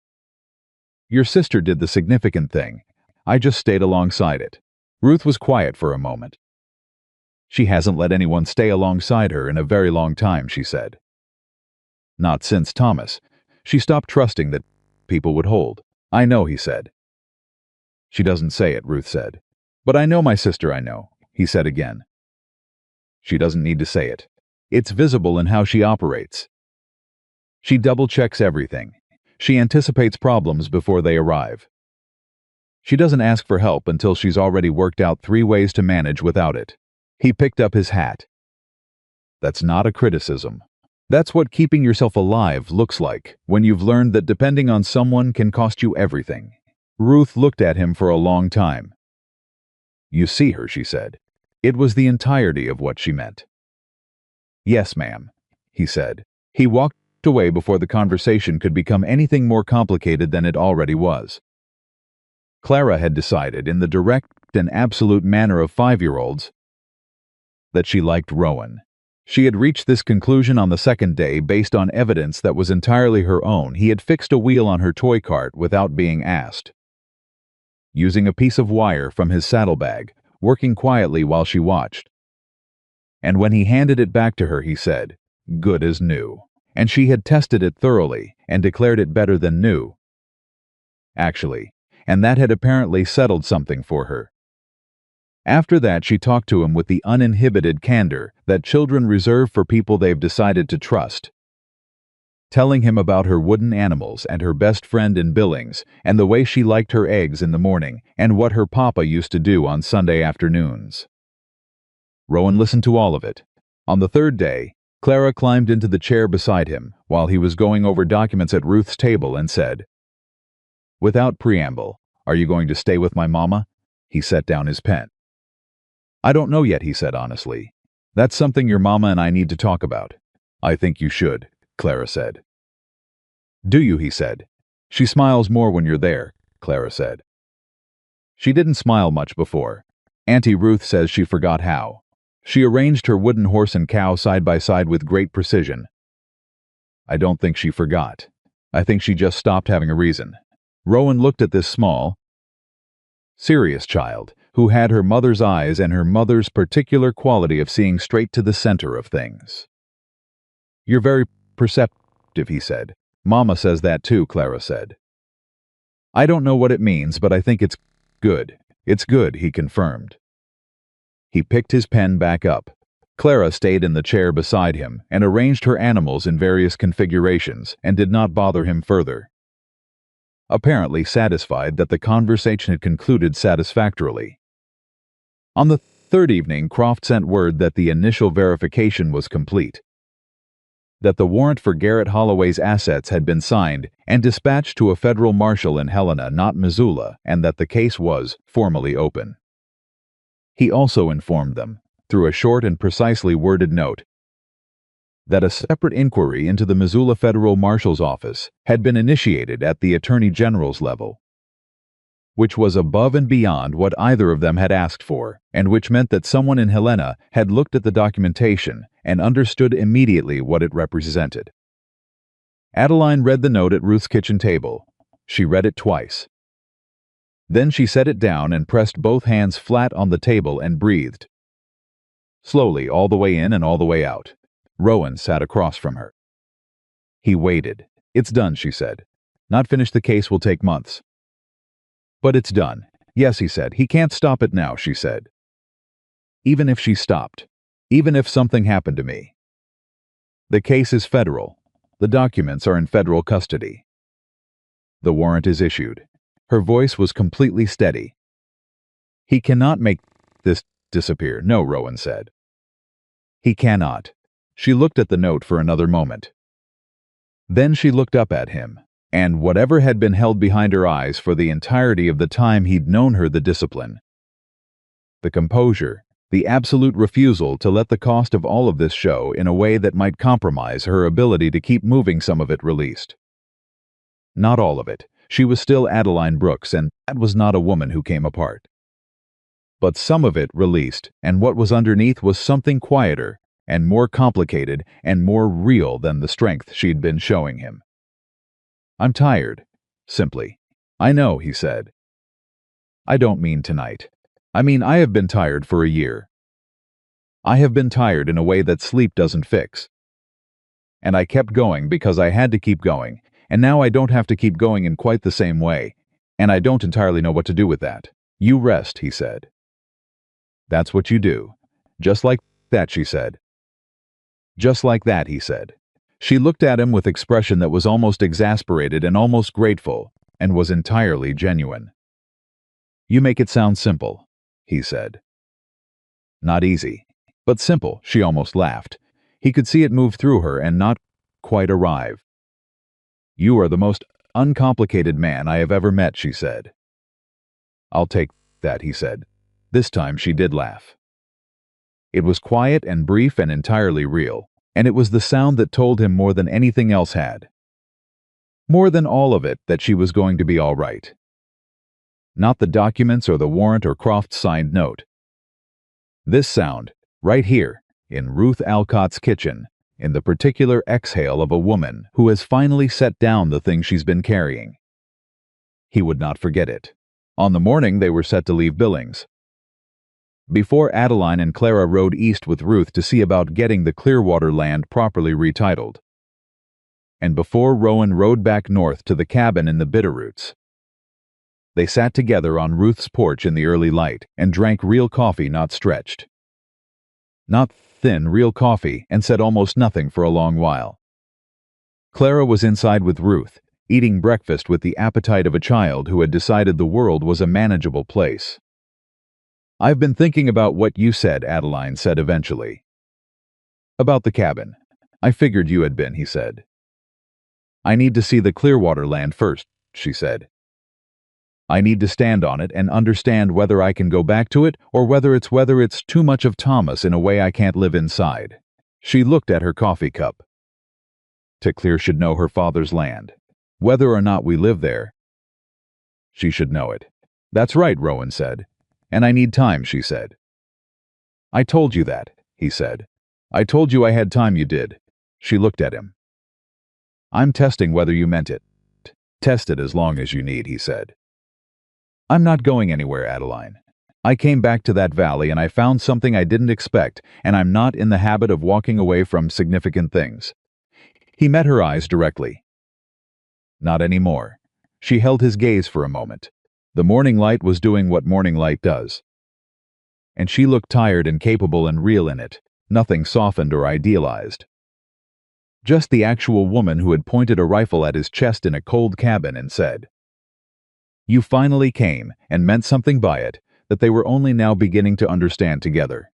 "Your sister did the significant thing. I just stayed alongside it." Ruth was quiet for a moment. "She hasn't let anyone stay alongside her in a very long time," she said. "Not since Thomas. She stopped trusting that people would hold." "I know," he said. "She doesn't say it," Ruth said. "But I know my sister, I know," he said again. "She doesn't need to say it. It's visible in how she operates. She double-checks everything. She anticipates problems before they arrive. She doesn't ask for help until she's already worked out 3 ways to manage without it." He picked up his hat. "That's not a criticism. That's what keeping yourself alive looks like when you've learned that depending on someone can cost you everything." Ruth looked at him for a long time. "You see her," she said. It was the entirety of what she meant. "Yes, ma'am," he said. He walked away before the conversation could become anything more complicated than it already was. Clara had decided, in the direct and absolute manner of 5-year-olds, that she liked Rowan. She had reached this conclusion on the second day based on evidence that was entirely her own. He had fixed a wheel on her toy cart without being asked, using a piece of wire from his saddlebag, working quietly while she watched. And when he handed it back to her, he said, "Good as new." And she had tested it thoroughly and declared it better than new, actually, and that had apparently settled something for her. After that, she talked to him with the uninhibited candor that children reserve for people they've decided to trust, telling him about her wooden animals and her best friend in Billings and the way she liked her eggs in the morning and what her papa used to do on Sunday afternoons. Rowan listened to all of it. On the third day, Clara climbed into the chair beside him while he was going over documents at Ruth's table and said, "Without preamble, are you going to stay with my mama?" He set down his pen. "I don't know yet," he said honestly. "That's something your mama and I need to talk about." "I think you should," Clara said. "Do you?" he said. "She smiles more when you're there," Clara said. She didn't smile much before. Auntie Ruth says she forgot how. She arranged her wooden horse and cow side by side with great precision. I don't think she forgot. I think she just stopped having a reason. Rowan looked at this small, serious child who had her mother's eyes and her mother's particular quality of seeing straight to the center of things. "You're very perceptive," he said. "Mama says that too," Clara said. "I don't know what it means, but I think it's good." "It's good," he confirmed. He picked his pen back up. Clara stayed in the chair beside him and arranged her animals in various configurations and did not bother him further, apparently satisfied that the conversation had concluded satisfactorily. On the third evening, Croft sent word that the initial verification was complete, that the warrant for Garrett Holloway's assets had been signed and dispatched to a federal marshal in Helena, not Missoula, and that the case was formally open. He also informed them, through a short and precisely worded note, that a separate inquiry into the Missoula Federal Marshal's Office had been initiated at the Attorney General's level, which was above and beyond what either of them had asked for, and which meant that someone in Helena had looked at the documentation and understood immediately what it represented. Adeline read the note at Ruth's kitchen table. She read it twice. Then she set it down and pressed both hands flat on the table and breathed, slowly, all the way in and all the way out. Rowan sat across from her. He waited. "It's done," she said. "Not finished, the case will take months." "But it's done." "Yes," he said. "He can't stop it now," she said. "Even if she stopped. Even if something happened to me. The case is federal. The documents are in federal custody. The warrant is issued." Her voice was completely steady. "He cannot make this disappear." "No," Rowan said. "He cannot." She looked at the note for another moment. Then she looked up at him, and whatever had been held behind her eyes for the entirety of the time he'd known her, the discipline, the composure, the absolute refusal to let the cost of all of this show in a way that might compromise her ability to keep moving, some of it released. Not all of it. She was still Adeline Brooks, and that was not a woman who came apart. But some of it released, and what was underneath was something quieter and more complicated and more real than the strength she'd been showing him. "I'm tired," simply. "I know," he said. "I don't mean tonight. I mean, I have been tired for a year. I have been tired in a way that sleep doesn't fix. And I kept going because I had to keep going, and now I don't have to keep going in quite the same way, and I don't entirely know what to do with that." "You rest," he said. "That's what you do. Just like that," she said. "Just like that," he said. She looked at him with expression that was almost exasperated and almost grateful, and was entirely genuine. "You make it sound simple," he said. "Not easy, but simple," she almost laughed. He could see it move through her and not quite arrive. "You are the most uncomplicated man I have ever met," she said. "I'll take that," he said. This time she did laugh. It was quiet and brief and entirely real, and it was the sound that told him more than anything else had. More than all of it, that she was going to be all right. Not the documents or the warrant or Croft's signed note. This sound, Right here, in Ruth Alcott's kitchen, in the particular exhale of a woman who has finally set down the thing she's been carrying. He would not forget it. On the morning they were set to leave Billings. Before Adeline and Clara rode east with Ruth to see about getting the Clearwater land properly retitled. And before Rowan rode back north to the cabin in the Bitterroots. They sat together on Ruth's porch in the early light and drank real coffee not stretched. Not thin, real coffee, and said almost nothing for a long while. Clara was inside with Ruth, eating breakfast with the appetite of a child who had decided the world was a manageable place. "I've been thinking about what you said," Adeline said eventually. "About the cabin. I figured you had been," he said. "I need to see the Clearwater land first," she said. "I need to stand on it and understand whether I can go back to it or whether it's too much of Thomas in a way I can't live inside." She looked at her coffee cup. Clear should know her father's land. Whether or not we live there, she should know it. "That's right," Rowan said. "And I need time," she said. "I told you that," he said. "I told you I had time, you did." She looked at him. "I'm testing whether you meant it." "Test it as long as you need," he said. "I'm not going anywhere, Adeline. I came back to that valley and I found something I didn't expect, and I'm not in the habit of walking away from significant things." He met her eyes directly. Not anymore. She held his gaze for a moment. The morning light was doing what morning light does. And she looked tired and capable and real in it, nothing softened or idealized. Just the actual woman who had pointed a rifle at his chest in a cold cabin and said, "You finally came," and meant something by it that they were only now beginning to understand together.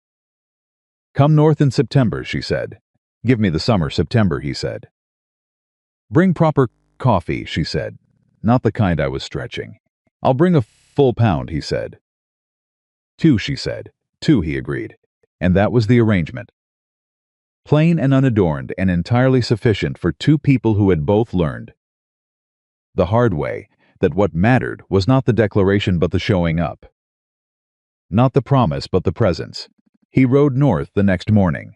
"Come north in September," she said. "Give me the summer September," he said. "Bring proper coffee," she said. "Not the kind I was stretching." "I'll bring a full pound," he said. "Two," she said. "Two," he agreed. And that was the arrangement. Plain and unadorned and entirely sufficient for two people who had both learned, the hard way, that what mattered was not the declaration but the showing up. Not the promise but the presence. He rode north the next morning.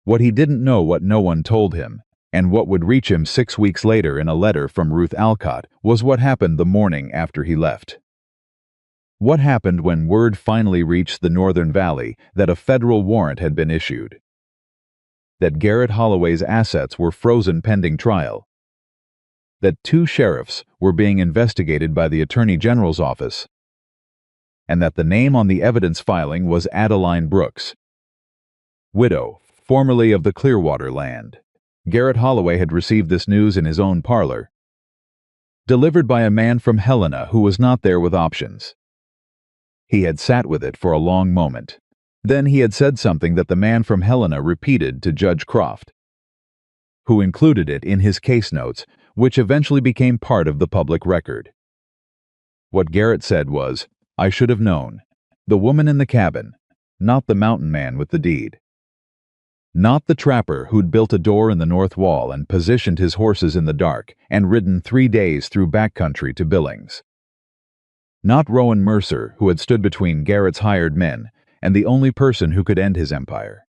What he didn't know, what no one told him, and what would reach him 6 weeks later in a letter from Ruth Alcott, was what happened the morning after he left. What happened when word finally reached the Northern Valley that a federal warrant had been issued. That Garrett Holloway's assets were frozen pending trial. That 2 sheriffs were being investigated by the Attorney General's office. And that the name on the evidence filing was Adeline Brooks, widow, formerly of the Clearwater land. Garrett Holloway had received this news in his own parlor, delivered by a man from Helena who was not there with options. He had sat with it for a long moment. Then he had said something that the man from Helena repeated to Judge Croft, who included it in his case notes, which eventually became part of the public record. What Garrett said was, "I should have known. The woman in the cabin, not the mountain man with the deed. Not the trapper who'd built a door in the north wall and positioned his horses in the dark and ridden 3 days through backcountry to Billings. Not Rowan Mercer, who had stood between Garrett's hired men and the only person who could end his empire.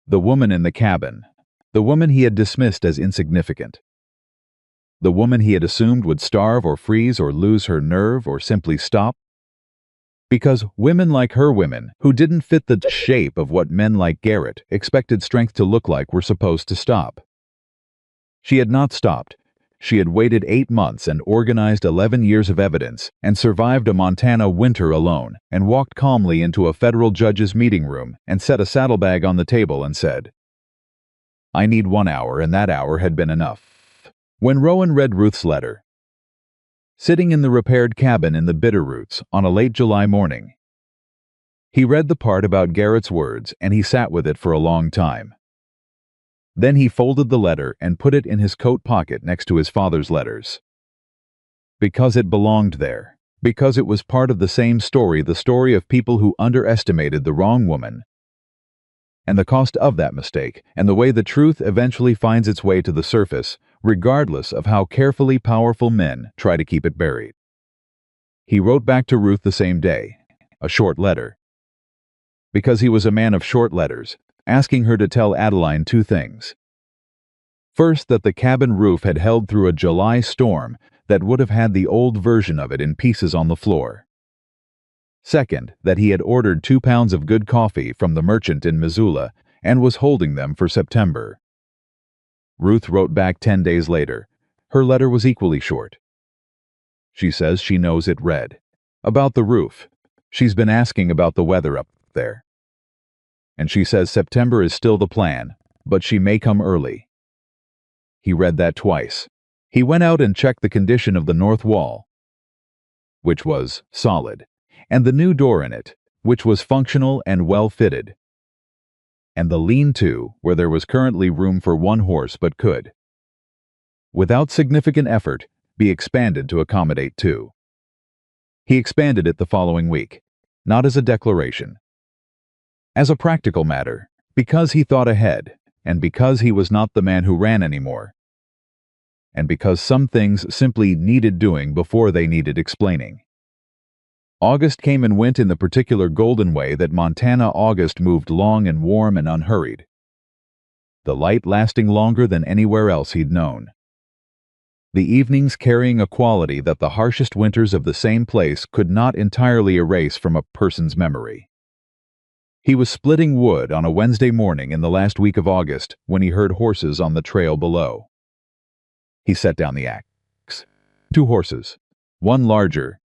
The woman in the cabin, the woman he had dismissed as insignificant. The woman he had assumed would starve or freeze or lose her nerve or simply stop. Because women like her women, who didn't fit the shape of what men like Garrett expected strength to look like, were supposed to stop. She had not stopped. She had waited 8 months and organized 11 years of evidence and survived a Montana winter alone and walked calmly into a federal judge's meeting room and set a saddlebag on the table and said, "I need 1 hour," and that hour had been enough. When Rowan read Ruth's letter, sitting in the repaired cabin in the Bitterroots on a late July morning, he read the part about Garrett's words and he sat with it for a long time. Then he folded the letter and put it in his coat pocket next to his father's letters. Because it belonged there. Because it was part of the same story, the story of people who underestimated the wrong woman, and the cost of that mistake, and the way the truth eventually finds its way to the surface, regardless of how carefully powerful men try to keep it buried. He wrote back to Ruth the same day, a short letter. because he was a man of short letters, asking her to tell Adeline two things. First, that the cabin roof had held through a July storm that would have had the old version of it in pieces on the floor. Second, that he had ordered 2 pounds of good coffee from the merchant in Missoula and was holding them for September. Ruth wrote back 10 days later. Her letter was equally short. She says she knows it read, "About the roof. She's been asking about the weather up there." And she says September is still the plan, but she may come early. He read that twice. He went out and checked the condition of the north wall, which was solid, and the new door in it, which was functional and well-fitted, and the lean-to, where there was currently room for 1 horse but could, without significant effort, be expanded to accommodate 2. He expanded it the following week, not as a declaration. As a practical matter, because he thought ahead, and because he was not the man who ran anymore, and because some things simply needed doing before they needed explaining. August came and went in the particular golden way that Montana August moved, long and warm and unhurried, the light lasting longer than anywhere else he'd known. The evenings carrying a quality that the harshest winters of the same place could not entirely erase from a person's memory. He was splitting wood on a Wednesday morning in the last week of August when he heard horses on the trail below. He set down the axe. 2 horses, one larger,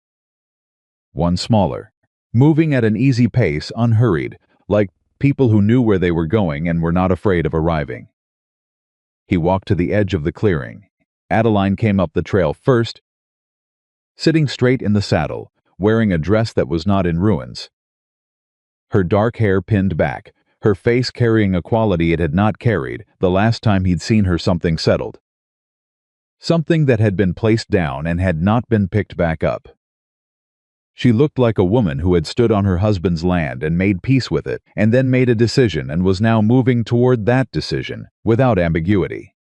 one smaller, moving at an easy pace, unhurried, like people who knew where they were going and were not afraid of arriving. He walked to the edge of the clearing. Adeline came up the trail first, sitting straight in the saddle, wearing a dress that was not in ruins. Her dark hair pinned back, her face carrying a quality it had not carried the last time he'd seen her, something settled. Something that had been placed down and had not been picked back up. She looked like a woman who had stood on her husband's land and made peace with it, and then made a decision and was now moving toward that decision, without ambiguity.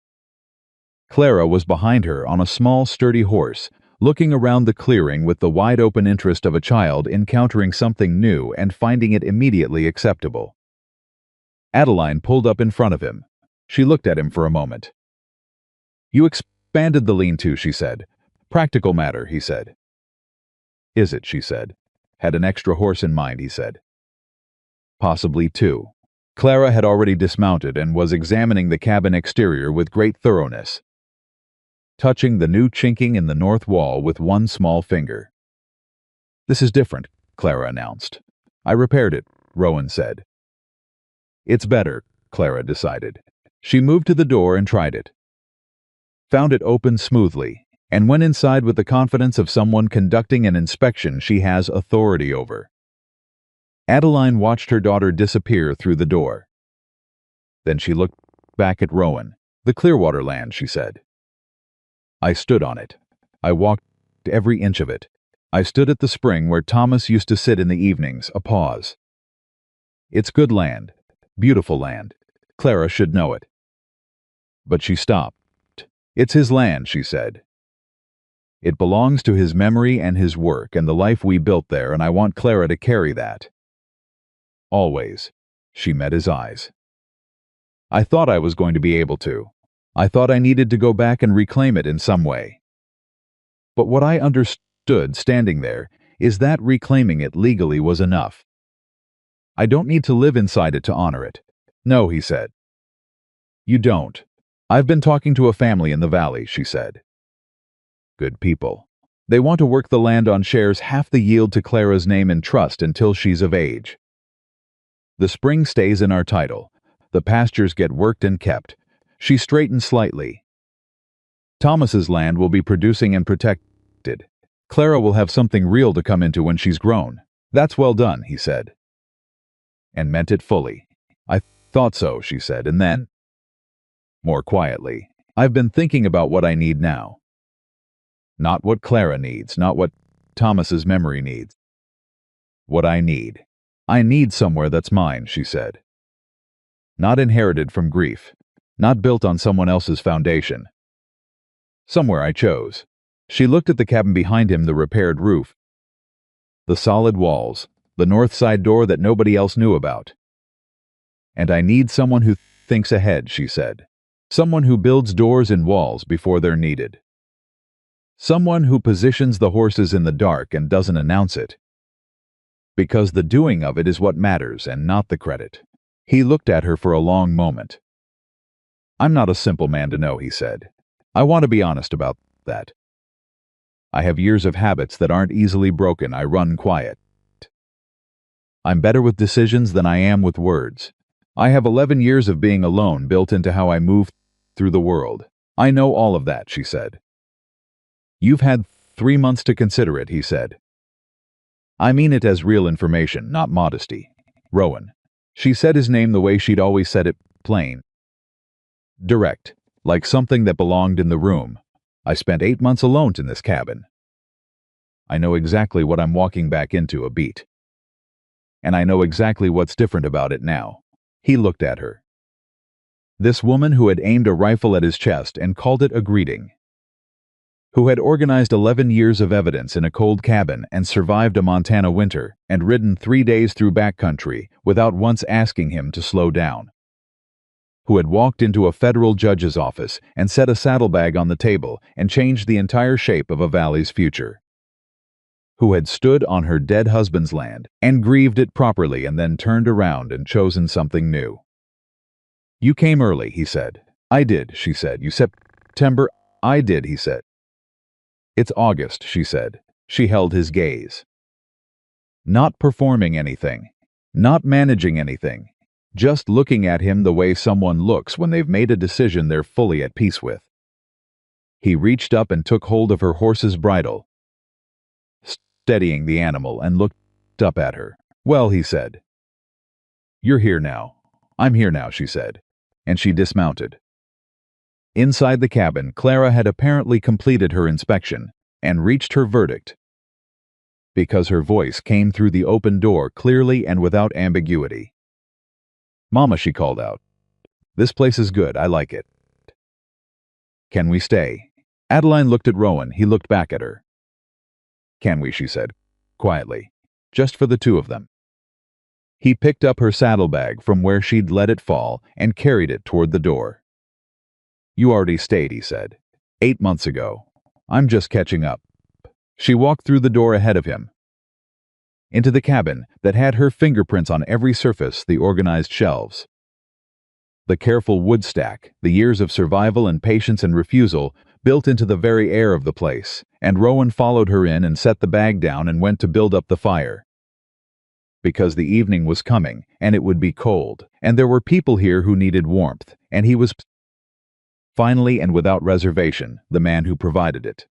Clara was behind her on a small, sturdy horse, looking around the clearing with the wide-open interest of a child encountering something new and finding it immediately acceptable. Adeline pulled up in front of him. She looked at him for a moment. "You expanded the lean-to," she said. "Practical matter," he said. "Is it?" she said. "Had an extra horse in mind," he said. "Possibly 2. Clara had already dismounted and was examining the cabin exterior with great thoroughness, touching the new chinking in the north wall with one small finger. "This is different," Clara announced. "I repaired it," Rowan said. "It's better," Clara decided. She moved to the door and tried it. Found it open smoothly, and went inside with the confidence of someone conducting an inspection she has authority over. Adeline watched her daughter disappear through the door. Then she looked back at Rowan. "The Clearwater land," she said. "I stood on it. I walked every inch of it. I stood at the spring where Thomas used to sit in the evenings." A pause. "It's good land. Beautiful land. Clara should know it." But she stopped. "It's his land," she said. "It belongs to his memory and his work and the life we built there, and I want Clara to carry that. Always." She met his eyes. "I thought I was going to be able to. I thought I needed to go back and reclaim it in some way. But what I understood standing there is that reclaiming it legally was enough. I don't need to live inside it to honor it." "No," he said. "You don't. I've been talking to a family in the valley," she said. "Good people. They want to work the land on shares half the yield to Clara's name in trust until she's of age. The spring stays in our title. The pastures get worked and kept." She straightened slightly. "Thomas's land will be producing and protected. Clara will have something real to come into when she's grown." "That's well done," he said. And meant it fully. "I thought so," she said, and then, more quietly, "I've been thinking about what I need now. Not what Clara needs, not what Thomas's memory needs. What I need. I need somewhere that's mine," she said. "Not inherited from grief. Not built on someone else's foundation. Somewhere I chose." She looked at the cabin behind him, the repaired roof, the solid walls, The north side door that nobody else knew about. And I need someone who thinks ahead, she said. Someone who builds doors and walls before they're needed. Someone who positions the horses in the dark and doesn't announce it. Because the doing of it is what matters and not the credit. He looked at her for a long moment. I'm not a simple man to know, he said. I want to be honest about that. I have years of habits that aren't easily broken. I run quiet. I'm better with decisions than I am with words. I have 11 years of being alone built into how I move through the world. I know all of that, she said. You've had 3 months to consider it, he said. I mean it as real information, not modesty. Rowan. She said his name the way she'd always said it, plain. Direct, like something that belonged in the room. I spent 8 months alone in this cabin. I know exactly what I'm walking back into, a beat. And I know exactly what's different about it now. He looked at her. This woman who had aimed a rifle at his chest and called it a greeting. Who had organized 11 years of evidence in a cold cabin and survived a Montana winter and ridden 3 days through backcountry without once asking him to slow down. Who had walked into a federal judge's office and set a saddlebag on the table and changed the entire shape of a valley's future. Who had stood on her dead husband's land and grieved it properly and then turned around and chosen something new. You came early, he said. I did, she said. You September? I did, he said. It's August, she said. She held his gaze. Not performing anything. Not managing anything. Just looking at him the way someone looks when they've made a decision they're fully at peace with. He reached up and took hold of her horse's bridle, steadying the animal, and looked up at her. Well, he said. You're here now. I'm here now, she said. And she dismounted. Inside the cabin, Clara had apparently completed her inspection and reached her verdict. Because her voice came through the open door clearly and without ambiguity. Mama, she called out. This place is good. I like it. Can we stay? Adeline looked at Rowan. He looked back at her. Can we, she said, quietly. Just for the two of them. He picked up her saddlebag from where she'd let it fall and carried it toward the door. You already stayed, he said. 8 months ago. I'm just catching up. She walked through the door ahead of him. Into the cabin that had her fingerprints on every surface, the organized shelves. The careful wood stack, the years of survival and patience and refusal built into the very air of the place, and Rowan followed her in and set the bag down and went to build up the fire. Because the evening was coming, and it would be cold, and there were people here who needed warmth, and he was finally and without reservation, the man who provided it.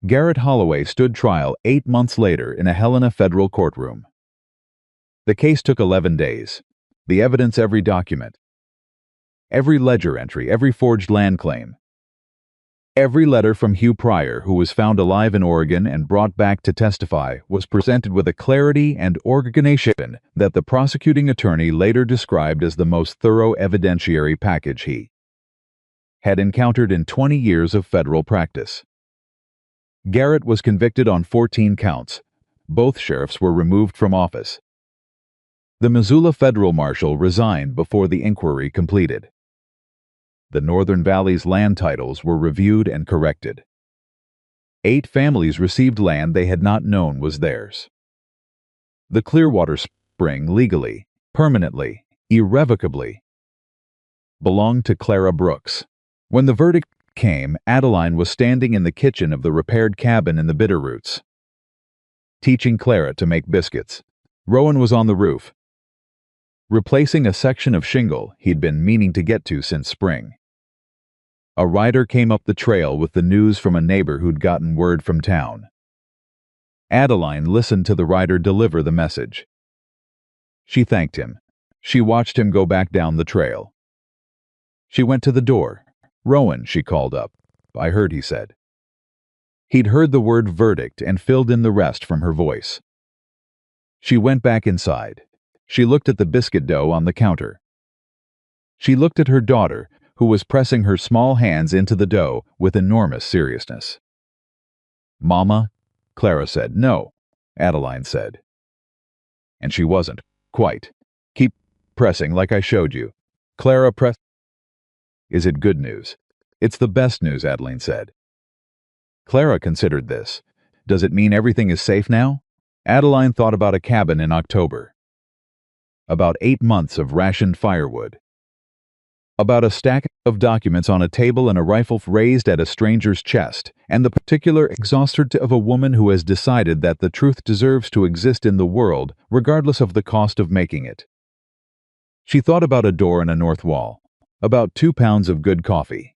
Garrett Holloway stood trial 8 months later in a Helena federal courtroom. The case took 11 days. The evidence, every document. Every ledger entry, every forged land claim. Every letter from Hugh Pryor, who was found alive in Oregon and brought back to testify, was presented with a clarity and organization that the prosecuting attorney later described as the most thorough evidentiary package he had encountered in 20 years of federal practice. Garrett was convicted on 14 counts. Both sheriffs were removed from office. The Missoula federal marshal resigned before the inquiry completed. The Northern Valley's land titles were reviewed and corrected. 8 families received land they had not known was theirs. The Clearwater Spring legally, permanently, irrevocably belonged to Clara Brooks. When the verdict came, Adeline was standing in the kitchen of the repaired cabin in the Bitterroots, teaching Clara to make biscuits. Rowan was on the roof, replacing a section of shingle he'd been meaning to get to since spring. A rider came up the trail with the news from a neighbor who'd gotten word from town. Adeline listened to the rider deliver the message. She thanked him. She watched him go back down the trail. She went to the door. Rowan, she called up. I heard, he said. He'd heard the word verdict and filled in the rest from her voice. She went back inside. She looked at the biscuit dough on the counter. She looked at her daughter, who was pressing her small hands into the dough with enormous seriousness. Mama, Clara said. No, Adeline said. And she wasn't. Quite. Keep pressing like I showed you. Clara pressed. Is it good news? It's the best news, Adeline said. Clara considered this. Does it mean everything is safe now? Adeline thought about a cabin in October. About 8 months of rationed firewood. About a stack of documents on a table and a rifle raised at a stranger's chest, and the particular exhaustion of a woman who has decided that the truth deserves to exist in the world, regardless of the cost of making it. She thought about a door in a north wall, about 2 pounds of good coffee,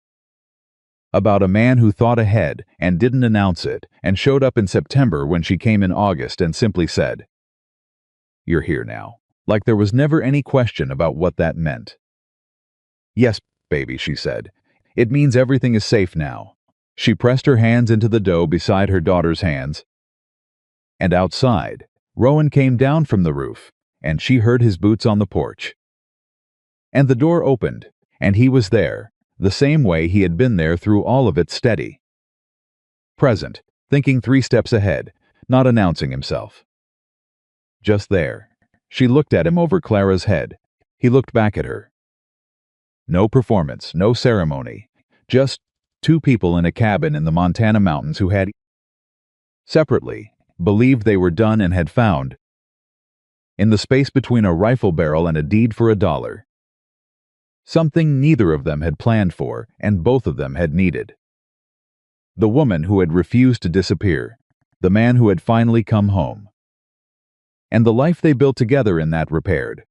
about a man who thought ahead and didn't announce it and showed up in September when she came in August and simply said, "You're here now," like there was never any question about what that meant. "Yes, baby," she said. "It means everything is safe now." She pressed her hands into the dough beside her daughter's hands. And outside, Rowan came down from the roof, and she heard his boots on the porch. And the door opened, and he was there, the same way he had been there through all of it, steady. Present, thinking 3 steps ahead, not announcing himself. Just there. She looked at him over Clara's head. He looked back at her. No performance, no ceremony. Just 2 people in a cabin in the Montana mountains who had, separately, believed they were done and had found, in the space between a rifle barrel and a deed for $1, something neither of them had planned for and both of them had needed. The woman who had refused to disappear, the man who had finally come home, and the life they built together in that repaired,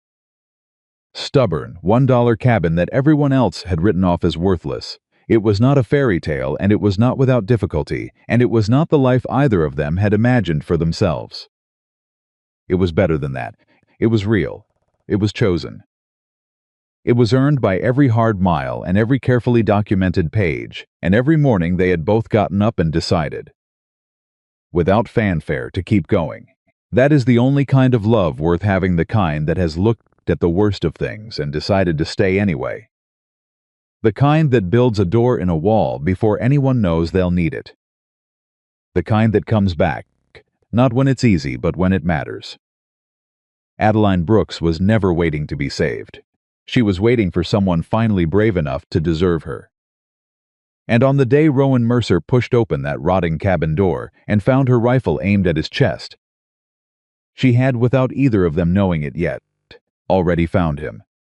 stubborn $1 cabin that everyone else had written off as worthless. It was not a fairy tale, and it was not without difficulty, and it was not the life either of them had imagined for themselves. It was better than that. It was real. It was chosen. It was earned by every hard mile and every carefully documented page, and every morning they had both gotten up and decided, without fanfare, to keep going. That is the only kind of love worth having, the kind that has looked at the worst of things and decided to stay anyway. The kind that builds a door in a wall before anyone knows they'll need it. The kind that comes back, not when it's easy, but when it matters. Adeline Brooks was never waiting to be saved. She was waiting for someone finally brave enough to deserve her. And on the day Rowan Mercer pushed open that rotting cabin door and found her rifle aimed at his chest, she had, without either of them knowing it yet, already found him.